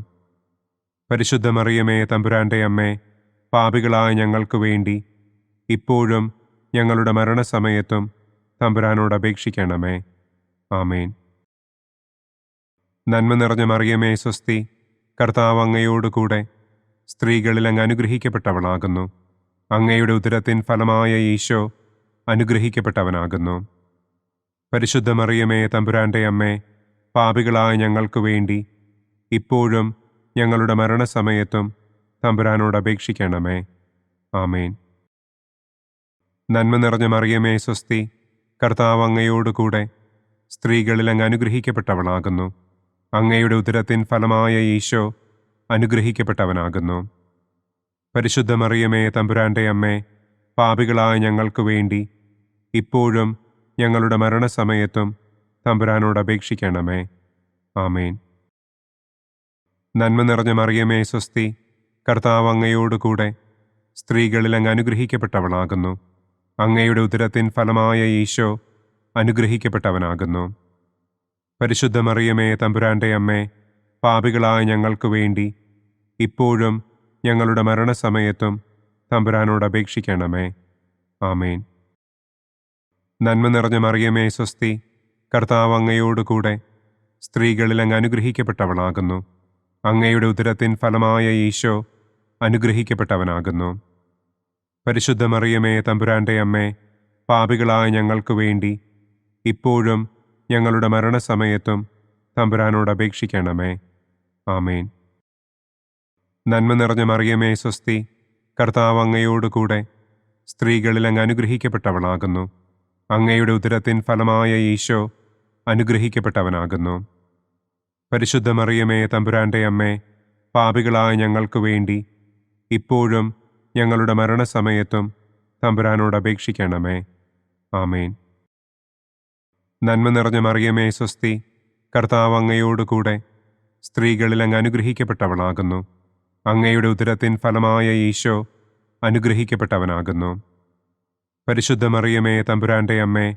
പരിശുദ്ധ മറിയമേ തമ്പുരാന്റെ അമ്മേ, പാപികളായ ഞങ്ങൾക്ക് വേണ്ടി ഇപ്പോഴും ഞങ്ങളുടെ മരണസമയത്തും തമ്പുരാനോട് അപേക്ഷിക്കണമേ. ആമേൻ. നന്മ നിറഞ്ഞ മറിയമേ സ്വസ്തി, കർത്താവ് അങ്ങയോട് കൂടെ സ്ത്രീകളിൽ അങ്ങ് അനുഗ്രഹിക്കപ്പെട്ടവളാകുന്നു. അങ്ങയുടെ ഉദരത്തിൻ ഫലമായ ഈശോ അനുഗ്രഹിക്കപ്പെട്ടവനാകുന്നു. പരിശുദ്ധ മറിയമേ തമ്പുരാന്റെ അമ്മേ, പാപികളായ ഞങ്ങൾക്ക് വേണ്ടി ഇപ്പോഴും ഞങ്ങളുടെ മരണസമയത്തും തമ്പുരാനോട് അപേക്ഷിക്കണമേ. ആമേൻ. നന്മ നിറഞ്ഞ മറിയമേ സ്വസ്തി, കർത്താവ് അങ്ങയോട് കൂടെ സ്ത്രീകളിൽ അങ്ങ് അനുഗ്രഹിക്കപ്പെട്ടവളാകുന്നു. അങ്ങയുടെ ഉദരത്തിൻ ഫലമായ ഈശോ അനുഗ്രഹിക്കപ്പെട്ടവനാകുന്നു. പരിശുദ്ധ മറിയമേ തമ്പുരാന്റെ അമ്മേ, പാപികളായ ഞങ്ങൾക്ക് വേണ്ടി ഇപ്പോഴും ഞങ്ങളുടെ മരണസമയത്തും തമ്പുരാനോട് അപേക്ഷിക്കണമേ. ആമേൻ. നന്മ നിറഞ്ഞ മറിയമേ സ്വസ്തി, കർത്താവ് അങ്ങയോട് കൂടെ സ്ത്രീകളിൽ അങ്ങ് അനുഗ്രഹിക്കപ്പെട്ടവളാകുന്നു. അങ്ങയുടെ ഉദരത്തിൻ ഫലമായ ഈശോ അനുഗ്രഹിക്കപ്പെട്ടവനാകുന്നു. പരിശുദ്ധ മറിയമേ, തമ്പുരാന്റെ അമ്മേ, പാപികളായ ഞങ്ങൾക്ക് വേണ്ടി ഇപ്പോഴും ഞങ്ങളുടെ മരണസമയത്തും തമ്പുരാനോട് അപേക്ഷിക്കണമേ. ആമേൻ. നന്മ നിറഞ്ഞ മറിയമേ, സ്വസ്തി. കർത്താവ് അങ്ങയോടുകൂടെ സ്ത്രീകളിൽ അങ്ങ് അനുഗ്രഹിക്കപ്പെട്ടവളാകുന്നു. അങ്ങയുടെ ഉദരത്തിൻ ഫലമായ ഈശോ അനുഗ്രഹിക്കപ്പെട്ടവനാകുന്നു. പരിശുദ്ധ മറിയമേ, തമ്പുരാന്റെ അമ്മേ, പാപികളായ ഞങ്ങൾക്ക് വേണ്ടി ഇപ്പോഴും ഞങ്ങളുടെ മരണസമയത്തും തമ്പുരാനോട് അപേക്ഷിക്കണമേ. ആമേൻ. നന്മ നിറഞ്ഞ മറിയമേ, സ്വസ്തി. കർത്താവ് അങ്ങയോടുകൂടെ സ്ത്രീകളിൽ അങ്ങ് അനുഗ്രഹിക്കപ്പെട്ടവളാകുന്നു. അങ്ങയുടെ ഉദരത്തിൻ ഫലമായ ഈശോ അനുഗ്രഹിക്കപ്പെട്ടവനാകുന്നു. പരിശുദ്ധ മറിയമേ, തമ്പുരാന്റെ അമ്മേ, പാപികളായ ഞങ്ങൾക്ക് വേണ്ടി ഇപ്പോഴും ഞങ്ങളുടെ മരണസമയത്തും തമ്പുരാനോട് അപേക്ഷിക്കണമേ. ആമേൻ. നന്മ നിറഞ്ഞ മറിയമേ, സ്വസ്തി. കർത്താവ് അങ്ങയോടുകൂടെ സ്ത്രീകളിൽ അങ്ങ് അനുഗ്രഹിക്കപ്പെട്ടവളാകുന്നു. അങ്ങയുടെ ഉദരത്തിൻ ഫലമായ ഈശോ അനുഗ്രഹിക്കപ്പെട്ടവനാകുന്നു. പരിശുദ്ധ മറിയമേ, തമ്പുരാന്റെ അമ്മേ,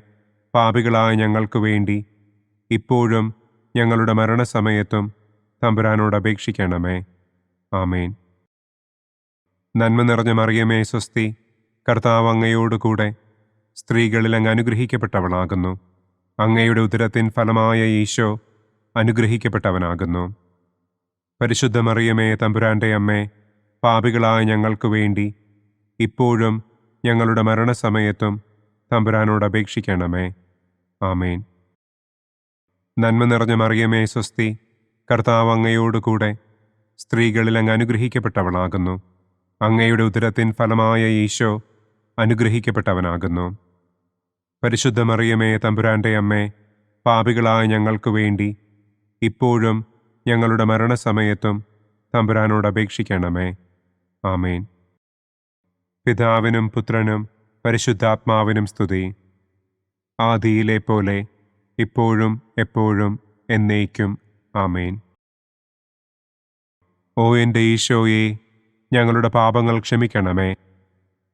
പാപികളായ ഞങ്ങൾക്ക് വേണ്ടി ഇപ്പോഴും ഞങ്ങളുടെ മരണസമയത്തും തമ്പുരാനോട് അപേക്ഷിക്കണമേ. ആമേൻ. നന്മ നിറഞ്ഞ മറിയമേ, സ്വസ്തി. കർത്താവ് അങ്ങയോടുകൂടെ സ്ത്രീകളിൽ അങ്ങ് അനുഗ്രഹിക്കപ്പെട്ടവളാകുന്നു. അങ്ങയുടെ ഉദരത്തിൻ ഫലമായ ഈശോ അനുഗ്രഹിക്കപ്പെട്ടവനാകുന്നു. പരിശുദ്ധ മറിയമേ, തമ്പുരാന്റെ അമ്മേ, പാപികളായ ഞങ്ങൾക്ക് വേണ്ടി ഇപ്പോഴും ഞങ്ങളുടെ മരണസമയത്തും തമ്പുരാനോട് അപേക്ഷിക്കണമേ. ആമേൻ. നന്മ നിറഞ്ഞ മറിയമേ, സ്വസ്തി. കർത്താവ് അങ്ങയോടുകൂടെ സ്ത്രീകളിൽ അങ്ങ് അനുഗ്രഹിക്കപ്പെട്ടവളാകുന്നു. അങ്ങയുടെ ഉദരത്തിൻ ഫലമായ ഈശോ അനുഗ്രഹിക്കപ്പെട്ടവനാകുന്നു. പരിശുദ്ധ മറിയമേ, തമ്പുരാന്റെ അമ്മേ, പാപികളായ ഞങ്ങൾക്ക് വേണ്ടി ഇപ്പോഴും ഞങ്ങളുടെ മരണസമയത്തും തമ്പുരാനോട് അപേക്ഷിക്കണമേ. ആമേൻ. പിതാവിനും പുത്രനും പരിശുദ്ധാത്മാവിനും സ്തുതി. ആദിയിലെ പോലെ ഇപ്പോഴും എപ്പോഴും എന്നേക്കും. ആമേൻ. ഓ എൻ്റെ ഈശോയെ, ഞങ്ങളുടെ പാപങ്ങൾ ക്ഷമിക്കണമേ.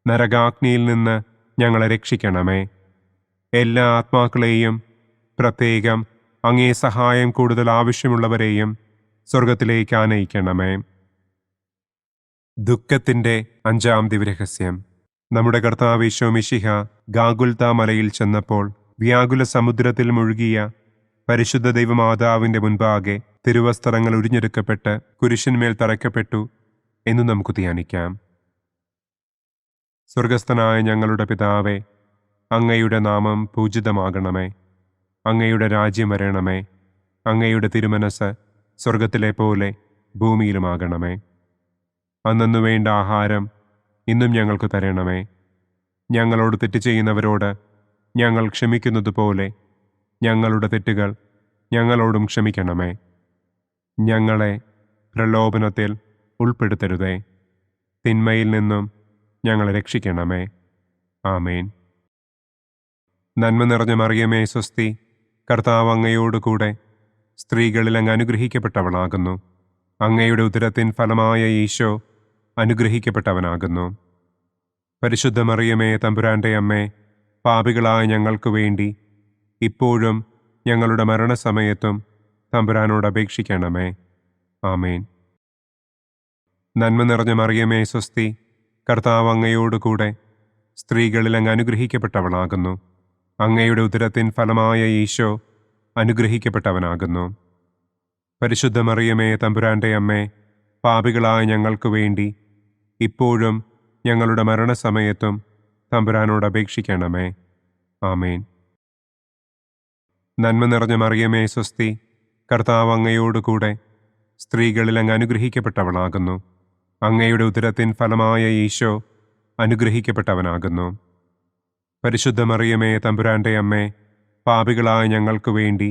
നരകാഗ്നിയിൽ നിന്ന് ഞങ്ങളെ രക്ഷിക്കണമേ. എല്ലാ ആത്മാക്കളെയും, പ്രത്യേകം അങ്ങേ സഹായം കൂടുതൽ ആവശ്യമുള്ളവരെയും സ്വർഗത്തിലേക്ക് ആനയിക്കണമേ. ദുഃഖത്തിൻ്റെ 5-ാം ദിവ്യരഹസ്യം. നമ്മുടെ കർത്താവ് ഈശോ മിശിഹ ഗാഗുൽത്ത മലയിൽ ചെന്നപ്പോൾ വ്യാകുല സമുദ്രത്തിൽ മുഴുകിയ പരിശുദ്ധ ദൈവമാതാവിൻ്റെ മുൻപാകെ തിരുവസ്ത്രങ്ങൾ ഉരിഞ്ഞെടുക്കപ്പെട്ട് കുരിശിന്മേൽ തറയ്ക്കപ്പെട്ടു എന്ന് നമുക്ക് ധ്യാനിക്കാം. സ്വർഗസ്ഥനായ ഞങ്ങളുടെ പിതാവേ, അങ്ങയുടെ നാമം പൂജിതമാകണമേ. അങ്ങയുടെ രാജ്യം വരണമേ. അങ്ങയുടെ തിരുമനസ് സ്വർഗത്തിലെ പോലെ ഭൂമിയിലുമാകണമേ. അന്നന്നു വേണ്ട ആഹാരം ഇന്നും ഞങ്ങൾക്ക് തരണമേ. ഞങ്ങളോട് തെറ്റ് ചെയ്യുന്നവരോട് ഞങ്ങൾ ക്ഷമിക്കുന്നത് പോലെ ഞങ്ങളുടെ തെറ്റുകൾ ഞങ്ങളോടും ക്ഷമിക്കണമേ. ഞങ്ങളെ പ്രലോഭനത്തിൽ ഉൾപ്പെടുത്തരുതേ. തിന്മയിൽ നിന്നും ഞങ്ങളെ രക്ഷിക്കണമേ. ആമേൻ. നന്മ നിറഞ്ഞ മറിയമേ, സ്വസ്തി. കർത്താവ് അങ്ങയോടുകൂടെ സ്ത്രീകളിൽ അങ്ങ് അനുഗ്രഹിക്കപ്പെട്ടവളാകുന്നു. അങ്ങയുടെ ഉദരത്തിൻ ഫലമായ ഈശോ അനുഗ്രഹിക്കപ്പെട്ടവനാകുന്നു. പരിശുദ്ധ മറിയമേ, തമ്പുരാന്റെ അമ്മേ, പാപികളായ ഞങ്ങൾക്ക് വേണ്ടി ഇപ്പോഴും ഞങ്ങളുടെ മരണസമയത്തും തമ്പുരാനോട് അപേക്ഷിക്കണമേ. ആമേൻ. നന്മ നിറഞ്ഞ മറിയമേ, സ്വസ്തി. കർത്താവ് അങ്ങയോടുകൂടെ സ്ത്രീകളിൽ അങ്ങ് അനുഗ്രഹിക്കപ്പെട്ടവളാകുന്നു. അങ്ങയുടെ ഉദരത്തിൻ ഫലമായ ഈശോ അനുഗ്രഹിക്കപ്പെട്ടവനാകുന്നു. പരിശുദ്ധ മറിയമേ, തമ്പുരാന്റെ അമ്മേ, പാപികളായ ഞങ്ങൾക്ക് വേണ്ടി ഇപ്പോഴും ഞങ്ങളുടെ മരണസമയത്തും തമ്പുരാനോട് അപേക്ഷിക്കണമേ. ആമേൻ. നന്മ നിറഞ്ഞ മറിയമേ, സ്വസ്തി. കർത്താവ് അങ്ങയോടുകൂടെ സ്ത്രീകളിൽ അങ്ങ് അനുഗ്രഹിക്കപ്പെട്ടവളാകുന്നു. അങ്ങയുടെ ഉദരത്തിൻ ഫലമായ ഈശോ അനുഗ്രഹിക്കപ്പെട്ടവനാകുന്നു. പരിശുദ്ധ മറിയമേ, തമ്പുരാന്റെ അമ്മേ, പാപികളായ ഞങ്ങൾക്ക് വേണ്ടി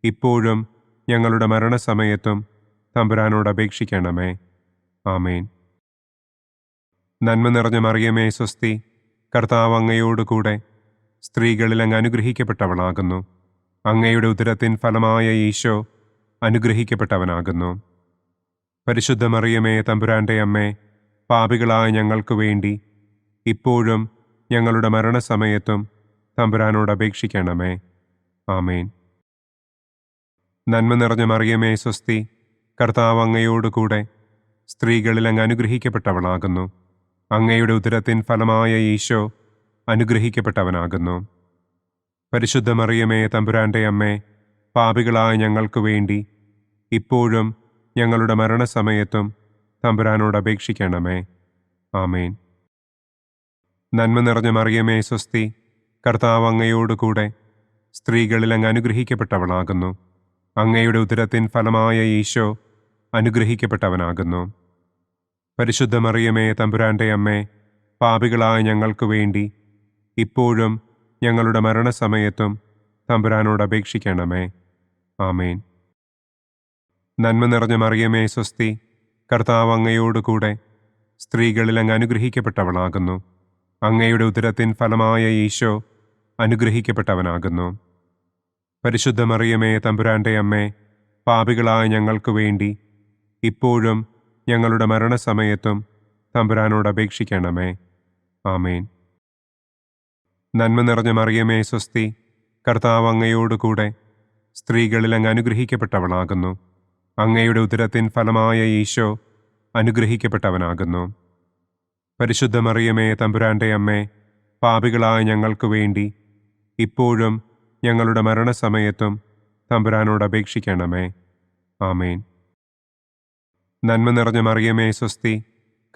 ഇപ്പോഴും ഞങ്ങളുടെ മരണസമയത്തും തമ്പുരാനോട് അപേക്ഷിക്കണമേ. ആമേൻ. നന്മ നിറഞ്ഞ മറിയമേ, സ്വസ്തി. കർത്താവ് അങ്ങയോടുകൂടെ സ്ത്രീകളിൽ അങ്ങ് അനുഗ്രഹിക്കപ്പെട്ടവളാകുന്നു. അങ്ങയുടെ ഉദരത്തിൻ ഫലമായ ഈശോ അനുഗ്രഹിക്കപ്പെട്ടവനാകുന്നു. പരിശുദ്ധ മറിയമേ, തമ്പുരാന്റെ അമ്മേ, പാപികളായ ഞങ്ങൾക്ക് വേണ്ടി ഇപ്പോഴും ഞങ്ങളുടെ മരണസമയത്തും തമ്പുരാനോട് അപേക്ഷിക്കണമേ. ആമേൻ. നന്മ നിറഞ്ഞ മറിയമേ സ്വസ്തി, കർത്താവ് അങ്ങയോടുകൂടെ സ്ത്രീകളിൽ അങ്ങ് അനുഗ്രഹിക്കപ്പെട്ടവളാകുന്നു. അങ്ങയുടെ ഉദരത്തിൻ ഫലമായ ഈശോ അനുഗ്രഹിക്കപ്പെട്ടവനാകുന്നു. പരിശുദ്ധ മറിയമേ തമ്പുരാന്റെ അമ്മേ, പാപികളായ ഞങ്ങൾക്ക് വേണ്ടി ഇപ്പോഴും ഞങ്ങളുടെ മരണസമയത്തും തമ്പുരാനോട് അപേക്ഷിക്കണമേ. ആമേൻ. നന്മ നിറഞ്ഞ മറിയമേ സ്വസ്തി, കർത്താവ് അങ്ങയോടുകൂടെ സ്ത്രീകളിൽ അങ്ങ് അനുഗ്രഹിക്കപ്പെട്ടവളാകുന്നു. അങ്ങയുടെ ഉദരത്തിൻ ഫലമായ ഈശോ അനുഗ്രഹിക്കപ്പെട്ടവനാകുന്നു. പരിശുദ്ധ മറിയമേ തമ്പുരാന്റെ അമ്മേ, പാപികളായ ഞങ്ങൾക്ക് വേണ്ടി ഇപ്പോഴും ഞങ്ങളുടെ മരണസമയത്തും തമ്പുരാനോട് അപേക്ഷിക്കണമേ. ആമേൻ. നന്മ നിറഞ്ഞ മറിയമേ സ്വസ്തി, കർത്താവ് അങ്ങയോടുകൂടെ സ്ത്രീകളിൽ അങ്ങ് അനുഗ്രഹിക്കപ്പെട്ടവളാകുന്നു. അങ്ങയുടെ ഉദരത്തിൻ ഫലമായ ഈശോ അനുഗ്രഹിക്കപ്പെട്ടവനാകുന്നു. പരിശുദ്ധ മറിയമേ തമ്പുരാന്റെ അമ്മേ, പാപികളായ ഞങ്ങൾക്ക് വേണ്ടി ഇപ്പോഴും ഞങ്ങളുടെ മരണസമയത്തും തമ്പുരാനോട് അപേക്ഷിക്കണമേ. ആമേൻ. നന്മ നിറഞ്ഞ മറിയമേ സ്വസ്തി, കർത്താവ് അങ്ങയോടുകൂടെ സ്ത്രീകളിൽ അങ്ങ് അനുഗ്രഹിക്കപ്പെട്ടവളാകുന്നു. അങ്ങയുടെ ഉദരത്തിൻ ഫലമായ ഈശോ അനുഗ്രഹിക്കപ്പെട്ടവനാകുന്നു. പരിശുദ്ധ മറിയമേ തമ്പുരാന്റെ അമ്മേ, പാപികളായ ഞങ്ങൾക്ക് വേണ്ടി ഇപ്പോഴും ഞങ്ങളുടെ മരണസമയത്തും തമ്പുരാനോട് അപേക്ഷിക്കണമേ. ആമേൻ. നന്മ നിറഞ്ഞ മറിയമേ സ്വസ്തി,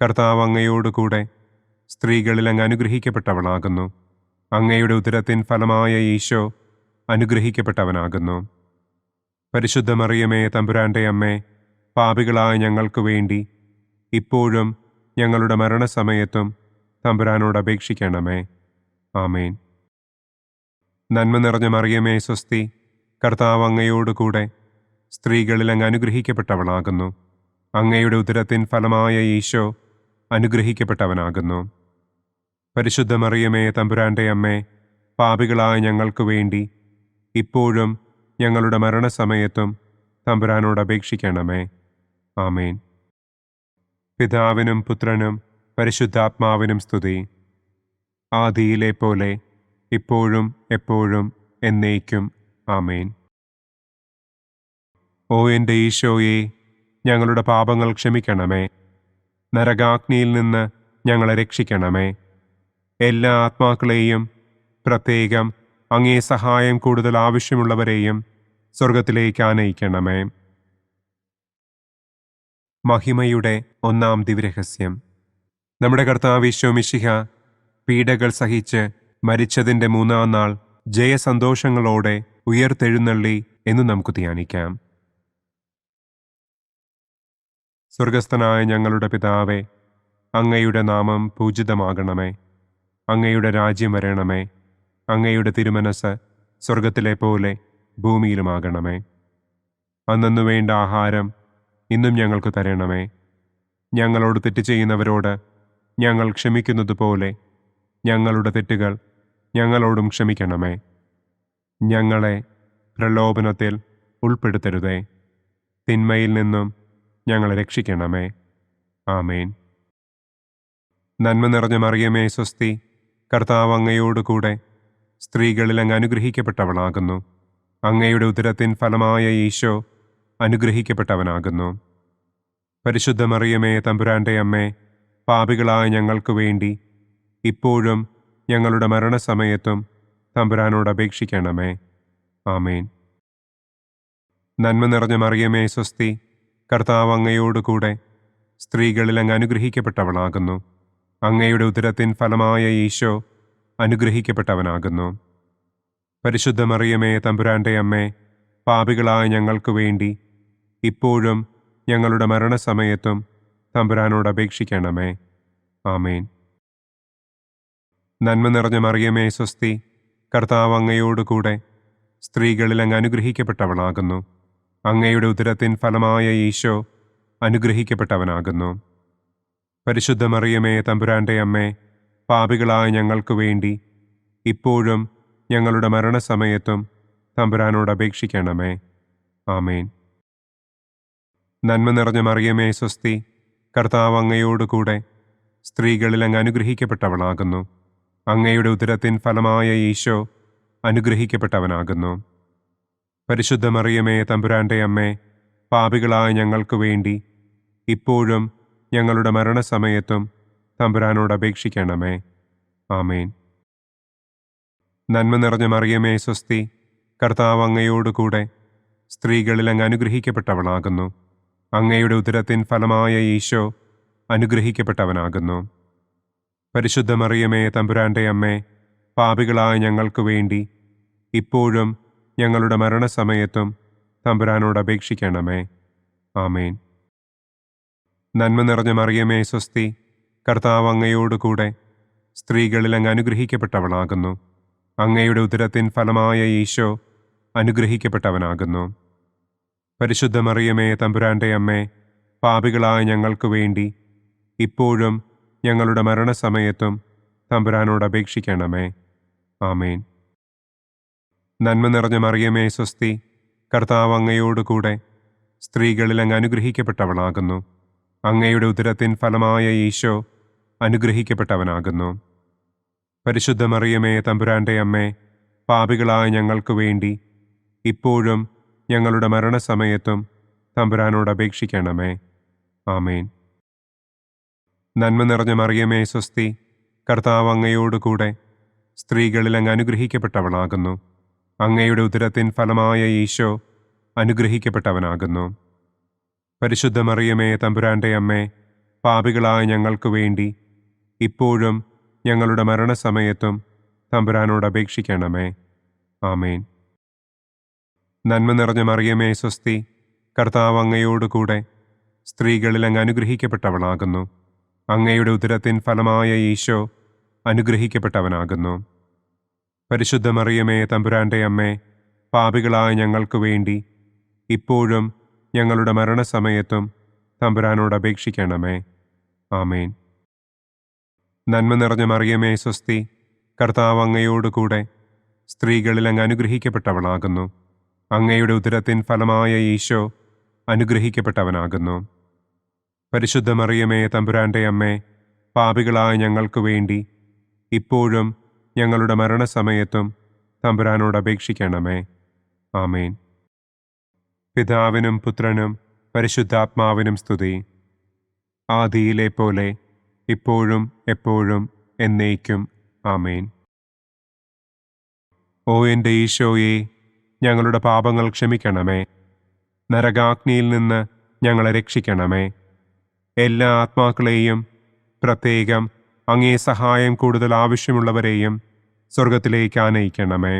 കർത്താവ് അങ്ങയോടുകൂടെ സ്ത്രീകളിൽ അങ്ങ് അനുഗ്രഹിക്കപ്പെട്ടവളാകുന്നു. അങ്ങയുടെ ഉദരത്തിൻ ഫലമായ ഈശോ അനുഗ്രഹിക്കപ്പെട്ടവനാകുന്നു. പരിശുദ്ധ മറിയമേ തമ്പുരാന്റെ അമ്മേ, പാപികളായ ഞങ്ങൾക്ക് വേണ്ടി ഇപ്പോഴും ഞങ്ങളുടെ മരണസമയത്തും തമ്പുരാനോട് അപേക്ഷിക്കണമേ. ആമേൻ. നന്മ നിറഞ്ഞ മറിയമേ സ്വസ്തി, കർത്താവ് അങ്ങയോടുകൂടെ സ്ത്രീകളിൽ അങ്ങ് അനുഗ്രഹിക്കപ്പെട്ടവളാകുന്നു. അങ്ങയുടെ ഉദരത്തിൻ ഫലമായ ഈശോ അനുഗ്രഹിക്കപ്പെട്ടവനാകുന്നു. പരിശുദ്ധ മറിയമേ തമ്പുരാന്റെ അമ്മേ, പാപികളായ ഞങ്ങൾക്ക് വേണ്ടി ഇപ്പോഴും ഞങ്ങളുടെ മരണസമയത്തും തമ്പുരാനോട് അപേക്ഷിക്കണമേ. ആമേൻ. പിതാവിനും പുത്രനും പരിശുദ്ധാത്മാവിനും സ്തുതി. ആദിയിലെ പോലെ ഇപ്പോഴും എപ്പോഴും എന്നേക്കും. ആമേൻ. ഓ എൻ്റെ ഈശോയെ, ഞങ്ങളുടെ പാപങ്ങൾ ക്ഷമിക്കണമേ. നരകാഗ്നിയിൽ നിന്ന് ഞങ്ങളെ രക്ഷിക്കണമേ. എല്ലാ ആത്മാക്കളെയും, പ്രത്യേകം അങ്ങേ സഹായം കൂടുതൽ ആവശ്യമുള്ളവരെയും സ്വർഗത്തിലേക്ക് ആനയിക്കണമേ. മഹിമയുടെ ഒന്നാം ദിവ്യരഹസ്യം. നമ്മുടെ കർത്താവ് ഈശോ മിശിഹ പീഡകൾ സഹിച്ച് മരിച്ചതിൻ്റെ മൂന്നാം നാൾ ജയസന്തോഷങ്ങളോടെ ഉയർത്തെഴുന്നള്ളി എന്ന് നമുക്ക് ധ്യാനിക്കാം. സ്വർഗസ്ഥനായ ഞങ്ങളുടെ പിതാവേ, അങ്ങയുടെ നാമം പൂജിതമാകണമേ. അങ്ങയുടെ രാജ്യം വരണമേ. അങ്ങയുടെ തിരുമനസ് സ്വർഗത്തിലെ പോലെ ഭൂമിയിലുമാകണമേ. അന്നന്നു വേണ്ട ആഹാരം ഇന്നും ഞങ്ങൾക്ക് തരണമേ. ഞങ്ങളോട് തെറ്റ് ചെയ്യുന്നവരോട് ഞങ്ങൾ ക്ഷമിക്കുന്നത് പോലെ ഞങ്ങളുടെ തെറ്റുകൾ ഞങ്ങളോടും ക്ഷമിക്കണമേ. ഞങ്ങളെ പ്രലോഭനത്തിൽ ഉൾപ്പെടുത്തരുതേ. തിന്മയിൽ നിന്നും ഞങ്ങളെ രക്ഷിക്കണമേ. ആമേൻ. നന്മ നിറഞ്ഞ മറിയമേ സ്വസ്തി, കർത്താവ് അങ്ങയോടുകൂടെ സ്ത്രീകളിൽ അങ്ങ് അനുഗ്രഹിക്കപ്പെട്ടവളാകുന്നു. അങ്ങയുടെ ഉദരത്തിൻ ഫലമായ ഈശോ അനുഗ്രഹിക്കപ്പെട്ടവനാകുന്നു. പരിശുദ്ധ മറിയമേ തമ്പുരാന്റെ അമ്മേ, പാപികളായ ഞങ്ങൾക്ക് വേണ്ടി ഇപ്പോഴും ഞങ്ങളുടെ മരണസമയത്തും തമ്പുരാനോട് അപേക്ഷിക്കണമേ. ആമേൻ. നന്മ നിറഞ്ഞ മറിയമേ സ്വസ്തി, കർത്താവ് അങ്ങയോടുകൂടെ സ്ത്രീകളിൽ അങ്ങ് അനുഗ്രഹിക്കപ്പെട്ടവളാകുന്നു. അങ്ങയുടെ ഉദരത്തിൻ ഫലമായ ഈശോ അനുഗ്രഹിക്കപ്പെട്ടവനാകുന്നു. പരിശുദ്ധ മറിയമേ തമ്പുരാന്റെ അമ്മേ, പാപികളായ ഞങ്ങൾക്ക് വേണ്ടി ഇപ്പോഴും ഞങ്ങളുടെ മരണസമയത്തും തമ്പുരാനോട് അപേക്ഷിക്കണമേ. ആമേൻ. നന്മ നിറഞ്ഞ മറിയമേ സ്വസ്തി, കർത്താവ് അങ്ങയോടുകൂടെ സ്ത്രീകളിൽ അങ്ങ് അനുഗ്രഹിക്കപ്പെട്ടവളാകുന്നു. അങ്ങയുടെ ഉദരത്തിൻ ഫലമായ ഈശോ അനുഗ്രഹിക്കപ്പെട്ടവനാകുന്നു. പരിശുദ്ധ മറിയമേ തമ്പുരാന്റെ അമ്മേ, പാപികളായ ഞങ്ങൾക്ക് വേണ്ടി ഇപ്പോഴും ഞങ്ങളുടെ മരണസമയത്തും തമ്പുരാനോട് അപേക്ഷിക്കണമേ. ആമേൻ. നന്മ നിറഞ്ഞ മറിയമേ സ്വസ്തി, കർത്താവ് അങ്ങയോടുകൂടെ സ്ത്രീകളിൽ അങ്ങ് അനുഗ്രഹിക്കപ്പെട്ടവളാകുന്നു. അങ്ങയുടെ ഉദരത്തിൻ ഫലമായ ഈശോ അനുഗ്രഹിക്കപ്പെട്ടവനാകുന്നു. പരിശുദ്ധ മറിയമേ, തമ്പുരാന്റെ അമ്മേ, പാപികളായ ഞങ്ങൾക്ക് വേണ്ടി ഇപ്പോഴും ഞങ്ങളുടെ മരണസമയത്തും തമ്പുരാനോട് അപേക്ഷിക്കണമേ. ആമേൻ. നന്മ നിറഞ്ഞ മറിയമേ, സ്വസ്തി, കർത്താവ് അങ്ങയോടുകൂടെ സ്ത്രീകളിൽ അങ്ങ് അനുഗ്രഹിക്കപ്പെട്ടവളാകുന്നു. അങ്ങയുടെ ഉദരത്തിൻ ഫലമായ ഈശോ അനുഗ്രഹിക്കപ്പെട്ടവനാകുന്നു. പരിശുദ്ധ മറിയമേ, തമ്പുരാന്റെ അമ്മേ, പാപികളായ ഞങ്ങൾക്ക് വേണ്ടി ഇപ്പോഴും ഞങ്ങളുടെ മരണസമയത്തും തമ്പുരാനോട് അപേക്ഷിക്കണമേ. ആമേൻ. നന്മ നിറഞ്ഞ മറിയമേ, സ്വസ്തി, കർത്താവ് അങ്ങയോടുകൂടെ സ്ത്രീകളിൽ അങ്ങ് അനുഗ്രഹിക്കപ്പെട്ടവളാകുന്നു. അങ്ങയുടെ ഉദരത്തിൻ ഫലമായ ഈശോ അനുഗ്രഹിക്കപ്പെട്ടവനാകുന്നു. പരിശുദ്ധ മറിയമേ, തമ്പുരാന്റെ അമ്മേ, പാപികളായ ഞങ്ങൾക്ക് വേണ്ടി ഇപ്പോഴും ഞങ്ങളുടെ മരണസമയത്തും തമ്പുരാനോട് അപേക്ഷിക്കണമേ. ആമേൻ. നന്മ നിറഞ്ഞ മറിയമേ, സ്വസ്തി, കർത്താവ് അങ്ങയോടുകൂടെ സ്ത്രീകളിൽ അങ്ങ് അനുഗ്രഹിക്കപ്പെട്ടവളാകുന്നു. അങ്ങയുടെ ഉദരത്തിൻ ഫലമായ ഈശോ അനുഗ്രഹിക്കപ്പെട്ടവനാകുന്നു. പരിശുദ്ധ മറിയമേ, തമ്പുരാന്റെ അമ്മേ, പാപികളായ ഞങ്ങൾക്ക് വേണ്ടി ഇപ്പോഴും ഞങ്ങളുടെ മരണസമയത്തും തമ്പുരാനോട് അപേക്ഷിക്കണമേ. ആമേൻ. നന്മ നിറഞ്ഞ മറിയമേ, സ്വസ്തി, കർത്താവ് അങ്ങയോടുകൂടെ സ്ത്രീകളിൽ അങ്ങ് അനുഗ്രഹിക്കപ്പെട്ടവളാകുന്നു. അങ്ങയുടെ ഉദരത്തിൻ ഫലമായ ഈശോ അനുഗ്രഹിക്കപ്പെട്ടവനാകുന്നു. പരിശുദ്ധ മറിയമേ, തമ്പുരാന്റെ അമ്മേ, പാപികളായ ഞങ്ങൾക്ക് വേണ്ടി ഇപ്പോഴും ഞങ്ങളുടെ മരണസമയത്തും തമ്പുരാനോട് അപേക്ഷിക്കണമേ. ആമേൻ. നന്മ നിറഞ്ഞ മറിയമേ, സ്വസ്തി, കർത്താവ് അങ്ങയോടുകൂടെ സ്ത്രീകളിൽ അങ്ങ് അനുഗ്രഹിക്കപ്പെട്ടവളാകുന്നു. അങ്ങയുടെ ഉദരത്തിൻ ഫലമായ ഈശോ അനുഗ്രഹിക്കപ്പെട്ടവനാകുന്നു. പരിശുദ്ധ മറിയമേ, തമ്പുരാന്റെ അമ്മേ, പാപികളായ ഞങ്ങൾക്ക് വേണ്ടി ഇപ്പോഴും ഞങ്ങളുടെ മരണസമയത്തും തമ്പുരാനോട് അപേക്ഷിക്കണമേ. ആമേൻ. നന്മ നിറഞ്ഞ മറിയമേ, സ്വസ്തി, കർത്താവ് അങ്ങയോടുകൂടെ സ്ത്രീകളിൽ അങ്ങ് അനുഗ്രഹിക്കപ്പെട്ടവളാകുന്നു. അങ്ങയുടെ ഉദരത്തിൻ ഫലമായ ഈശോ അനുഗ്രഹിക്കപ്പെട്ടവനാകുന്നു. പരിശുദ്ധ മറിയമേ, തമ്പുരാന്റെ അമ്മേ, പാപികളായ ഞങ്ങൾക്ക് വേണ്ടി ഇപ്പോഴും ഞങ്ങളുടെ മരണസമയത്തും തമ്പുരാനോട് അപേക്ഷിക്കണമേ. ആമേൻ. പിതാവിനും പുത്രനും പരിശുദ്ധാത്മാവിനും സ്തുതി. ആദിയിലെ പോലെ ഇപ്പോഴും എപ്പോഴും എന്നേക്കും. ആമേൻ. ഓ എൻ്റെ ഈശോയെ, ഞങ്ങളുടെ പാപങ്ങൾ ക്ഷമിക്കണമേ. നരകാഗ്നിയിൽ നിന്ന് ഞങ്ങളെ രക്ഷിക്കണമേ. എല്ലാ ആത്മാക്കളെയും, പ്രത്യേകം അങ്ങേ സഹായം കൂടുതൽ ആവശ്യമുള്ളവരെയും സ്വർഗത്തിലേക്ക് ആനയിക്കണമേ.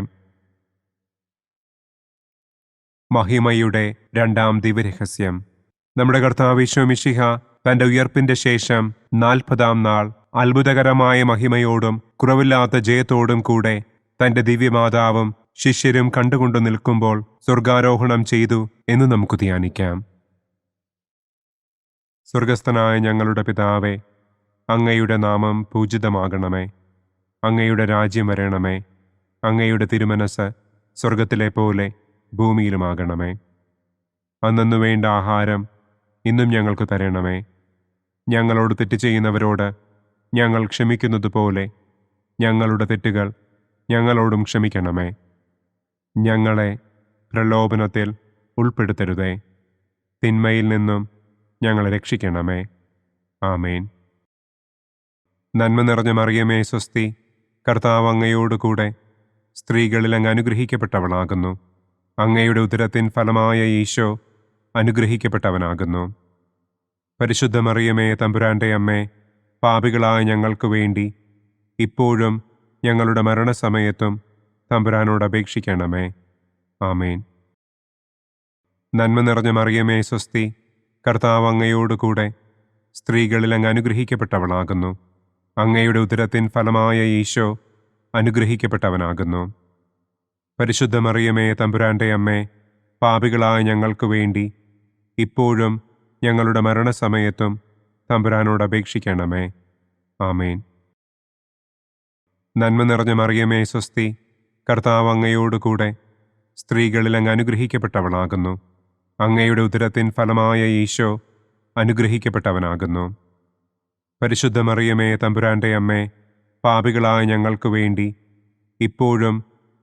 മഹിമയുടെ രണ്ടാം ദിവ്യരഹസ്യം. നമ്മുടെ കർത്താവ് ഈശോ മിശിഹ തന്റെ ഉയർപ്പിന്റെ ശേഷം 40-ാം നാൾ അത്ഭുതകരമായ മഹിമയോടും കുറവില്ലാത്ത ജയത്തോടും കൂടെ തന്റെ ദിവ്യമാതാവും ശിഷ്യരും കണ്ടുകൊണ്ടു നിൽക്കുമ്പോൾ സ്വർഗാരോഹണം ചെയ്തു എന്ന് നമുക്ക് ധ്യാനിക്കാം. സ്വർഗസ്ഥനായ ഞങ്ങളുടെ പിതാവേ, അങ്ങയുടെ നാമം പൂജിതമാകണമേ. അങ്ങയുടെ രാജ്യം വരണമേ. അങ്ങയുടെ തിരുമനസ് സ്വർഗത്തിലെ പോലെ ഭൂമിയിലുമാകണമേ. അന്നു വേണ്ട ആഹാരം ഇന്നും ഞങ്ങൾക്ക് തരണമേ. ഞങ്ങളോട് തെറ്റ് ചെയ്യുന്നവരോട് ഞങ്ങൾ ക്ഷമിക്കുന്നത് പോലെ ഞങ്ങളുടെ തെറ്റുകൾ ഞങ്ങളോടും ക്ഷമിക്കണമേ. ഞങ്ങളെ പ്രലോഭനത്തിൽ ഉൾപ്പെടുത്തരുതേ. തിന്മയിൽ നിന്നും ഞങ്ങളെ രക്ഷിക്കണമേ. ആമേൻ. നന്മ നിറഞ്ഞ മറിയമേ, സ്വസ്തി, കർത്താവ് അങ്ങയോടുകൂടെ സ്ത്രീകളിൽ അങ്ങ് അനുഗ്രഹിക്കപ്പെട്ടവളാകുന്നു. അങ്ങയുടെ ഉദരത്തിൻ ഫലമായ ഈശോ അനുഗ്രഹിക്കപ്പെട്ടവനാകുന്നു. പരിശുദ്ധ മറിയമേ, തമ്പുരാന്റെ അമ്മേ, പാപികളായ ഞങ്ങൾക്ക് വേണ്ടി ഇപ്പോഴും ഞങ്ങളുടെ മരണസമയത്തും തമ്പുരാനോട് അപേക്ഷിക്കണമേ. ആമേൻ. നന്മ നിറഞ്ഞ മറിയമേ, സ്വസ്തി, കർത്താവ് അങ്ങയോടുകൂടെ സ്ത്രീകളിൽ അങ്ങ് അനുഗ്രഹിക്കപ്പെട്ടവളാകുന്നു. അങ്ങയുടെ ഉദരത്തിൻ ഫലമായ ഈശോ അനുഗ്രഹിക്കപ്പെട്ടവനാകുന്നു. പരിശുദ്ധ മറിയമേ, തമ്പുരാന്റെ അമ്മേ, പാപികളായ ഞങ്ങൾക്ക് വേണ്ടി ഇപ്പോഴും ഞങ്ങളുടെ മരണസമയത്തും തമ്പുരാനോട് അപേക്ഷിക്കണമേ. ആമേൻ. നന്മ നിറഞ്ഞ മറിയമേ, സ്വസ്തി, കർത്താവ് അങ്ങയോടുകൂടെ സ്ത്രീകളിൽ അങ്ങ് അനുഗ്രഹിക്കപ്പെട്ടവളാകുന്നു. അങ്ങയുടെ ഉദരത്തിൻ ഫലമായ ഈശോ അനുഗ്രഹിക്കപ്പെട്ടവനാകുന്നു. പരിശുദ്ധ മറിയമേ തമ്പുരാന്റെ അമ്മേ, പാപികളായ ഞങ്ങൾക്ക് വേണ്ടി ഇപ്പോഴും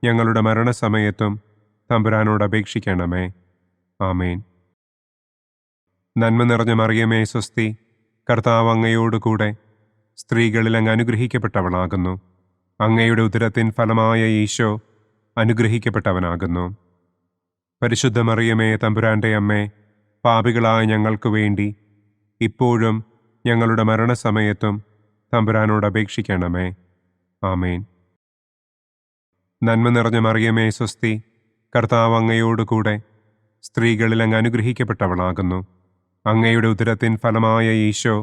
ഞങ്ങളുടെ മരണസമയത്തും തമ്പുരാനോട് അപേക്ഷിക്കണമേ. ആമേൻ. നന്മ നിറഞ്ഞ മറിയമേ സ്വസ്തി, കർത്താവ് അങ്ങയോടുകൂടെ സ്ത്രീകളിൽ അങ്ങ് അനുഗ്രഹിക്കപ്പെട്ടവളാകുന്നു. അങ്ങയുടെ ഉദരത്തിൻ ഫലമായ ഈശോ അനുഗ്രഹിക്കപ്പെട്ടവനാകുന്നു. പരിശുദ്ധ മറിയമേ തമ്പുരാന്റെ അമ്മേ, പാപികളായ ഞങ്ങൾക്ക് വേണ്ടി ഇപ്പോഴും ഞങ്ങളുടെ മരണസമയത്തും തമ്പുരാനോട് അപേക്ഷിക്കണമേ. ആമേൻ. നന്മ നിറഞ്ഞ മറിയമേ സ്വസ്തി, കർത്താവ് അങ്ങയോടുകൂടെ സ്ത്രീകളിൽ അങ്ങ് അനുഗ്രഹിക്കപ്പെട്ടവളാകുന്നു. അങ്ങയുടെ ഉദരത്തിൻ ഫലമായ ഈശോ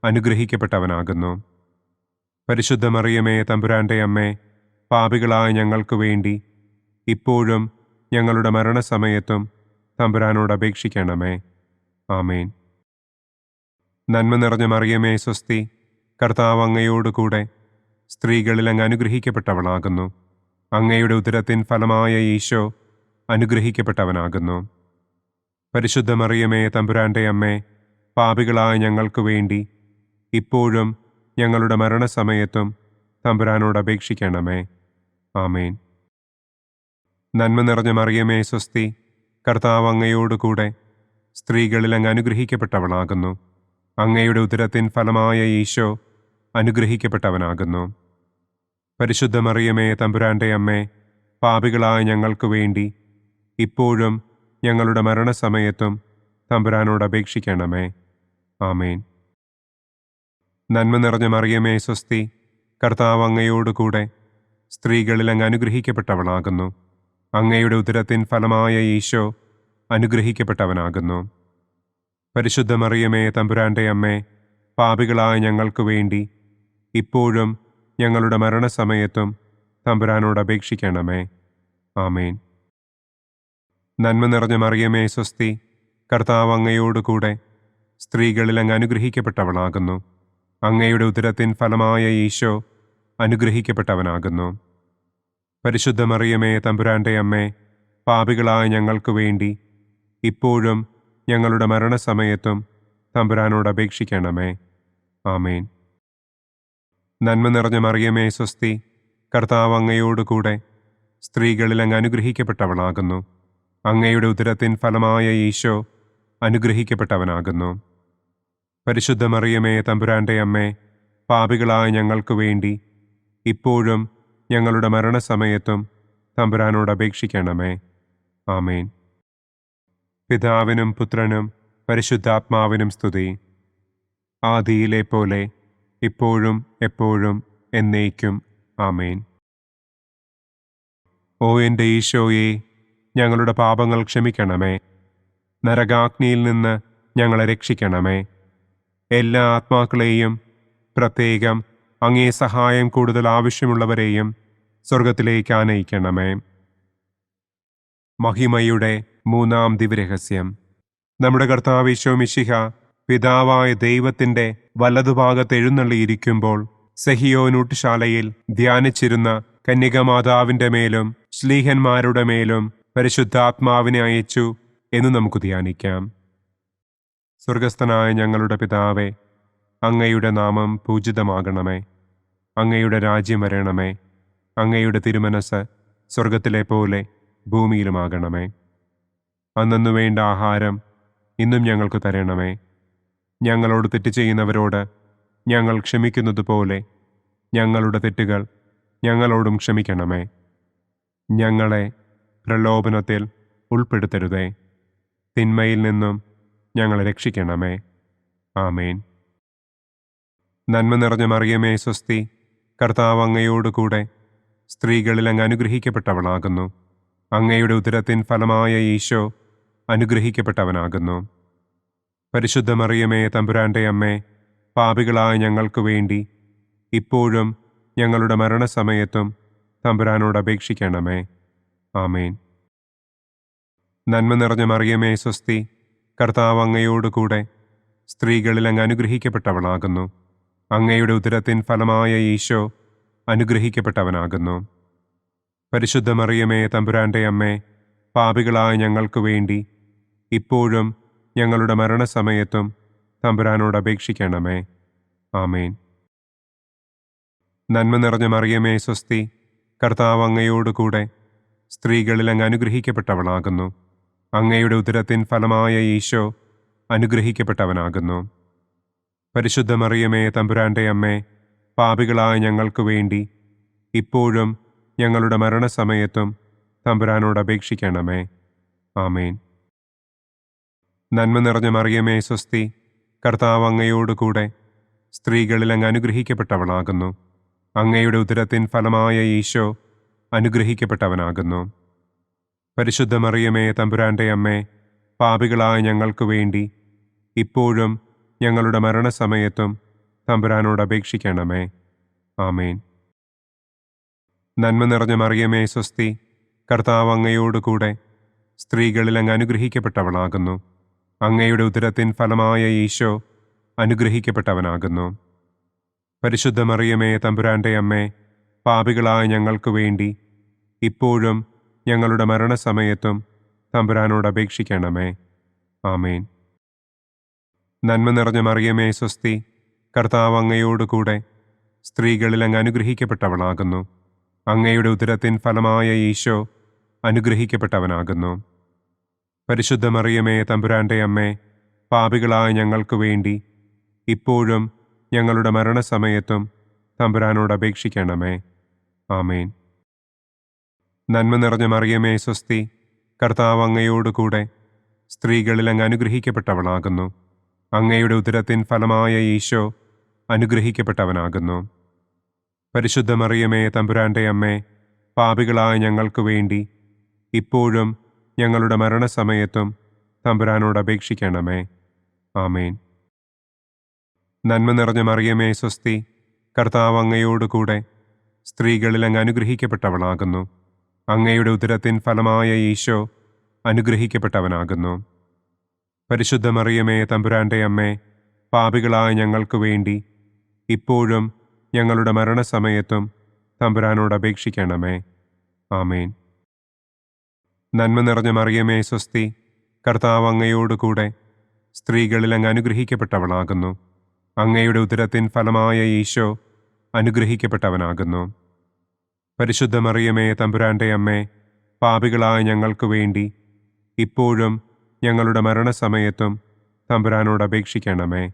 അനുഗ്രഹിക്കപ്പെട്ടവനാകുന്നു. പരിശുദ്ധ മറിയമേ തമ്പുരാന്റെ അമ്മേ, പാപികളായ ഞങ്ങൾക്ക് വേണ്ടി ഇപ്പോഴും ഞങ്ങളുടെ മരണസമയത്തും തമ്പുരാനോട് അപേക്ഷിക്കണമേ. ആമേൻ. നന്മ നിറഞ്ഞ മറിയമേ സ്വസ്തി, കർത്താവ് അങ്ങയോടുകൂടെ സ്ത്രീകളിൽ അങ്ങ് അനുഗ്രഹിക്കപ്പെട്ടവളാകുന്നു. അങ്ങയുടെ ഉദരത്തിൻ ഫലമായ ഈശോ അനുഗ്രഹിക്കപ്പെട്ടവനാകുന്നു. പരിശുദ്ധ മറിയമേ തമ്പുരാന്റെ അമ്മേ, പാപികളായ ഞങ്ങൾക്ക് വേണ്ടി ഇപ്പോഴും ഞങ്ങളുടെ മരണസമയത്തും തമ്പുരാനോട് അപേക്ഷിക്കണമേ. ആമേൻ. നന്മ നിറഞ്ഞ മറിയമേ സ്വസ്തി, കർത്താവ് അങ്ങയോടുകൂടെ സ്ത്രീകളിൽ അങ്ങ് അനുഗ്രഹിക്കപ്പെട്ടവളാകുന്നു. അങ്ങയുടെ ഉദരത്തിൻ ഫലമായ ഈശോ അനുഗ്രഹിക്കപ്പെട്ടവനാകുന്നു. പരിശുദ്ധ മറിയമേ തമ്പുരാന്റെ അമ്മേ, പാപികളായ ഞങ്ങൾക്ക് വേണ്ടി ഇപ്പോഴും ഞങ്ങളുടെ മരണസമയത്തും തമ്പുരാനോട് അപേക്ഷിക്കണമേ. ആമേൻ. നന്മ നിറഞ്ഞ മറിയമേ സ്വസ്തി, കർത്താവ് അങ്ങയോടുകൂടെ സ്ത്രീകളിൽ അങ്ങ് അനുഗ്രഹിക്കപ്പെട്ടവളാകുന്നു. അങ്ങയുടെ ഉദരത്തിൻ ഫലമായ ഈശോ അനുഗ്രഹിക്കപ്പെട്ടവനാകുന്നു. പരിശുദ്ധ മറിയമേ തമ്പുരാന്റെ അമ്മേ, പാപികളായ ഞങ്ങൾക്ക് വേണ്ടി ഇപ്പോഴും ഞങ്ങളുടെ മരണസമയത്തും തമ്പുരാനോട് അപേക്ഷിക്കണമേ. ആമേൻ. നന്മ നിറഞ്ഞ മറിയമേ സ്വസ്തി, കർത്താവ് അങ്ങയോടുകൂടെ സ്ത്രീകളിൽ അങ്ങ് അനുഗ്രഹിക്കപ്പെട്ടവളാകുന്നു. അങ്ങയുടെ ഉദരത്തിൻ ഫലമായ ഈശോ അനുഗ്രഹിക്കപ്പെട്ടവനാകുന്നു. പരിശുദ്ധ മറിയമേ തമ്പുരാന്റെ അമ്മേ, പാപികളായ ഞങ്ങൾക്ക് വേണ്ടി ഇപ്പോഴും ഞങ്ങളുടെ മരണസമയത്തും തമ്പുരാനോട് അപേക്ഷിക്കണമേ. ആമേൻ. നന്മ നിറഞ്ഞ മറിയമേ സ്വസ്തി, കർത്താവ് അങ്ങയോടുകൂടെ സ്ത്രീകളിൽ അങ്ങ് അനുഗ്രഹിക്കപ്പെട്ടവളാകുന്നു. അങ്ങയുടെ ഉദരത്തിൻ ഫലമായ ഈശോ അനുഗ്രഹിക്കപ്പെട്ടവനാകുന്നു. പരിശുദ്ധ മറിയമേ തമ്പുരാന്റെ അമ്മേ, പാപികളായ ഞങ്ങൾക്ക് വേണ്ടി ഇപ്പോഴും ഞങ്ങളുടെ മരണസമയത്തും തമ്പുരാനോട് അപേക്ഷിക്കണമേ. ആമേൻ. പിതാവിനും പുത്രനും പരിശുദ്ധാത്മാവിനും സ്തുതി. ആദിയിലെ പോലെ ഇപ്പോഴും എപ്പോഴും എന്നേക്കും. ആമേൻ. ഓ എൻ്റെ ഈശോയെ, ഞങ്ങളുടെ പാപങ്ങൾ ക്ഷമിക്കണമേ. നരകാഗ്നിയിൽ നിന്ന് ഞങ്ങളെ രക്ഷിക്കണമേ. എല്ലാ ആത്മാക്കളെയും, പ്രത്യേകം അങ്ങേ സഹായം കൂടുതൽ ആവശ്യമുള്ളവരെയും സ്വർഗത്തിലേക്ക് ആനയിക്കണമേ. മഹിമയുടെ മൂന്നാം ദിവ്യരഹസ്യം. നമ്മുടെ കർത്താവ് ഈശോ മിശിഹ പിതാവായ ദൈവത്തിൻ്റെ വലതുഭാഗത്ത് എഴുന്നള്ളിയിരിക്കുമ്പോൾ സെഹിയോനൂട്ടുശാലയിൽ ധ്യാനിച്ചിരുന്ന കന്യകമാതാവിൻ്റെ മേലും ശ്ലീഹന്മാരുടെ മേലും പരിശുദ്ധാത്മാവിനെ അയച്ചു എന്ന് നമുക്ക് ധ്യാനിക്കാം. സ്വർഗസ്ഥനായ ഞങ്ങളുടെ പിതാവേ, അങ്ങയുടെ നാമം പൂജിതമാകണമേ. അങ്ങയുടെ രാജ്യം വരണമേ. അങ്ങയുടെ തിരുമനസ് സ്വർഗത്തിലെ പോലെ ഭൂമിയിലുമാകണമേ. അന്നു വേണ്ട ആഹാരം ഇന്നും ഞങ്ങൾക്ക് തരണമേ. ഞങ്ങളോട് തെറ്റ് ചെയ്യുന്നവരോട് ഞങ്ങൾ ക്ഷമിക്കുന്നത് പോലെ ഞങ്ങളുടെ തെറ്റുകൾ ഞങ്ങളോടും ക്ഷമിക്കണമേ. ഞങ്ങളെ പ്രലോഭനത്തിൽ ഉൾപ്പെടുത്തരുതേ. തിന്മയിൽ നിന്നും ഞങ്ങളെ രക്ഷിക്കണമേ. ആമേൻ. നന്മ നിറഞ്ഞ മറിയമേ സ്വസ്തി, കർത്താവ് അങ്ങയോടുകൂടെ സ്ത്രീകളിൽ അങ്ങ് അനുഗ്രഹിക്കപ്പെട്ടവളാകുന്നു. അങ്ങയുടെ ഉദരത്തിൻ ഫലമായ ഈശോ അനുഗ്രഹിക്കപ്പെട്ടവനാകുന്നു. പരിശുദ്ധ മറിയമേ തമ്പുരാന്റെ അമ്മേ, പാപികളായ ഞങ്ങൾക്ക് വേണ്ടി ഇപ്പോഴും ഞങ്ങളുടെ മരണസമയത്തും തമ്പുരാനോട് അപേക്ഷിക്കണമേ. ആമേൻ. നന്മ നിറഞ്ഞ മറിയമേ സ്വസ്തി, കർത്താവ് അങ്ങയോടുകൂടെ സ്ത്രീകളിൽ അങ്ങ് അനുഗ്രഹിക്കപ്പെട്ടവളാകുന്നു. അങ്ങയുടെ ഉദരത്തിൻ ഫലമായ ഈശോ അനുഗ്രഹിക്കപ്പെട്ടവനാകുന്നു. പരിശുദ്ധ മറിയമേ തമ്പുരാന്റെ അമ്മേ, പാപികളായ ഞങ്ങൾക്ക് വേണ്ടി ഇപ്പോഴും ഞങ്ങളുടെ മരണസമയത്തും തമ്പുരാനോട് അപേക്ഷിക്കണമേ. ആമേൻ. നന്മ നിറഞ്ഞ മറിയമേ സ്വസ്തി, കർത്താവ് അങ്ങയോടുകൂടെ സ്ത്രീകളിൽ അങ്ങ് അനുഗ്രഹിക്കപ്പെട്ടവളാകുന്നു. അങ്ങയുടെ ഉദരത്തിൻ ഫലമായ ഈശോ അനുഗ്രഹിക്കപ്പെട്ടവനാകുന്നു. പരിശുദ്ധ മറിയമേ തമ്പുരാന്റെ അമ്മേ, പാപികളായ ഞങ്ങൾക്ക് വേണ്ടി ഇപ്പോഴും ഞങ്ങളുടെ മരണസമയത്തും തമ്പുരാനോട് അപേക്ഷിക്കണമേ. ആമേൻ. നന്മ നിറഞ്ഞ മറിയമേ സ്വസ്തി, കർത്താവ് അങ്ങയോടുകൂടെ സ്ത്രീകളിൽ അങ്ങ് അനുഗ്രഹിക്കപ്പെട്ടവളാകുന്നു. അങ്ങയുടെ ഉദരത്തിൻ ഫലമായ ഈശോ അനുഗ്രഹിക്കപ്പെട്ടവനാകുന്നു. പരിശുദ്ധ മറിയമേ തമ്പുരാന്റെ അമ്മേ, പാപികളായ ഞങ്ങൾക്ക് വേണ്ടി ഇപ്പോഴും ഞങ്ങളുടെ മരണസമയത്തും തമ്പുരാനോട് അപേക്ഷിക്കണമേ. ആമേൻ. നന്മ നിറഞ്ഞ മറിയമേ സ്വസ്തി, കർത്താവ് അങ്ങയോടുകൂടെ സ്ത്രീകളിൽ അങ്ങ് അനുഗ്രഹിക്കപ്പെട്ടവളാകുന്നു. അങ്ങയുടെ ഉദരത്തിൻ ഫലമായ ഈശോ അനുഗ്രഹിക്കപ്പെട്ടവനാകുന്നു. പരിശുദ്ധ മറിയമേ തമ്പുരാന്റെ അമ്മേ, പാപികളായ ഞങ്ങൾക്ക് വേണ്ടി ഇപ്പോഴും ഞങ്ങളുടെ മരണസമയത്തും തമ്പുരാനോട് അപേക്ഷിക്കണമേ. ആമേൻ. നന്മ നിറഞ്ഞ മറിയമേ സ്വസ്തി, കർത്താവ് അങ്ങയോടുകൂടെ സ്ത്രീകളിൽ അങ്ങ് അനുഗ്രഹിക്കപ്പെട്ടവളാകുന്നു. അങ്ങയുടെ ഉദരത്തിൻ ഫലമായ ഈശോ അനുഗ്രഹിക്കപ്പെട്ടവനാകുന്നു. പരിശുദ്ധ മറിയമേ തമ്പുരാന്റെ അമ്മേ, പാപികളായ ഞങ്ങൾക്ക് വേണ്ടി ഇപ്പോഴും ഞങ്ങളുടെ മരണസമയത്തും തമ്പുരാനോട് അപേക്ഷിക്കണമേ. ആമേൻ. നന്മ നിറഞ്ഞ മറിയമേ സ്വസ്തി, കർത്താവ് അങ്ങയോടുകൂടെ സ്ത്രീകളിൽ അങ്ങ് അനുഗ്രഹിക്കപ്പെട്ടവളാകുന്നു. അങ്ങയുടെ ഉദരത്തിൻ ഫലമായ ഈശോ അനുഗ്രഹിക്കപ്പെട്ടവനാകുന്നു. പരിശുദ്ധ മറിയമേ തമ്പുരാന്റെ അമ്മേ, പാപികളായ ഞങ്ങൾക്ക് വേണ്ടി ഇപ്പോഴും ഞങ്ങളുടെ മരണസമയത്തും തമ്പുരാനോട് അപേക്ഷിക്കണമേ. ആമേൻ. നന്മ നിറഞ്ഞ മറിയമേ സ്വസ്തി, കർത്താവ് അങ്ങയോടുകൂടെ സ്ത്രീകളിൽ അങ്ങ് അനുഗ്രഹിക്കപ്പെട്ടവളാകുന്നു. അങ്ങയുടെ ഉദരത്തിൻ ഫലമായ ഈശോ അനുഗ്രഹിക്കപ്പെട്ടവനാകുന്നു. പരിശുദ്ധ മറിയമേ തമ്പുരാന്റെ അമ്മേ, പാപികളായ ഞങ്ങൾക്ക് വേണ്ടി ഇപ്പോഴും ഞങ്ങളുടെ മരണസമയത്തും തമ്പുരാനോട് അപേക്ഷിക്കണമേ. ആമേൻ. നന്മ നിറഞ്ഞ മറിയമേ സ്വസ്തി, കർത്താവ് അങ്ങയോടുകൂടെ സ്ത്രീകളിൽ അങ്ങ് അനുഗ്രഹിക്കപ്പെട്ടവളാകുന്നു. അങ്ങയുടെ ഉദരത്തിൻ ഫലമായ ഈശോ അനുഗ്രഹിക്കപ്പെട്ടവനാകുന്നു. പരിശുദ്ധ മറിയമേ തമ്പുരാന്റെ അമ്മേ, പാപികളായ ഞങ്ങൾക്ക് വേണ്ടി ഇപ്പോഴും ഞങ്ങളുടെ മരണസമയത്തും തമ്പുരാനോട് അപേക്ഷിക്കണമേ.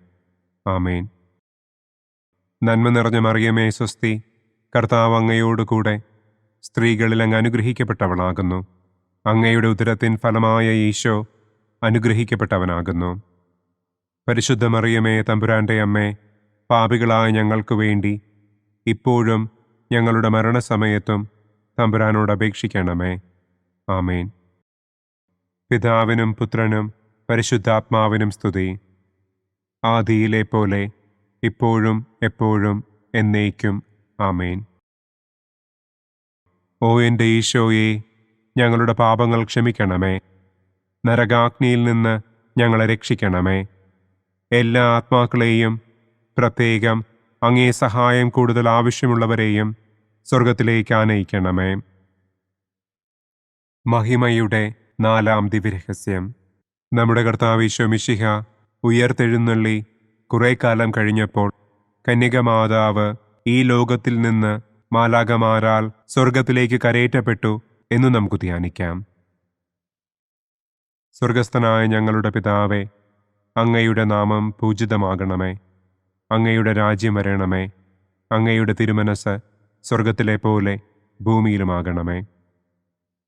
ആമേൻ. നന്മ നിറഞ്ഞ മറിയമേ സ്വസ്തി, കർത്താവ് അങ്ങയോടുകൂടെ സ്ത്രീകളിൽ അങ്ങ് അനുഗ്രഹിക്കപ്പെട്ടവളാകുന്നു. അങ്ങയുടെ ഉദരത്തിൻ ഫലമായ ഈശോ അനുഗ്രഹിക്കപ്പെട്ടവനാകുന്നു. പരിശുദ്ധ മറിയമേ തമ്പുരാന്റെ അമ്മേ, പാപികളായ ഞങ്ങൾക്ക് വേണ്ടി ഇപ്പോഴും ഞങ്ങളുടെ മരണസമയത്തും തമ്പുരാനോട് അപേക്ഷിക്കണമേ. ആമേൻ. പിതാവിനും പുത്രനും പരിശുദ്ധാത്മാവിനും സ്തുതി. ആദിയിലെ പോലെ ഇപ്പോഴും എപ്പോഴും എന്നേക്കും. ആമേൻ. ഓ എൻ്റെ ഈശോയെ, ഞങ്ങളുടെ പാപങ്ങൾ ക്ഷമിക്കണമേ. നരകാഗ്നിയിൽ നിന്ന് ഞങ്ങളെ രക്ഷിക്കണമേ. എല്ലാ ആത്മാക്കളെയും, പ്രത്യേകം അങ്ങേ സഹായം കൂടുതൽ ആവശ്യമുള്ളവരെയും സ്വർഗത്തിലേക്ക് ആനയിക്കണമേ. മഹിമയുടെ 4-ാം ദിവ്യരഹസ്യം. നമ്മുടെ കർത്താവ് ഈശോ മിശിഹ ഉയർത്തെഴുന്നള്ളി കുറെ കാലം കഴിഞ്ഞപ്പോൾ കന്യകമാതാവ് ഈ ലോകത്തിൽ നിന്ന് മാലാഖമാരാൽ സ്വർഗത്തിലേക്ക് കരയേറ്റപ്പെട്ടു എന്നു നമുക്ക് ധ്യാനിക്കാം. സ്വർഗസ്ഥനായ ഞങ്ങളുടെ പിതാവേ, അങ്ങയുടെ നാമം പൂജിതമാകണമേ. അങ്ങയുടെ രാജ്യം വരണമേ. അങ്ങയുടെ തിരുമനസ് സ്വർഗത്തിലെ പോലെ ഭൂമിയിലുമാകണമേ.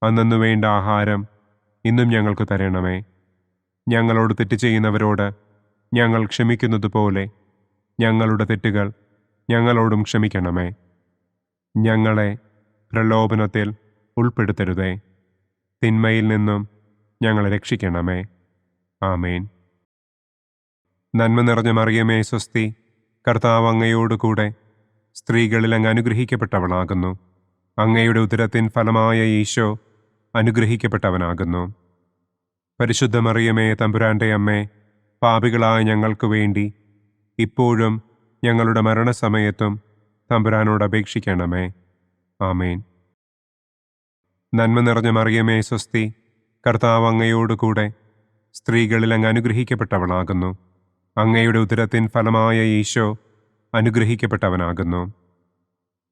അന്നന്നു വേണ്ട ആഹാരം ഇന്നും ഞങ്ങൾക്ക് തരണമേ. ഞങ്ങളോട് തെറ്റ് ചെയ്യുന്നവരോട് ഞങ്ങൾ ക്ഷമിക്കുന്നത് പോലെ ഞങ്ങളുടെ തെറ്റുകൾ ഞങ്ങളോടും ക്ഷമിക്കണമേ. ഞങ്ങളെ പ്രലോഭനത്തിൽ ഉൾപ്പെടുത്തരുതേ. തിന്മയിൽ നിന്നും ഞങ്ങളെ രക്ഷിക്കണമേ. ആമേൻ. നന്മ നിറഞ്ഞ മറിയമേ സ്വസ്തി, കർത്താവ് അങ്ങയോടുകൂടെ സ്ത്രീകളിൽ അങ്ങ് അനുഗ്രഹിക്കപ്പെട്ടവളാകുന്നു. അങ്ങയുടെ ഉദരത്തിൻ ഫലമായ ഈശോ അനുഗ്രഹിക്കപ്പെട്ടവനാകുന്നു. പരിശുദ്ധ മറിയമേ തമ്പുരാന്റെ അമ്മേ, പാപികളായ ഞങ്ങൾക്ക് വേണ്ടി ഇപ്പോഴും ഞങ്ങളുടെ മരണസമയത്തും തമ്പുരാനോട് അപേക്ഷിക്കണമേ. ആമേൻ. നന്മ നിറഞ്ഞ മറിയമേ സ്വസ്തി, കർത്താവ് അങ്ങയോടുകൂടെ സ്ത്രീകളിൽ അങ്ങ് അനുഗ്രഹിക്കപ്പെട്ടവളാകുന്നു. അങ്ങയുടെ ഉദരത്തിൻ ഫലമായ ഈശോ അനുഗ്രഹിക്കപ്പെട്ടവനാകുന്നു.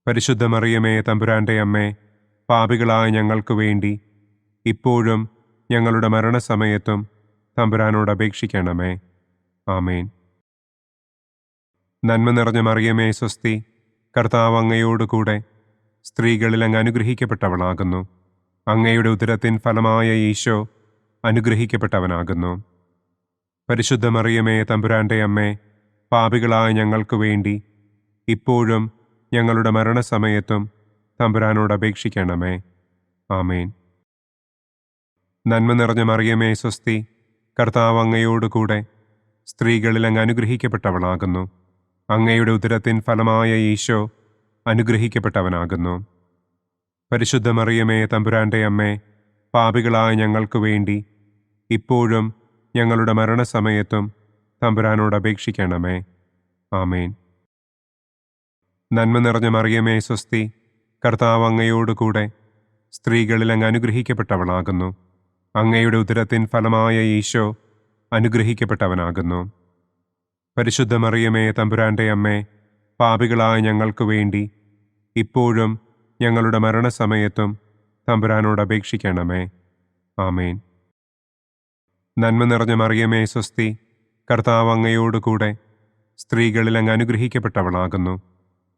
പരിശുദ്ധ മറിയമേ, തമ്പുരാന്റെ അമ്മേ, പാപികളായ ഞങ്ങൾക്ക് വേണ്ടി ഇപ്പോഴും ഞങ്ങളുടെ മരണസമയത്തും തമ്പുരാനോട് അപേക്ഷിക്കണമേ. ആമേൻ. നന്മ നിറഞ്ഞ മറിയമേ, സ്വസ്തി, കർത്താവ് അങ്ങയോടുകൂടെ സ്ത്രീകളിൽ അങ്ങ് അനുഗ്രഹിക്കപ്പെട്ടവളാകുന്നു. അങ്ങയുടെ ഉദരത്തിൻ ഫലമായ ഈശോ അനുഗ്രഹിക്കപ്പെട്ടവനാകുന്നു. പരിശുദ്ധ മറിയമേ, തമ്പുരാന്റെ അമ്മേ, പാപികളായ ഞങ്ങൾക്ക് വേണ്ടി ഇപ്പോഴും ഞങ്ങളുടെ മരണസമയത്തും തമ്പുരാനോട് അപേക്ഷിക്കണമേ. ആമേൻ. നന്മ നിറഞ്ഞ മറിയമേ, സ്വസ്തി, കർത്താവ് അങ്ങയോടുകൂടെ സ്ത്രീകളിൽ അങ്ങ് അനുഗ്രഹിക്കപ്പെട്ടവളാകുന്നു. അങ്ങയുടെ ഉദരത്തിൻ ഫലമായ ഈശോ അനുഗ്രഹിക്കപ്പെട്ടവനാകുന്നു. പരിശുദ്ധ മറിയമേ, തമ്പുരാന്റെ അമ്മേ, പാപികളായ ഞങ്ങൾക്ക് വേണ്ടി ഇപ്പോഴും ഞങ്ങളുടെ മരണസമയത്തും തമ്പുരാനോട് അപേക്ഷിക്കണമേ. ആമേൻ. നന്മ നിറഞ്ഞ മറിയമേ, സ്വസ്തി, കർത്താവ് അങ്ങയോടുകൂടെ സ്ത്രീകളിൽ അങ്ങ് അനുഗ്രഹിക്കപ്പെട്ടവളാകുന്നു. അങ്ങയുടെ ഉദരത്തിൻ ഫലമായ ഈശോ അനുഗ്രഹിക്കപ്പെട്ടവനാകുന്നു. പരിശുദ്ധ മറിയമേ, തമ്പുരാന്റെ അമ്മേ, പാപികളായ ഞങ്ങൾക്ക് വേണ്ടി ഇപ്പോഴും ഞങ്ങളുടെ മരണസമയത്തും തമ്പുരാനോട് അപേക്ഷിക്കണമേ. ആമേൻ. നന്മ നിറഞ്ഞ മറിയമേ, സ്വസ്തി, കർത്താവ് അങ്ങയോടുകൂടെ സ്ത്രീകളിൽ അങ്ങ് അനുഗ്രഹിക്കപ്പെട്ടവളാകുന്നു.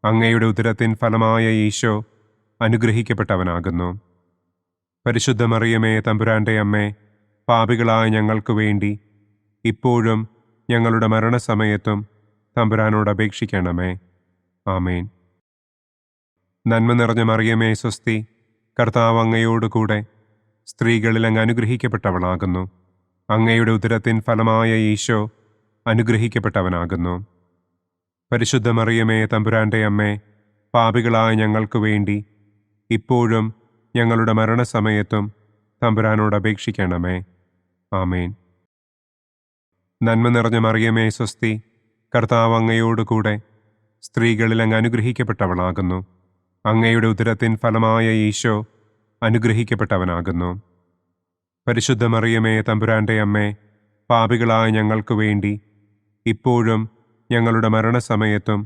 അങ്ങയുടെ ഉദരത്തിൻ ഫലമായ ഈശോ അനുഗ്രഹിക്കപ്പെട്ടവനാകുന്നു. പരിശുദ്ധ മറിയമേ, തമ്പുരാന്റെ അമ്മേ, പാപികളായ ഞങ്ങൾക്ക് വേണ്ടി ഇപ്പോഴും ഞങ്ങളുടെ മരണസമയത്തും തമ്പുരാനോട് അപേക്ഷിക്കണമേ. ആമേൻ. നന്മ നിറഞ്ഞ മറിയമേ, സ്വസ്തി, കർത്താവ് അങ്ങയോടുകൂടെ സ്ത്രീകളിൽ അങ്ങ് അനുഗ്രഹിക്കപ്പെട്ടവളാകുന്നു. അങ്ങയുടെ ഉദരത്തിൻ ഫലമായ ഈശോ അനുഗ്രഹിക്കപ്പെട്ടവനാകുന്നു. പരിശുദ്ധ മറിയമേ, തമ്പുരാന്റെ അമ്മേ, പാപികളായ ഞങ്ങൾക്ക് വേണ്ടി ഇപ്പോഴും ഞങ്ങളുടെ മരണസമയത്തും തമ്പുരാനോട് അപേക്ഷിക്കണമേ. ആമേൻ. നന്മ നിറഞ്ഞ മറിയമേ, സ്വസ്തി, കർത്താവ് അങ്ങയോടുകൂടെ സ്ത്രീകളിൽ അങ്ങ് അനുഗ്രഹിക്കപ്പെട്ടവളാകുന്നു. അങ്ങയുടെ ഉദരത്തിൻ ഫലമായ ഈശോ അനുഗ്രഹിക്കപ്പെട്ടവനാകുന്നു. പരിശുദ്ധ മറിയമേ, തമ്പുരാന്റെ അമ്മേ, പാപികളായ ഞങ്ങൾക്ക് വേണ്ടി ഇപ്പോഴും ഞങ്ങളുടെ മരണസമയത്തും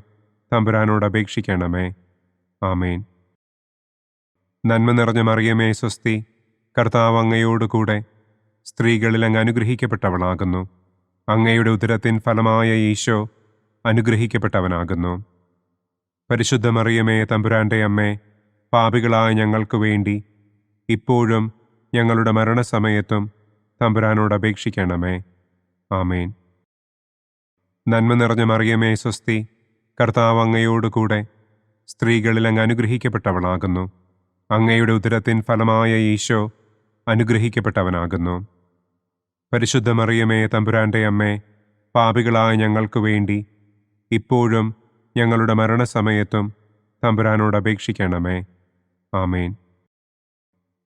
തമ്പുരാനോട് അപേക്ഷിക്കണമേ. ആമേൻ. നന്മ നിറഞ്ഞ മറിയമേ, സ്വസ്തി, കർത്താവ് അങ്ങയോടുകൂടെ സ്ത്രീകളിൽ അങ്ങ് അനുഗ്രഹിക്കപ്പെട്ടവളാകുന്നു. അങ്ങയുടെ ഉദരത്തിൻ ഫലമായ ഈശോ അനുഗ്രഹിക്കപ്പെട്ടവനാകുന്നു. പരിശുദ്ധ മറിയമേ, തമ്പുരാന്റെ അമ്മേ, പാപികളായ ഞങ്ങൾക്ക് വേണ്ടി ഇപ്പോഴും ഞങ്ങളുടെ മരണസമയത്തും തമ്പുരാനോട് അപേക്ഷിക്കണമേ. ആമേൻ. നന്മ നിറഞ്ഞ മറിയമേ, സ്വസ്തി, കർത്താവ് അങ്ങയോടുകൂടെ സ്ത്രീകളിൽ അങ്ങ് അനുഗ്രഹിക്കപ്പെട്ടവളാകുന്നു. അങ്ങയുടെ ഉദരത്തിൻ ഫലമായ ഈശോ അനുഗ്രഹിക്കപ്പെട്ടവനാകുന്നു. പരിശുദ്ധ മറിയമേ, തമ്പുരാന്റെ അമ്മേ, പാപികളായ ഞങ്ങൾക്ക് വേണ്ടി ഇപ്പോഴും ഞങ്ങളുടെ മരണസമയത്തും തമ്പുരാനോട് അപേക്ഷിക്കണമേ. ആമേൻ.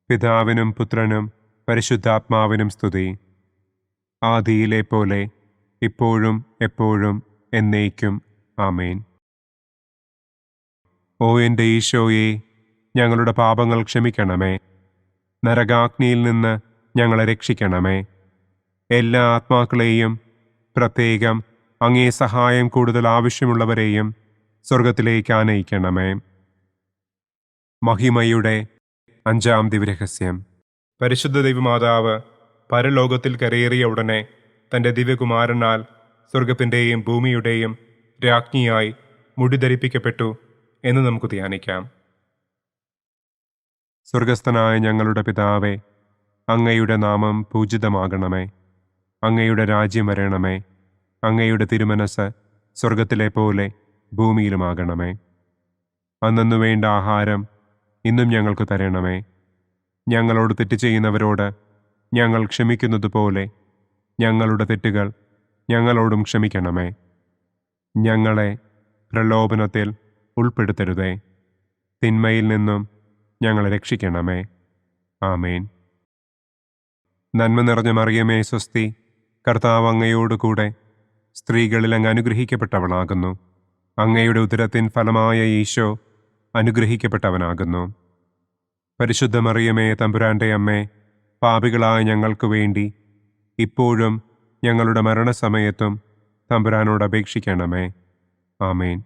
പിതാവിനും പുത്രനും പരിശുദ്ധാത്മാവിനും സ്തുതി. ആദിയിലെ പോലെ ഇപ്പോഴും എപ്പോഴും എന്നേക്കും. ആമേൻ. ഓ എൻ്റെ ഈശോയെ, ഞങ്ങളുടെ പാപങ്ങൾ ക്ഷമിക്കണമേ. നരകാഗ്നിയിൽ നിന്ന് ഞങ്ങളെ രക്ഷിക്കണമേ. എല്ലാ ആത്മാക്കളെയും, പ്രത്യേകം അങ്ങേ സഹായം കൂടുതൽ ആവശ്യമുള്ളവരെയും സ്വർഗത്തിലേക്ക് ആനയിക്കണമേ. മഹിമയുടെ 5-ാം ദിവ്യരഹസ്യം. പരിശുദ്ധ ദൈവമാതാവ് പരലോകത്തിൽ കരയേറിയ ഉടനെ തൻ്റെ ദിവ്യകുമാരനാൽ സ്വർഗത്തിൻ്റെയും ഭൂമിയുടെയും രാജ്ഞിയായി മുടിധരിപ്പിക്കപ്പെട്ടു എന്ന് നമുക്ക് ധ്യാനിക്കാം. സ്വർഗസ്ഥനായ ഞങ്ങളുടെ പിതാവേ, അങ്ങയുടെ നാമം പൂജിതമാകണമേ. അങ്ങയുടെ രാജ്യം വരണമേ. അങ്ങയുടെ തിരുമനസ് സ്വർഗത്തിലെ പോലെ ഭൂമിയിലുമാകണമേ. അന്നന്നു വേണ്ട ആഹാരം ഇന്നും ഞങ്ങൾക്ക് തരണമേ. ഞങ്ങളോട് തെറ്റ് ചെയ്യുന്നവരോട് ഞങ്ങൾ ക്ഷമിക്കുന്നതുപോലെ ഞങ്ങളുടെ തെറ്റുകൾ ഞങ്ങളോടും ക്ഷമിക്കണമേ. ഞങ്ങളെ പ്രലോഭനത്തിൽ ഉൾപ്പെടുത്തരുതേ. തിന്മയിൽ നിന്നും ഞങ്ങളെ രക്ഷിക്കണമേ. ആമേൻ. നന്മ നിറഞ്ഞ മറിയമേ, സ്വസ്തി, കർത്താവ് അങ്ങയോടുകൂടെ സ്ത്രീകളിൽ അങ്ങ് അനുഗ്രഹിക്കപ്പെട്ടവളാകുന്നു. അങ്ങയുടെ ഉദരത്തിൻ ഫലമായ ഈശോ അനുഗ്രഹിക്കപ്പെട്ടവനാകുന്നു. പരിശുദ്ധ മറിയമേ, തമ്പുരാന്റെ അമ്മേ, പാപികളായ ഞങ്ങൾക്ക് വേണ്ടി ഇപ്പോഴും ഞങ്ങളുടെ മരണസമയത്തും തമ്പുരാനോട് അപേക്ഷിക്കണമേ. ആമേൻ.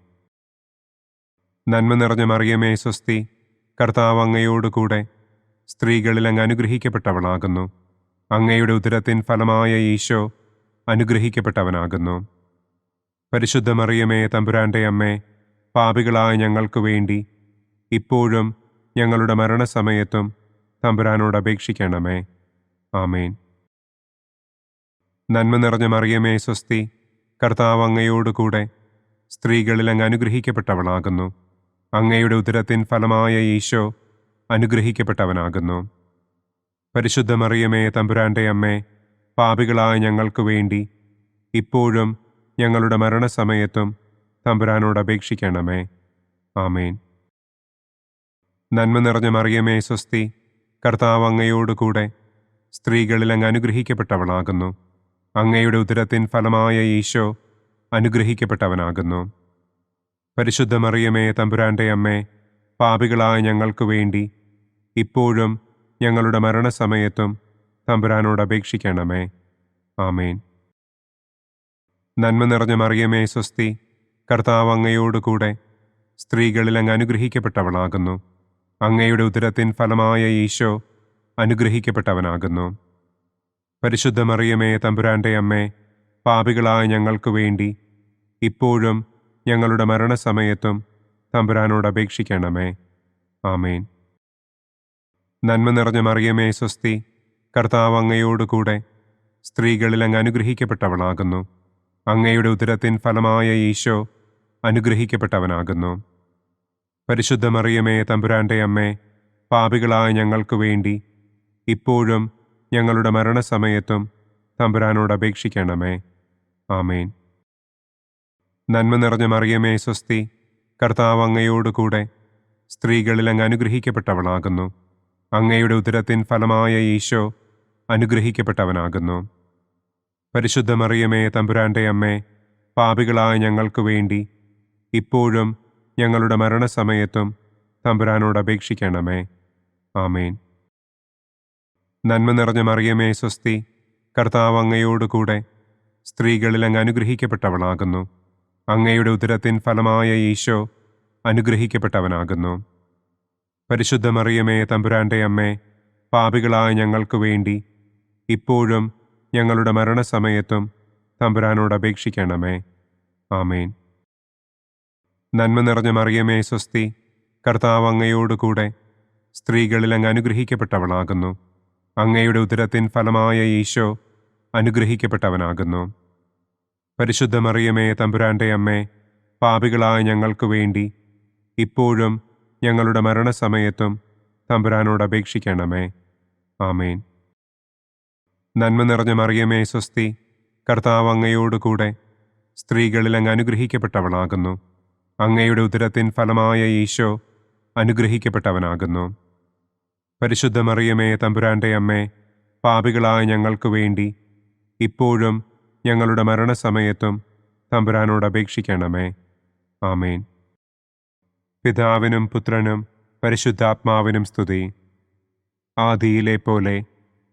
നന്മ നിറഞ്ഞ മറിയമേ സ്വസ്തി, കർത്താവ് അങ്ങയോടുകൂടെ സ്ത്രീകളിൽ അങ്ങ് അനുഗ്രഹിക്കപ്പെട്ടവളാകുന്നു. അങ്ങയുടെ ഉദരത്തിൻ ഫലമായ ഈശോ അനുഗ്രഹിക്കപ്പെട്ടവനാകുന്നു. പരിശുദ്ധ മറിയമേ തമ്പുരാന്റെ അമ്മേ, പാപികളായ ഞങ്ങൾക്ക് വേണ്ടി ഇപ്പോഴും ഞങ്ങളുടെ മരണസമയത്തും തമ്പുരാനോട് അപേക്ഷിക്കണമേ. ആമേൻ. നന്മ നിറഞ്ഞ മറിയമേ സ്വസ്തി, കർത്താവ് അങ്ങയോടുകൂടെ സ്ത്രീകളിൽ അങ്ങ് അനുഗ്രഹിക്കപ്പെട്ടവളാകുന്നു. അങ്ങയുടെ ഉദരത്തിൻ ഫലമായ ഈശോ അനുഗ്രഹിക്കപ്പെട്ടവനാകുന്നു. പരിശുദ്ധ മറിയമേ തമ്പുരാന്റെ അമ്മേ, പാപികളായ ഞങ്ങൾക്ക് വേണ്ടി ഇപ്പോഴും ഞങ്ങളുടെ മരണസമയത്തും തമ്പുരാനോട് അപേക്ഷിക്കണമേ. ആമേൻ. നന്മ നിറഞ്ഞ മറിയമേ സ്വസ്തി, കർത്താവ് അങ്ങയോടുകൂടെ സ്ത്രീകളിൽ അങ്ങ് അനുഗ്രഹിക്കപ്പെട്ടവളാകുന്നു. അങ്ങയുടെ ഉദരത്തിൻ ഫലമായ ഈശോ അനുഗ്രഹിക്കപ്പെട്ടവനാകുന്നു. പരിശുദ്ധ മറിയമേ തമ്പുരാന്റെ അമ്മേ, പാപികളായ ഞങ്ങൾക്ക് വേണ്ടി ഇപ്പോഴും ഞങ്ങളുടെ മരണസമയത്തും തമ്പുരാനോട് അപേക്ഷിക്കണമേ. ആമേൻ. നന്മ നിറഞ്ഞ മറിയമേ സ്വസ്തി, കർത്താവ് അങ്ങയോടുകൂടെ സ്ത്രീകളിൽ അങ്ങ് അനുഗ്രഹിക്കപ്പെട്ടവളാകുന്നു. അങ്ങയുടെ ഉദരത്തിൻ ഫലമായ ഈശോ അനുഗ്രഹിക്കപ്പെട്ടവനാകുന്നു. പരിശുദ്ധ മറിയമേ തമ്പുരാന്റെ അമ്മേ, പാപികളായ ഞങ്ങൾക്ക് വേണ്ടി ഇപ്പോഴും ഞങ്ങളുടെ മരണസമയത്തും തമ്പുരാനോട് അപേക്ഷിക്കണമേ. ആമേൻ. നന്മ നിറഞ്ഞ മറിയമേ സ്വസ്തി, കർത്താവ് അങ്ങയോടുകൂടെ സ്ത്രീകളിൽ അങ്ങ് അനുഗ്രഹിക്കപ്പെട്ടവളാകുന്നു. അങ്ങയുടെ ഉദരത്തിൻ ഫലമായ ഈശോ അനുഗ്രഹിക്കപ്പെട്ടവനാകുന്നു. പരിശുദ്ധ മറിയമേ തമ്പുരാന്റെ അമ്മേ, പാപികളായ ഞങ്ങൾക്ക് വേണ്ടി ഇപ്പോഴും ഞങ്ങളുടെ മരണസമയത്തും തമ്പുരാനോട് അപേക്ഷിക്കണമേ. ആമേൻ. നന്മ നിറഞ്ഞ മറിയമേ സ്വസ്തി, കർത്താവ് അങ്ങയോടുകൂടെ സ്ത്രീകളിൽ അങ്ങ് അനുഗ്രഹിക്കപ്പെട്ടവളാകുന്നു. അങ്ങയുടെ ഉദരത്തിൻ ഫലമായ ഈശോ അനുഗ്രഹിക്കപ്പെട്ടവനാകുന്നു. പരിശുദ്ധ മറിയമേ തമ്പുരാന്റെ അമ്മേ, പാപികളായ ഞങ്ങൾക്ക് വേണ്ടി ഇപ്പോഴും ഞങ്ങളുടെ മരണസമയത്തും തമ്പുരാനോട് അപേക്ഷിക്കണമേ. ആമേൻ. നന്മ നിറഞ്ഞ മറിയമേ സ്വസ്തി, കർത്താവ് അങ്ങയോടുകൂടെ സ്ത്രീകളിൽ അങ്ങ് അനുഗ്രഹിക്കപ്പെട്ടവളാകുന്നു. അങ്ങയുടെ ഉദരത്തിൻ ഫലമായ ഈശോ അനുഗ്രഹിക്കപ്പെട്ടവനാകുന്നു. പരിശുദ്ധ മറിയമേ തമ്പുരാന്റെ അമ്മേ, പാപികളായ ഞങ്ങൾക്ക് വേണ്ടി ഇപ്പോഴും ഞങ്ങളുടെ മരണസമയത്തും തമ്പുരാനോട് അപേക്ഷിക്കണമേ. ആമേൻ. നന്മ നിറഞ്ഞ മറിയമേ സ്വസ്തി, കർത്താവ് അങ്ങയോടുകൂടെ സ്ത്രീകളിൽ അങ്ങ് അനുഗ്രഹിക്കപ്പെട്ടവളാകുന്നു. അങ്ങയുടെ ഉദരത്തിൻ ഫലമായ ഈശോ അനുഗ്രഹിക്കപ്പെട്ടവനാകുന്നു. പരിശുദ്ധ മറിയമേ തമ്പുരാന്റെ അമ്മേ, പാപികളായ ഞങ്ങൾക്ക് വേണ്ടി ഇപ്പോഴും ഞങ്ങളുടെ മരണസമയത്തും തമ്പുരാനോട് അപേക്ഷിക്കണമേ. ആമേൻ. നന്മ നിറഞ്ഞ മറിയമേ സ്വസ്തി, കർത്താവ് അങ്ങയോടുകൂടെ സ്ത്രീകളിൽ അങ്ങ് അനുഗ്രഹിക്കപ്പെട്ടവളാകുന്നു. അങ്ങയുടെ ഉദരത്തിൻ ഫലമായ ഈശോ അനുഗ്രഹിക്കപ്പെട്ടവനാകുന്നു. പരിശുദ്ധ മറിയമേ തമ്പുരാന്റെ അമ്മേ, പാപികളായ ഞങ്ങൾക്ക് വേണ്ടി ഇപ്പോഴും ഞങ്ങളുടെ മരണസമയത്തും തമ്പുരാനോട് അപേക്ഷിക്കണമേ. ആമേൻ. പിതാവിനും പുത്രനും പരിശുദ്ധാത്മാവിനും സ്തുതി. ആദിയിലെ പോലെ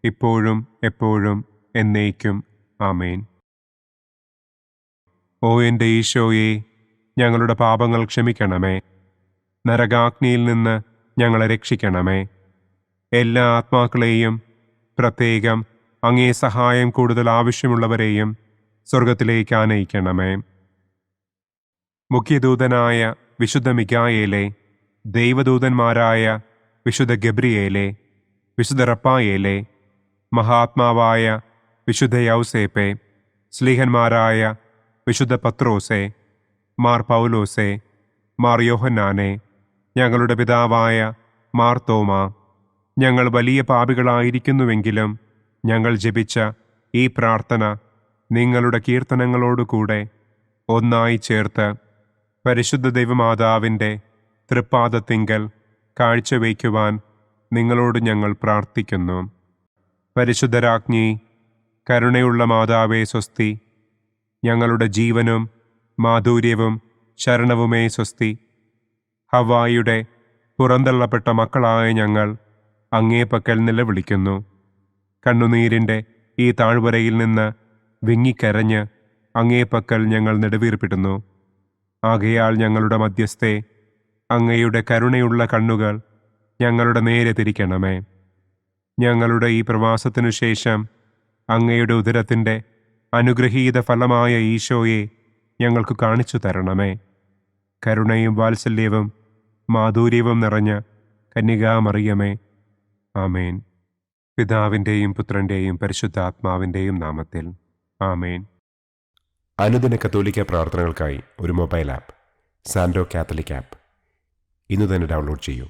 ഇപ്പോഴും എപ്പോഴും എന്നേക്കും. ആമേൻ. ഓ എൻ്റെ ഈശോയെ, ഞങ്ങളുടെ പാപങ്ങൾ ക്ഷമിക്കണമേ. നരകാഗ്നിയിൽ നിന്ന് ഞങ്ങളെ രക്ഷിക്കണമേ. എല്ലാ ആത്മാക്കളെയും, പ്രത്യേകം അങ്ങേ സഹായം കൂടുതൽ ആവശ്യമുള്ളവരെയും സ്വർഗത്തിലേക്ക് ആനയിക്കണമേ. മുഖ്യദൂതനായ വിശുദ്ധ മിഖായേലേ, ദൈവദൂതന്മാരായ വിശുദ്ധ ഗബ്രിയേലേ, വിശുദ്ധ റപ്പായേലേ, മഹാത്മാവായ വിശുദ്ധ യൗസേപ്പേ, സ്ലീഹന്മാരായ വിശുദ്ധ പത്രോസേ, മാർ പൗലോസേ, മാർ യോഹന്നാനെ, ഞങ്ങളുടെ പിതാവായ മാർ തോമാ, ഞങ്ങൾ വലിയ പാപികളായിരിക്കുന്നുവെങ്കിലും ഞങ്ങൾ ജപിച്ച ഈ പ്രാർത്ഥന നിങ്ങളുടെ കീർത്തനങ്ങളോടുകൂടെ ഒന്നായി ചേർത്ത് പരിശുദ്ധ ദൈവമാതാവിൻ്റെ തൃപ്പാദത്തിങ്കൽ കാഴ്ചവയ്ക്കുവാൻ നിങ്ങളോട് ഞങ്ങൾ പ്രാർത്ഥിക്കുന്നു. പരിശുദ്ധരാജ്ഞി, കരുണയുള്ള മാതാവേ സ്വസ്തി. ഞങ്ങളുടെ ജീവനും മാധുര്യവും ശരണവുമേ സ്വസ്തി. ഹവ്വായുടെ പുറന്തള്ളപ്പെട്ട മക്കളായ ഞങ്ങൾ അങ്ങേപ്പക്കൽ നിലവിളിക്കുന്നു. കണ്ണുനീരിൻ്റെ ഈ താഴ്വരയിൽ നിന്ന് വിങ്ങിക്കരഞ്ഞ് അങ്ങേപ്പക്കൽ ഞങ്ങൾ നെടുവീർപ്പിടുന്നു. ആകയാൽ ഞങ്ങളുടെ മധ്യസ്ഥെ, അങ്ങയുടെ കരുണയുള്ള കണ്ണുകൾ ഞങ്ങളുടെ നേരെ തിരിക്കണമേ. ഞങ്ങളുടെ ഈ പ്രവാസത്തിനു ശേഷം അങ്ങയുടെ ഉദരത്തിൻ്റെ അനുഗ്രഹീത ഫലമായ ഈശോയെ ഞങ്ങൾക്ക് കാണിച്ചു തരണമേ. കരുണയും വാത്സല്യവും മാധുര്യവും നിറഞ്ഞ കന്യകാമറിയമേ, ആമേൻ. പിതാവിൻ്റെയും പുത്രൻ്റെയും പരിശുദ്ധാത്മാവിൻ്റെയും നാമത്തിൽ ആമേൻ. അനുദിന കത്തോലിക്ക പ്രാർത്ഥനകൾക്കായി ഒരു മൊബൈൽ ആപ്പ്, സാൻഡോ കാത്തലിക് ആപ്പ്, ഇന്ന് തന്നെ ഡൗൺലോഡ് ചെയ്യൂ.